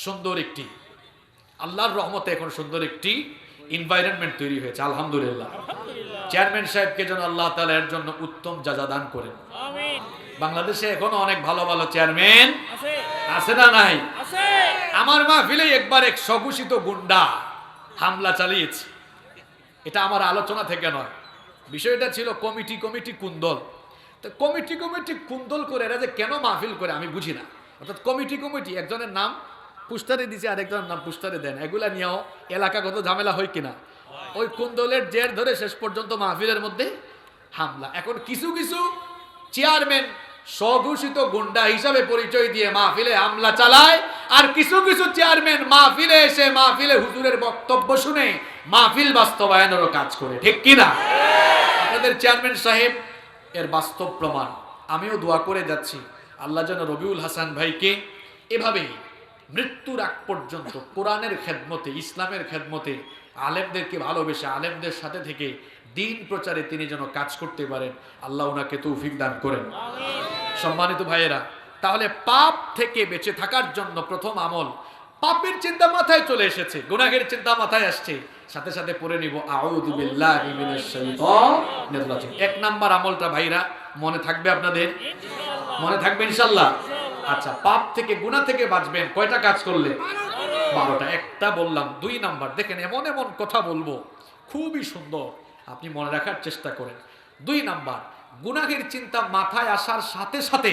সুন্দর একটি, আল্লাহর রহমতে এখন সুন্দর একটি এনভায়রনমেন্ট তৈরি হয়েছে, আলহামদুলিল্লাহ। চেয়ারম্যান সাহেবকে যেন আল্লাহ তাআলা এর জন্য উত্তম জাযা দান করেন। আমিন। বাংলাদেশে এখনো অনেক ভালো ভালো চেয়ারম্যান আছে না নাই? আছে। আমার মাহফিলে একবার এক স্বঘোষিত গুন্ডা হামলা চালিয়েছে। এটা আমার আলোচনা থেকে নয়, বিষয়টা ছিল কমিটি কুন্দল। তো কমিটি কুন্দল করে এরা যে কেন মাহফিল করে আমি বুঝি না। অর্থাৎ কমিটি একজনের নাম পুস্টারে দিছে, আরেকজনের নাম পুস্টারে দেন, এগুলা নিয়েও এলাকাগত ঝামেলা হয় কিনা। ওই কুন্দলের জের ধরে শেষ পর্যন্ত মাহফিলের মধ্যে হামলা। এখন কিছু কিছু চেয়ারম্যান স্বঘোষিত গুন্ডা হিসাবে পরিচয় দিয়ে মাহফিলে হামলা চালায়, আর কিছু কিছু চেয়ারম্যান মাহফিলে এসে মাহফিলে হুজুরের বক্তব্য শুনে মাহফিল বাস্তবায়নেরও কাজ করে, ঠিক কিনা? আপনাদের চেয়ারম্যান সাহেব এর বাস্তব প্রমাণ। আমিও দোয়া করে যাচ্ছি আল্লাহ যেন রবিউল হাসান ভাইকে এভাবেই মৃত্যুর আগ পর্যন্ত কোরআনের খেদমতে, ইসলামের খেদমতে, আলেমদেরকে ভালোবেসে আলেমদের সাথে থেকে দিন প্রচারে তিনি যেন কাজ করতে পারেন, আল্লাহ ওনাকে তৌফিক দান করেন। সম্মানিত ভাইয়েরা, তাহলে পাপ থেকে বেঁচে থাকার জন্য প্রথম আমল, পাপের চিন্তা মাথায় চলে এসেছে, গুনাহের চিন্তা মাথায় আসছে, সাথে সাথে পড়ে নিব আউযু বিল্লাহি মিনাশ শাইতানির রাজিম। এক নাম্বার আমলটা ভাইরা মনে থাকবে আপনাদের? মনে থাকবে ইনশাআল্লাহ? আচ্ছা, পাপ থেকে গুনাহ থেকে বাঁচবেন কয়টা কাজ করলে? 12টা। একটা বললাম। 2 নাম্বার, দেখেন এমন এমন কথা বলবো খুবই সুন্দর, আপনি মনে রাখার চেষ্টা করেন। 2 নাম্বার, গুনাহের চিন্তা মাথায় আসার সাথে সাথে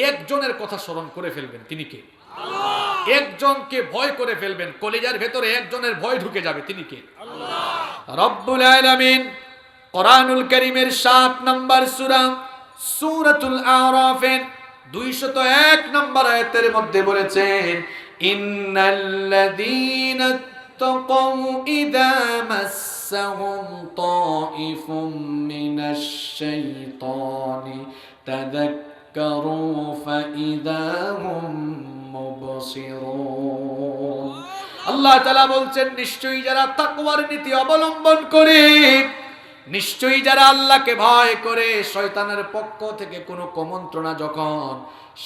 একজনের কথা স্মরণ করে ফেলবেন। তিনি কে? আল্লাহ। একজনকে ভয় করে ফেলবেন, কলিজার ভেতরে একজনের ভয় ঢুকে যাবে। তিনি কে? আল্লাহ। রব্বুল আলামিন কোরআনুল কারীমের 7 নাম্বার সূরা সূরাতুল আরাফের 201 নম্বর আয়াতের মধ্যে বলেছেন, ইন্নাল্লাযীনা তাকাউ ইযা মাসসাহুম তাইফুম মিনাশ শাইতানি তাযাক্কারু ফাইযা হুম মুবসিরুন। আল্লাহ তাআলা বলছেন, নিশ্চয়ই যারা তাকওয়ার নীতি অবলম্বন করে, নিশ্চয়ই যারা আল্লাহকে ভয় করে, শয়তানের পক্ষ থেকে কোনো কুমন্ত্রণা যখন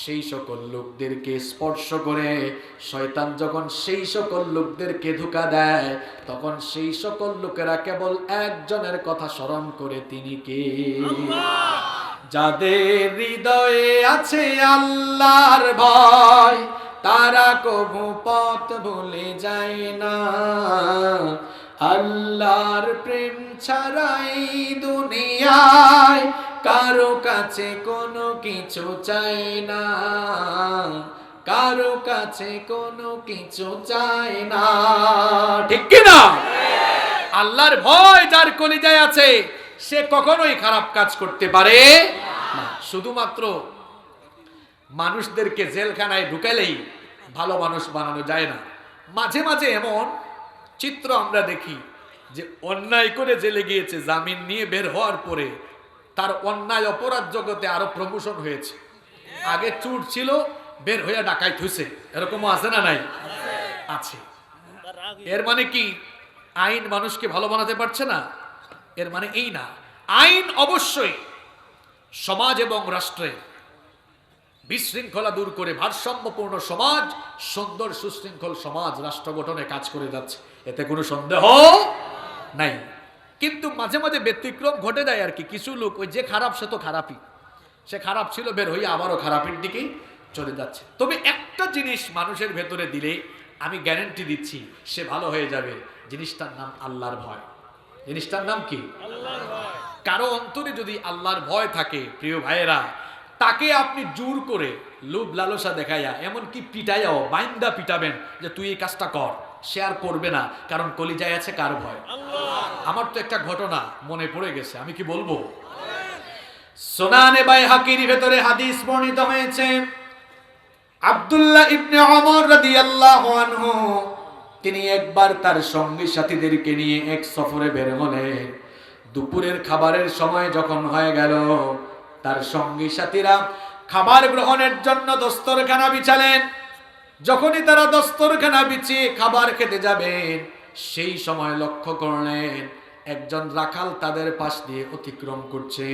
সেই সকল লোকদেরকে স্পর্শ করে, শয়তান যখন সেই সকল লোকদেরকে ধোঁকা দেয়, তখন সেই সকল লোকেরা কেবল একজনের কথা স্মরণ করে। তিনি কে? আল্লাহ। যাদের হৃদয়ে আছে আল্লাহর ভয়, তারা কবু পথ ভুলে যায় না। আল্লাহর প্রেম ছাড়াই দুনিয়ায় কারো কাছে কোনো কিছু চাই না, কারো কাছে কোনো কিছু চাই না, ঠিক কি না? আল্লাহর ভয় যার কলিজায় আছে সে কখনোই খারাপ কাজ করতে পারে না। শুধুমাত্র মানুষদেরকে জেলখানায় ঢুকালেই ভালো মানুষ বানানো যায় না। মাঝে মাঝে এমন চিত্র আমরা দেখি যে অন্যায় করে জেলে গিয়েছে, জামিন নিয়ে বের হওয়ার পরে তার অন্যায় অপরাধ জগতে আরো প্রমোশন হয়েছে। আগে চুর ছিল, বের হয়ে ডাকাইত হইছে, এরকমও আছে না নাই? আছে। এর মানে কি আইন মানুষকে ভালো বানাতে পারছে না? এর মানে এই না। আইন অবশ্যই সমাজ এবং রাষ্ট্রে বিশৃঙ্খলা দূর করে ভারসাম্যপূর্ণ সমাজ, সুন্দর সুশৃঙ্খল সমাজ রাষ্ট্র গঠনে কাজ করে যাচ্ছে, এতে কোনো সন্দেহ নাই। কিন্তু মাঝে মাঝে ব্যতিক্রম ঘটে যায় আর কি। কিছু লোক, ওই যে খারাপ সে তো খারাপই, সে খারাপ ছিল, বের হয়ে আবারও খারাপের দিকেই চলে যাচ্ছে। তবে একটা জিনিস মানুষের ভেতরে দিলে আমি গ্যারান্টি দিচ্ছি সে ভালো হয়ে যাবে। জিনিসটার নাম আল্লাহর ভয়। জিনিসটার নাম কি? আল্লাহর ভয়। কারো অন্তরে যদি আল্লাহর ভয় থাকে, প্রিয় ভাইয়েরা, তাকে আপনি জোর করে লোভ লালসা দেখাইয়া, এমনকি পিটাইয়াও বাইন্দা পিটাবেন যে তুই এই কাজটা কর, সে আর করবে না। কারণ কলিজায় আছে কার ভয়? আল্লাহ। আমার তো একটা ঘটনা মনে পড়ে গেছে, আমি কি বলবো? সুনানে বাইহাকির ভেতরে হাদিস বর্ণিত হয়েছে, আব্দুল্লাহ ইবনে ওমর রাদিয়াল্লাহু আনহু তিনি একবার তার সঙ্গী সাথীদেরকে নিয়ে এক সফরে বের হলেন। দুপুরের খাবারের সময় যখন হয়ে গেল, তার সঙ্গী সাথীরা খাবার গ্রহণের জন্য দস্তরখানা বিছালেন। যখনই তারা দস্তরখানা বিছিয়ে খাবার খেতে যাবেন, সেই সময় লক্ষ্য করলেন একজন রাখাল তাদের পাশ দিয়ে অতিক্রম করছে।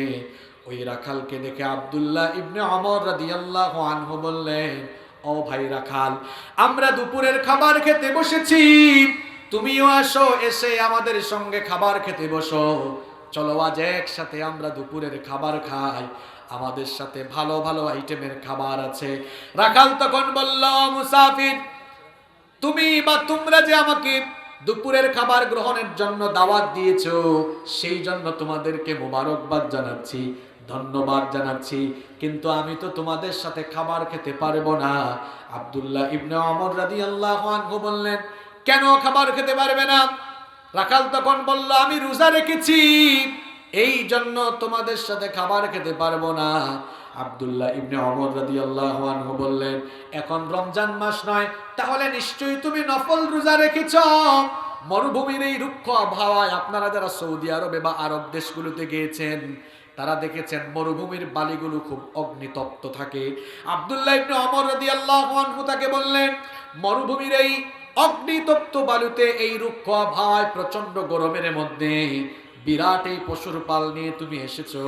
ওই রাখালকে দেখে আব্দুল্লাহ ইবনে ওমর রাদিয়াল্লাহু আনহু বললেন, ও ভাই রাখাল, আমরা দুপুরের খাবার খেতে বসেছি, তুমিও আসো, এসে আমাদের সঙ্গে খাবার খেতে বসো। চলো আজ একসাথে আমরা দুপুরের খাবার খাই, আমাদের সাথে ভালো ভালো আইটেমের খাবার আছে। রাখাল তখন বলল, মুসাফির, তুমি বা তোমরা যে আমাকে দুপুরের খাবার গ্রহণের জন্য দাওয়াত দিয়েছো, সেই জন্য তোমাদেরকে মোবারকবাদ জানাচ্ছি, ধন্যবাদ জানাচ্ছি, কিন্তু আমি তো তোমাদের সাথে খাবার খেতে পারবো না। আব্দুল্লাহ ইবনে ওমর রাদিয়াল্লাহু আনহু বললেন, কেন খাবার খেতে পারবে না? রাখাল তখন বলল, আমি রোজা রেখেছি, এই জন্য তোমাদের সাথে খাবার খেতে পারবো না। আব্দুল্লাহ ইবনে ওমর রাদিয়াল্লাহু আনহু বললেন, এখন রমজান মাস নয়, তাহলে নিশ্চয়ই তুমি নফল রোজা রেখেছ। মরুভূমির এই রুক্ষ আবহাওয়ায় আপনারা যারা সৌদি আরবে বা আরব দেশগুলোতে গিয়েছেন, তারা দেখেছেন মরুভূমির বালিগুলো খুব অগ্নিতপ্ত থাকে। আব্দুল্লাহ ইবনে ওমর রাদিয়াল্লাহু আনহু তাকে বললেন, মরুভূমির এই অগ্নিতপ্ত বালুতে, এই রুক্ষ আবহাওয়ায়, প্রচন্ড গরমের মধ্যে বিরাট এই পশুর পাল নিয়ে তুমি এসেছো।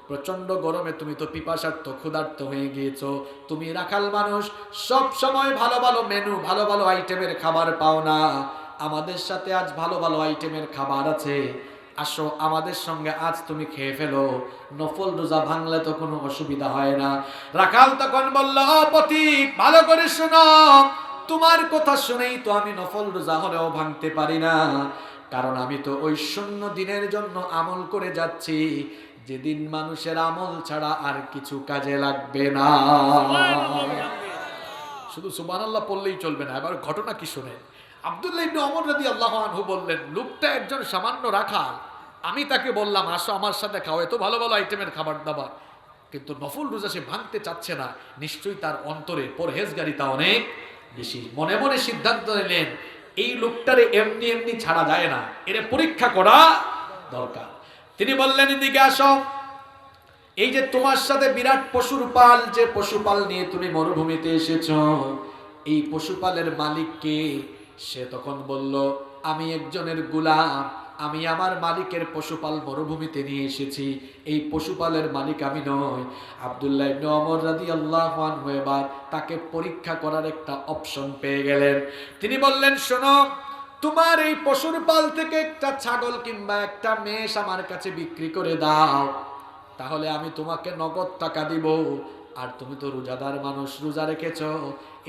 প্রচন্ড গরমে তুমি তো পিপাসার্থ, ক্ষুধার্ত হয়ে গিয়েছো। তুমি রাখাল মানুষ, সব সময় ভালো ভালো মেনু, ভালো ভালো আইটেমের খাবার পাও না। আমাদের সাথে আজ ভালো ভালো আইটেমের খাবার আছে, আসো আমাদের সঙ্গে আজ তুমি খেয়ে ফেলো। নফল রোজা ভাঙলে তো কোনো অসুবিধা হয় না। রাখাল তখন বলল, ও পথিক, ভালো করে শোনো, তোমার কথা শুনেই তো আমি নফল রোজা হলেও ভাঙতে পারি না। কারণ আমি তো ওই 0 দিনের জন্য আমল করে যাচ্ছি, যেদিন মানুষের আমল ছাড়া আর কিছু কাজে লাগবে না। শুধু সুবহানাল্লাহ পড়লেই চলবে না, এবার ঘটনা কি শুনে। আব্দুল্লাহ ইবনে ওমর রাদিয়াল্লাহু আনহু বললেন, লোকটা একজন সামান্য রাখাল, আমি তাকে বললাম আসো আমার সাথে খাও, এত ভালো ভালো আইটেমের খাবার দাবার, কিন্তু নফল রোজা সে ভাঙতে চাচ্ছে না। নিশ্চয়ই তার অন্তরে পরহেজগারিতা অনেক বেশি। মনে মনে সিদ্ধান্ত নিলেন, এই লোকটারে এমনি এমনি ছাড়া যায় না, এর পরীক্ষা করা দরকার। তিনি বললেন, এদিকে আসো, এই যে তোমার সাথে বিরাট পশুর পাল, যে পশুপাল নিয়ে তুমি মরুভূমিতে এসেছো, এই পশুপালের মালিক কে? সে তখন বলল, আমি একজনের গোলাম, আমি আমার মালিকের পশুপাল মরুভূমিতে নিয়ে এসেছি, এই পশুপালের মালিক আমি নই। আব্দুল্লাহ ইবনে ওমর রাদিয়াল্লাহু আনহু এবার তাকে পরীক্ষা করার একটা অপশন পেয়ে গেলেন। তিনি বললেন, শোনো, তোমার এই পশুর পাল থেকে একটা ছাগল কিংবা একটা মেষ আমার কাছে বিক্রি করে দাও, তাহলে আমি তোমাকে নগদ টাকা দিব। আর তুমি তো রোজাদার মানুষ, রোজা রেখেছ,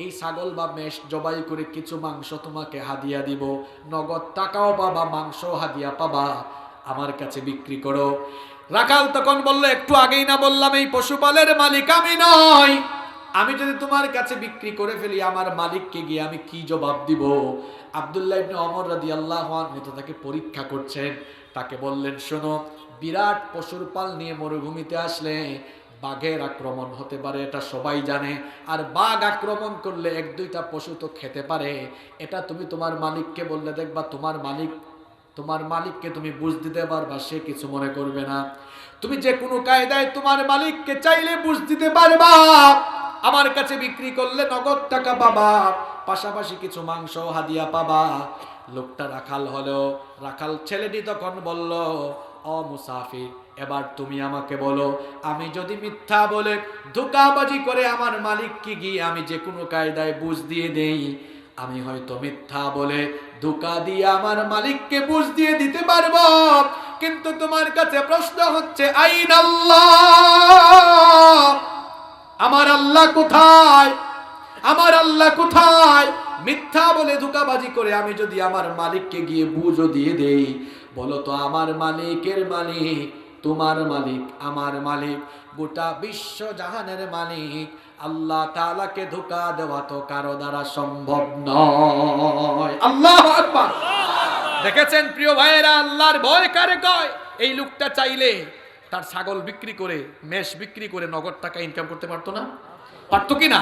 এই ছাগল বা মেষ জবাই করে কিছু মাংস তোমাকে হাদিয়া দিব, নগদ টাকাও পাবা, মাংসও হাদিয়া পাবা, আমার কাছে বিক্রি করো। রাখাল তখন বলল, একটু আগেই না বললাম এই পশুপালের মালিক আমি নই, আমি যদি তোমার কাছে বিক্রি করে ফেলি আমার মালিককে গিয়ে আমি কি জবাব দিব? আব্দুল্লাহ ইবনে ওমর রাদিয়াল্লাহু আনহু তো তাকে পরীক্ষা করছেন। তাকে বললেন, শোনো, বিরাট পশুর পাল নিয়ে মরুভূমিতে আসলে বাঘের আক্রমণ হতে পারে, এটা সবাই জানে। আর বাঘ আক্রমণ করলে 1-2টা পশু তো খেতে পারে। এটা তুমি তোমার মালিককে বললে দেখবা তোমার মালিককে তুমি বুঝ দিতে পারবা, সে কিছু মনে করবে না। তুমি যে কোনো কায়দায় তোমার মালিককে চাইলে বুঝ দিতে পারবা, আমার কাছে বিক্রি করলে নগদ টাকা পাবা, পাশাপাশি কিছু মাংস হাদিয়া পাবা। লোকটা রাখাল হলো। রাখাল ছেলেটি তখন বলল, ও মুসাফির, এবার তুমি আমাকে বলো, আমি যদি মিথ্যা বলে ধোঁকাবাজি করে আমার মালিককে গিয়ে আমি যে কোনো কায়দায় বুঝ দিয়ে দেই, আমি হয়তো মিথ্যা বলে ধোঁকা দিয়ে আমার মালিককে বুঝ দিয়ে দিতে পারবো, কিন্তু তোমার কাছে প্রশ্ন হচ্ছে, আইন আল্লাহ, আমার আল্লাহ কোথায়? আমার আল্লাহ কোথায়? মিথ্যা বলে ধোঁকাবাজি করে আমি যদি আমার মালিককে গিয়ে বুঝও দিয়ে দেই, বলো তো আমার মালিকের মালিক, তোমার মালিক, আমার মালিক, গোটা বিশ্ব জাহানের মালিক আল্লাহ তাআলাকে ধোঁকা দেওয়া তো কারো দ্বারা সম্ভব নয়। আল্লাহু আকবার। দেখেছেন প্রিয় ভাইয়েরা, আল্লাহর ভয় কারে কয়? এই লোকটা চাইলে তার ছাগল বিক্রি করে, মেষ বিক্রি করে নগদ টাকা ইনকাম করতে পারতো না? পারতো কি না?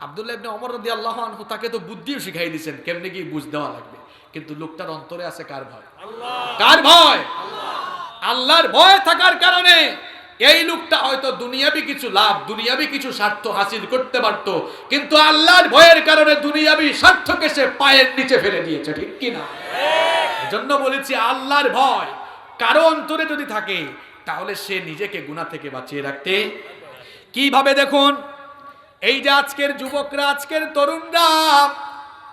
আব্দুল্লাহ ইবনে ওমর রাদিয়াল্লাহু আনহু তাকে তো বুদ্ধিও শিখাই দিয়েছেন কেমনে কি বুঝ দেওয়া লাগবে, কিন্তু লোকটার অন্তরে আছে কার ভয়? কার ভয়? আল্লাহর ভয় থাকার কারণে এই লোকটা হয়তো দুনিয়াবি কিছু লাভ, দুনিয়াবি কিছু স্বার্থ হাসিল করতে পারত, কিন্তু আল্লাহর ভয়ের কারণে দুনিয়াবি স্বার্থকে সে পায়ের নিচে ফেলে দিয়েছে। ঠিক কি না? এজন্য বলেছি, আল্লাহর ভয় কারো অন্তরে যদি থাকে তাহলে সে নিজেকে গুনাহ থেকে বাঁচিয়ে রাখতে কিভাবে। দেখুন, এই যে আজকের যুবকরা, আজকের তরুণরা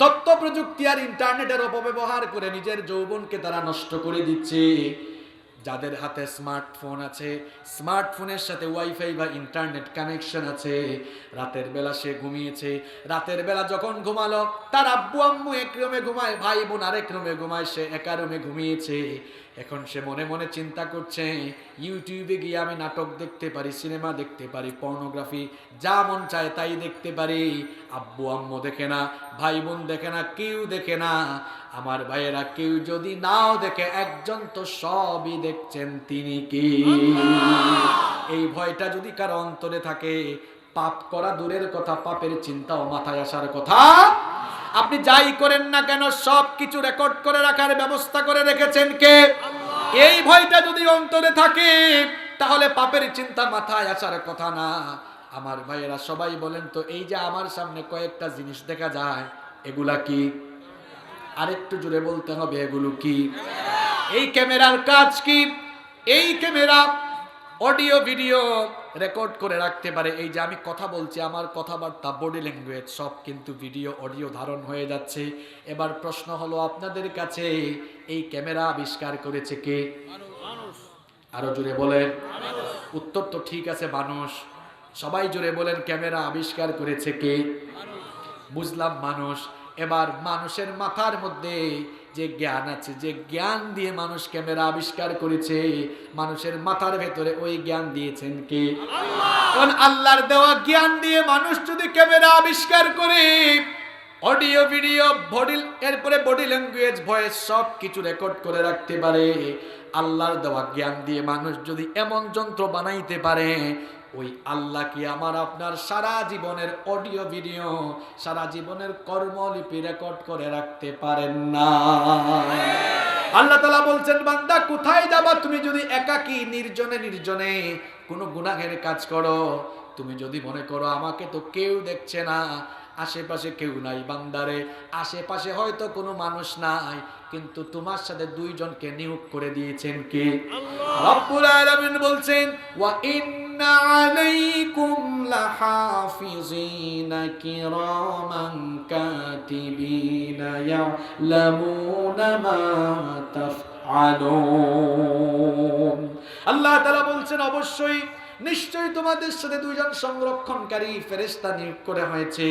তথ্য প্রযুক্তি আর ইন্টারনেটের অপব্যবহার করে নিজের যৌবনকে তারা নষ্ট করে দিচ্ছে। যাদের হাতে স্মার্টফোন আছে, স্মার্টফোনের সাথে ওয়াইফাই বা ইন্টারনেট কানেকশন আছে, রাতের বেলা সে ঘুমিয়েছে, রাতের বেলা যখন ঘুমালো তার আব্বু আম্মু এক রুমে ঘুমায়, ভাই বোন আরেক রুমে ঘুমায়, সে একা রুমে ঘুমিয়েছে। এখন সে মনে মনে চিন্তা করছে, ইউটিউবে গিয়ে আমি নাটক দেখতে পারি, সিনেমা দেখতে পারি, পর্নোগ্রাফি, যা মন চায় তাই দেখতে পারি। আব্বু আম্মু দেখে না, ভাই বোন দেখে না, কেউ দেখে না। আমার ভাইয়েরা, কেউ যদি নাও দেখে, একজন তো সবই দেখছেন, তিনি কি? এই ভয়টা যদি কারো অন্তরে থাকে, পাপ করা দূরের কথা, পাপের চিন্তাও মাথায় আসার কথা। আপনি যাই করেন না কেন, সবকিছু রেকর্ড করে রাখার ব্যবস্থা করে রেখেছেন কে? এই ভয়টা যদি অন্তরে থাকে, তাহলে পাপের চিন্তা মাথায় আসার কথা না। আমার ভাইয়েরা, সবাই বলেন তো, এই যে আমার সামনে কয়েকটা জিনিস দেখা যায়, এগুলা কি? আরেকটু জোরে বলতে হবে, এগুলো কি? এই ক্যামেরার কাজ কি? এই ক্যামেরা অডিও ভিডিও রেকর্ড করে রাখতে পারে। এই যে আমি কথা বলছি, আমার কথাবার্তা, বডি ল্যাঙ্গুয়েজ সব কিন্তু ভিডিও অডিও ধারণ হয়ে যাচ্ছে। এবার প্রশ্ন হলো আপনাদের কাছে, এই ক্যামেরা আবিষ্কার করেছে কে? আরো জোরে বলেন। উত্তর তো ঠিক আছে, মানুষ। সবাই জোরে বলেন, ক্যামেরা আবিষ্কার করেছে কে? বুঝলাম, মানুষ। এবার মানুষের মাথার মধ্যে যে জ্ঞান আছে, যে জ্ঞান দিয়ে মানুষ ক্যামেরা আবিষ্কার করেছে, মানুষের মাথার ভেতরে ওই জ্ঞান দিয়েছেন কে? কারণ আল্লাহর দেওয়া জ্ঞান দিয়ে মানুষ যদি ক্যামেরা আবিষ্কার করে, অডিও ভিডিও এরপরে বডি ল্যাঙ্গুয়েজ, ভয়েস সব কিছু রেকর্ড করে রাখতে পারে, আল্লাহর দেওয়া জ্ঞান দিয়ে মানুষ যদি এমন যন্ত্র বানাইতে পারে, ওই আল্লাহ কি আমার আপনার সারা জীবনের অডিও ভিডিও, সারা জীবনের কর্মলিপি রেকর্ড করে রাখতে পারেন না? আল্লাহ তাআলা বলছেন, বান্দা কোথায় যাবা তুমি যদি একাকী নির্জনে নির্জনে কোনো গুনাহের কাজ করো? তুমি যদি মনে করো আমাকে তো কেউ দেখছে না, আশেপাশে কেউ নাই, বান্দারে আশেপাশে হয়তো কোনো মানুষ নাই, কিন্তু তোমার সাথে দুইজনকে নিয়োগ করে দিয়েছেন কে? আল্লাহ রব্বুল আলামিন বলছেন, ওয়া ইন্না আলাইকুম লাহাফিজিনা কিরামান কাতিবিনা ইয়ালামুনা মা তাফআলুন। আল্লাহ তাআলা বলছেন, অবশ্যই নিশ্চয়ই তোমাদের সাথে দুইজন সংরক্ষণকারী ফেরেশতা নিয়োগ করা হয়েছে,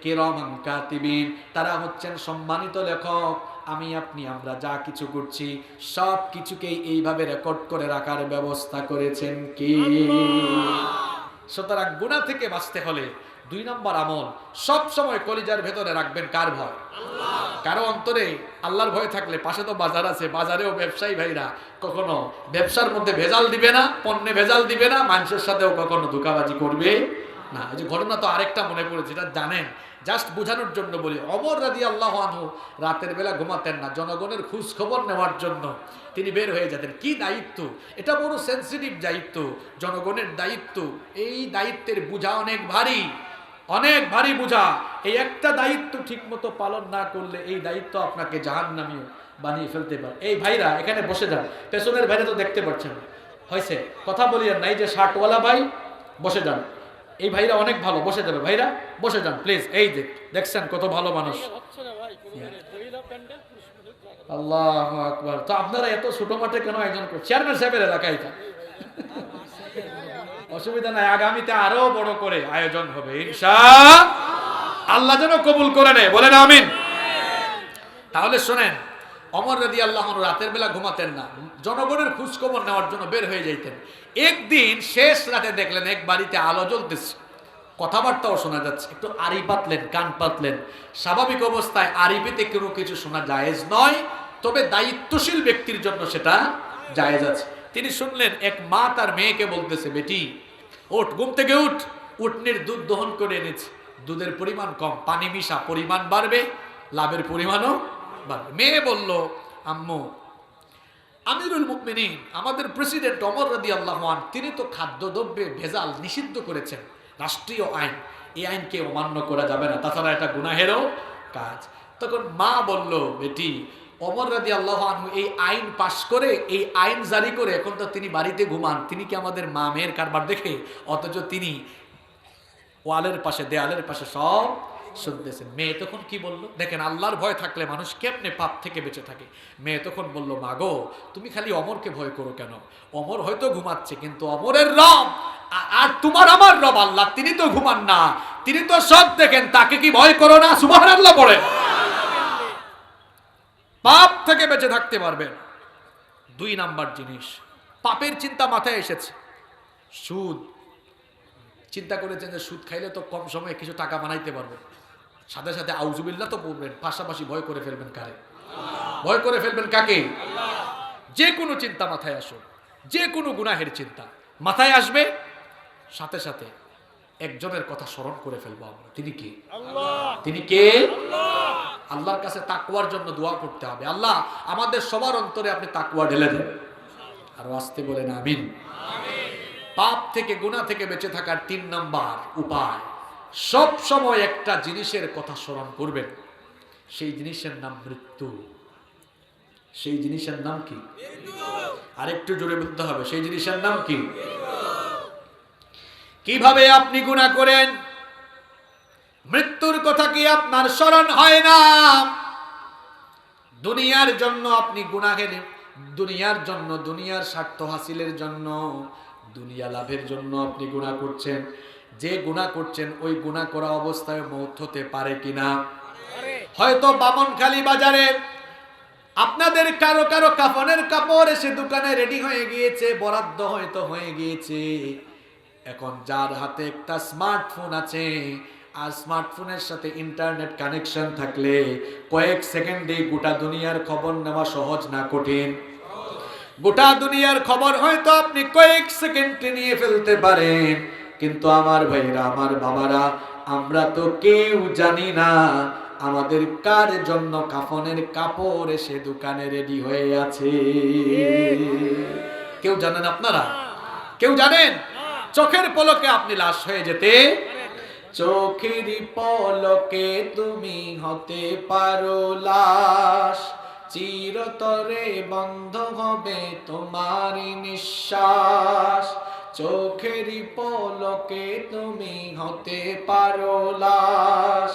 কিরামান কাতিবিন, তারা হচ্ছেন সম্মানিত লেখক। আমি আপনি আমরা যা কিছু করছি সব কিছুকেই এইভাবে রেকর্ড করে রাখার ব্যবস্থা করেছেন কি? সুতরাং গুনাহ থেকে বাঁচতে হলে 2 নম্বর আমল, সব সময় কলিজার ভেতরে রাখবেন কার ভয়? আল্লাহ। কারো অন্তরে আল্লাহর ভয় থাকলে, পাশে তো বাজার আছে, বাজারেও ব্যবসায়ী ভাইরা কখনো ব্যবসার মধ্যে ভেজাল দিবে না, পণ্যে ভেজাল দিবে না, মানুষের সাথেও কখনো ধোঁকাবাজি করবে না। এই যে ঘটনা তো আরেকটা মনে পড়েছে, এটা জানেন, জাস্ট বোঝানোর জন্য বলি। ওমর রাদিয়াল্লাহু আনহু রাতের বেলা ঘুমাতেন না, জনগণের খোঁজ খবর নেওয়ার জন্য তিনি বের হয়ে যেতেন। কি দায়িত্ব এটা! বড় সেনসিটিভ দায়িত্ব, জনগণের দায়িত্ব। এই দায়িত্বের বোঝা অনেক ভারী, অনেক ভারী বোঝা। এই একটা দায়িত্ব ঠিক মতো পালন না করলে এই দায়িত্ব আপনাকে জাহান্নামী বানিয়ে ফেলতে পারে। এই ভাইরা এখানে বসে যান, পেছনের ভাইরা তো দেখতে পাচ্ছেন, হয়েছে কথা বলিয়েন না। এই যে শার্টওয়ালা ভাই, বসে যান। এই ভাইরা অনেক ভালো, বসে যাবে ভাইরা, বসে যান প্লিজ। এই যে দেখছেন কত ভালো মানুষ। আল্লাহু আকবার। তো আপনারা এত ছোট মাঠে কেন আয়োজন করছেন? চেয়ারম্যান সাহেবের এলাকায় এটা। অসুবিধা নাই, আগামীতে আরো বড় করে আয়োজন হবে ইনশাআল্লাহ। আল্লাহ যেন কবুল করে নেয়, বলেন আমিন। তাহলে শোনেন, ওমর রাদিয়াল্লাহু আনহু রাতের বেলা ঘুমাতেন না, জনগণের খোঁজ খবর নেওয়ার জন্য বের হয়ে যাইতেন। একদিন শেষ রাতে দেখলেন এক বাড়িতে আলো জ্বলতেছে, কথাবার্তাও শোনা যাচ্ছে। একটু আড়ি পাতলেন, কান পাতলেন। স্বাভাবিক অবস্থায় আড়িপিতে কোনো কিছু শোনা জায়েজ নয়, তবে দায়িত্বশীল ব্যক্তির জন্য সেটা জায়েজ আছে। তিনি শুনলেন এক মা তার মেয়েকে বলতেছে, বেটি ওঠ, ঘুম থেকে উঠ, উটনির দুধ দহন করে এনেছে, দুধের পরিমাণ কম, পানি মিশা, পরিমাণ বাড়বে, লাভের পরিমাণও বাড়বে। মেয়ে বলল, আম্মু, আমিরুল মুমিনিন আমাদের প্রেসিডেন্ট ওমর রাদিয়াল্লাহু আনহু তিনি তো খাদ্যদ্রব্যে ভেজাল নিষিদ্ধ করেছেন, রাষ্ট্রীয় আইন, এই আইনকে অমান্য করা যাবে না, তাছাড়া এটা গুনাহেরও কাজ। তখন মা বলল, বেটি ওমর রাদিয়াল্লাহু আনহু এই আইন পাশ করে, এই আইন জারি করে এখন তো তিনি বাড়িতে ঘুমান, তিনি কি আমাদের মা মেয়ের কারবার দেখে? অথচ তিনি ওয়ালের পাশে, দেয়ালের পাশে সব শুনতেছেন। মেয়ে তখন কি বলল দেখেন, আল্লাহর ভয় থাকলে মানুষ কেমনে পাপ থেকে বেঁচে থাকে। মেয়ে তখন বলল, মা গো, তুমি খালি অমরকে ভয় করো কেন? অমর হয়তো ঘুমাচ্ছে, কিন্তু অমরের রব আর তোমার আমার রব আল্লাহ, তিনি তো ঘুমান না, তিনি তো সব দেখেন, তাকে কি ভয় করো না? সুবহানাল্লাহ পড়ে। পাপ থেকে বেঁচে থাকতে পারবেন। 2 নাম্বার জিনিস, পাপের চিন্তা মাথায় এসেছে, সুদ। চিন্তা করেছেন যে সুদ খাইলে তো কম সময়ে কিছু টাকা বানাইতে পারবেন, সাথে সাথে আউযুবিল্লাহ তো পড়বেন, পাশাপাশি ভয় করে ফেলবেন কারে? ভয় করে ফেলবেন কাকে? যে কোনো চিন্তা মাথায় আসুক, যে কোনো গুনাহের চিন্তা মাথায় আসবে, সাথে সাথে একজনের কথা স্মরণ করে ফেলবো আমরা। তিনি কি? তিনি কে? আল্লাহর কাছে তাকওয়ার জন্য দোয়া করতে হবে। আল্লাহ আমাদের সবার অন্তরে আপনি তাকওয়া ঢেলে দেন। আরো আসতে বলেন আমিন। পাপ থেকে, গুনাহ থেকে বেঁচে থাকার 3 নাম্বার উপায়, সব সময় একটা জিনিসের কথা স্মরণ করবেন। সেই জিনিসের নাম মৃত্যু। সেই জিনিসের নাম কি? আরেকটু জোরে বলতে হবে, সেই জিনিসের নাম কি? কিভাবে আপনি গুনাহ করেন, মৃত্যুর কথা কি আপনার স্মরণ হয় না? দুনিয়ার জন্য আপনি গুনাহের, দুনিয়ার জন্য, দুনিয়ার স্বার্থ হাসিলের জন্য, দুনিয়া লাভের জন্য আপনি গুনাহ করছেন। যে গুনাহ করছেন ওই গুনাহ করা অবস্থায় মওত হতে পারে কিনা? হয়তো বামনখালী বাজারে আপনাদের কারো কারো কাফনের কাপড় এসে দোকানে রেডি হয়ে গিয়েছে, বরাদ্দ হয়তো হয়ে গিয়েছে। এখন যার হাতে একটা স্মার্টফোন আছে, আর স্মার্টফোনের সাথে ইন্টারনেট কানেকশন থাকলে কয়েক সেকেন্ডে গোটা দুনিয়ার খবর নেওয়া সহজ না কঠিন? গোটা দুনিয়ার খবর হয়তো আপনি কয়েক সেকেন্ডে নিয়ে ফেলতে পারেন, কিন্তু আমার ভাইরা, আমার বাবারা, আমরা তো কেউ জানি না আমাদের কার জন্য কাফনের কাপড় এসে দোকানে রেডি হয়ে আছে। কেউ জানেন আপনারা? কেউ জানেন? চোখের পলকে আপনি লাশ হয়ে যেতে, চোখের পলকে তুমি হতে পারো লাশ, চিরতরে বন্ধ হবে তোমার নিঃশ্বাস। চোখের পলকে তুমি হতে পারো লাশ,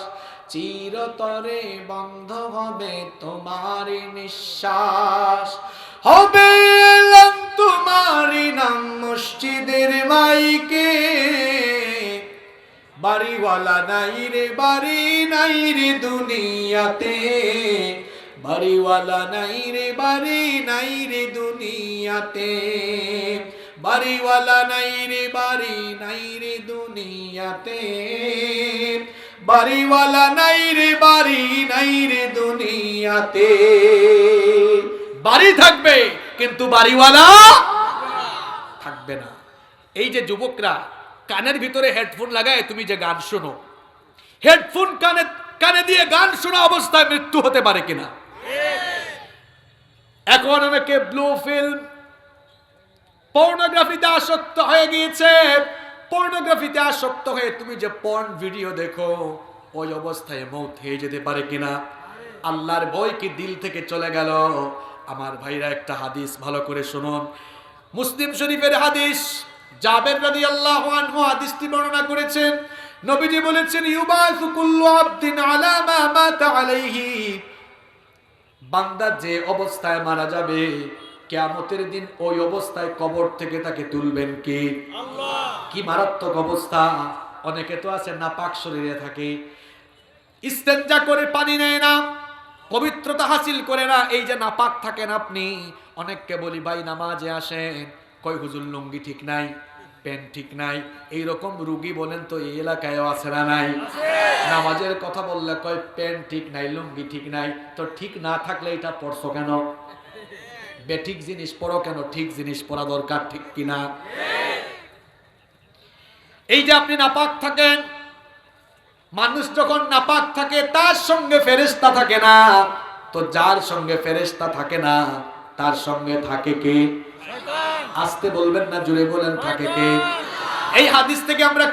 চিরতরে বন্ধ হবে তোমার নিঃশ্বাস। হবে এলাম তোমারই নাম মসজিদের মাইকে, বাড়িওয়ালা নাই রে, বাড়ি নাই রে দুনিয়াতে, বাড়িওয়ালা নাই রে, বাড়ি নাই রে দুনিয়াতে, বাড়িওয়ালা নাই রে, বাড়ি নাই রে দুনিয়াতে, বাড়িওয়ালা নাই রে, বাড়ি নাই রে দুনিয়াতে। বাড়ি থাকবে কিন্তু বাড়িওয়ালা থাকবে না। এই যে যুবকরা কানের ভিতরে হেডফোন লাগায়, তুমি যে গান শোনো, হেডফোন কানে কানে দিয়ে গান শোনা অবস্থায় মৃত্যু হতে পারে কিনা? এখন অনেকে ব্লু ফিল্ম, পর্নোগ্রাফিতে আসক্ত হয়ে গিয়েছে। পর্নোগ্রাফিতে আসক্ত হয়ে তুমি যে পর্ন ভিডিও দেখো, ওই অবস্থায় মওত হয়ে যেতে পারে কিনা? আল্লাহর ভয় কি দিল থেকে চলে গেল? আমার ভাইরা, একটা হাদিস ভালো করে শুনুন, মুসলিম শরীফের হাদিস, জাবের রাদিয়াল্লাহু আনহু হাদিসটি বর্ণনা করেছেন। নবীজি বলেছেন, ইউবাসু কুল্লু আবদিন আলা মা মাতা আলাইহি, বান্দা যে অবস্থায় মারা যাবে কিয়ামতের দিন ওই অবস্থায় কবর থেকে তাকে তুলবেন কে? আল্লাহ। কি মারাত্মক অবস্থা! অনেকে তো আছে নাপাক শরীরে থাকে, ইস্তেঞ্জা করে পানি নেয় না, পবিত্রতা হাসিল করে না, এই যে নাপাক থাকেন আপনি। অনেককে বলি, ভাই নামাজে আসেন, কই হুজুর লুঙ্গি ঠিক নাই, প্যান্ট ঠিক নাই। এইরকম রুগী বলেন তো এই এলাকায়ও আছে না নাই? নামাজের কথা বললে কয় প্যান্ট ঠিক নাই, লুঙ্গি ঠিক নাই। তো ঠিক না থাকলে এটা পড়ছো কেন? বেঠিক জিনিস পড়ো কেন? ঠিক জিনিস পড়া দরকার, ঠিক কিনা? এই যে আপনি নাপাক থাকেন, মানুষ যখন নাপাক থাকে তার সঙ্গে ফেরেশতা থাকে না, তো যার সঙ্গে ফেরেশতা থাকে না তার সঙ্গে থাকে কে? শয়তান। আসতে বলবেন না, জোরে বলেন, থাকে কে? এই হাদিস থেকে আমরা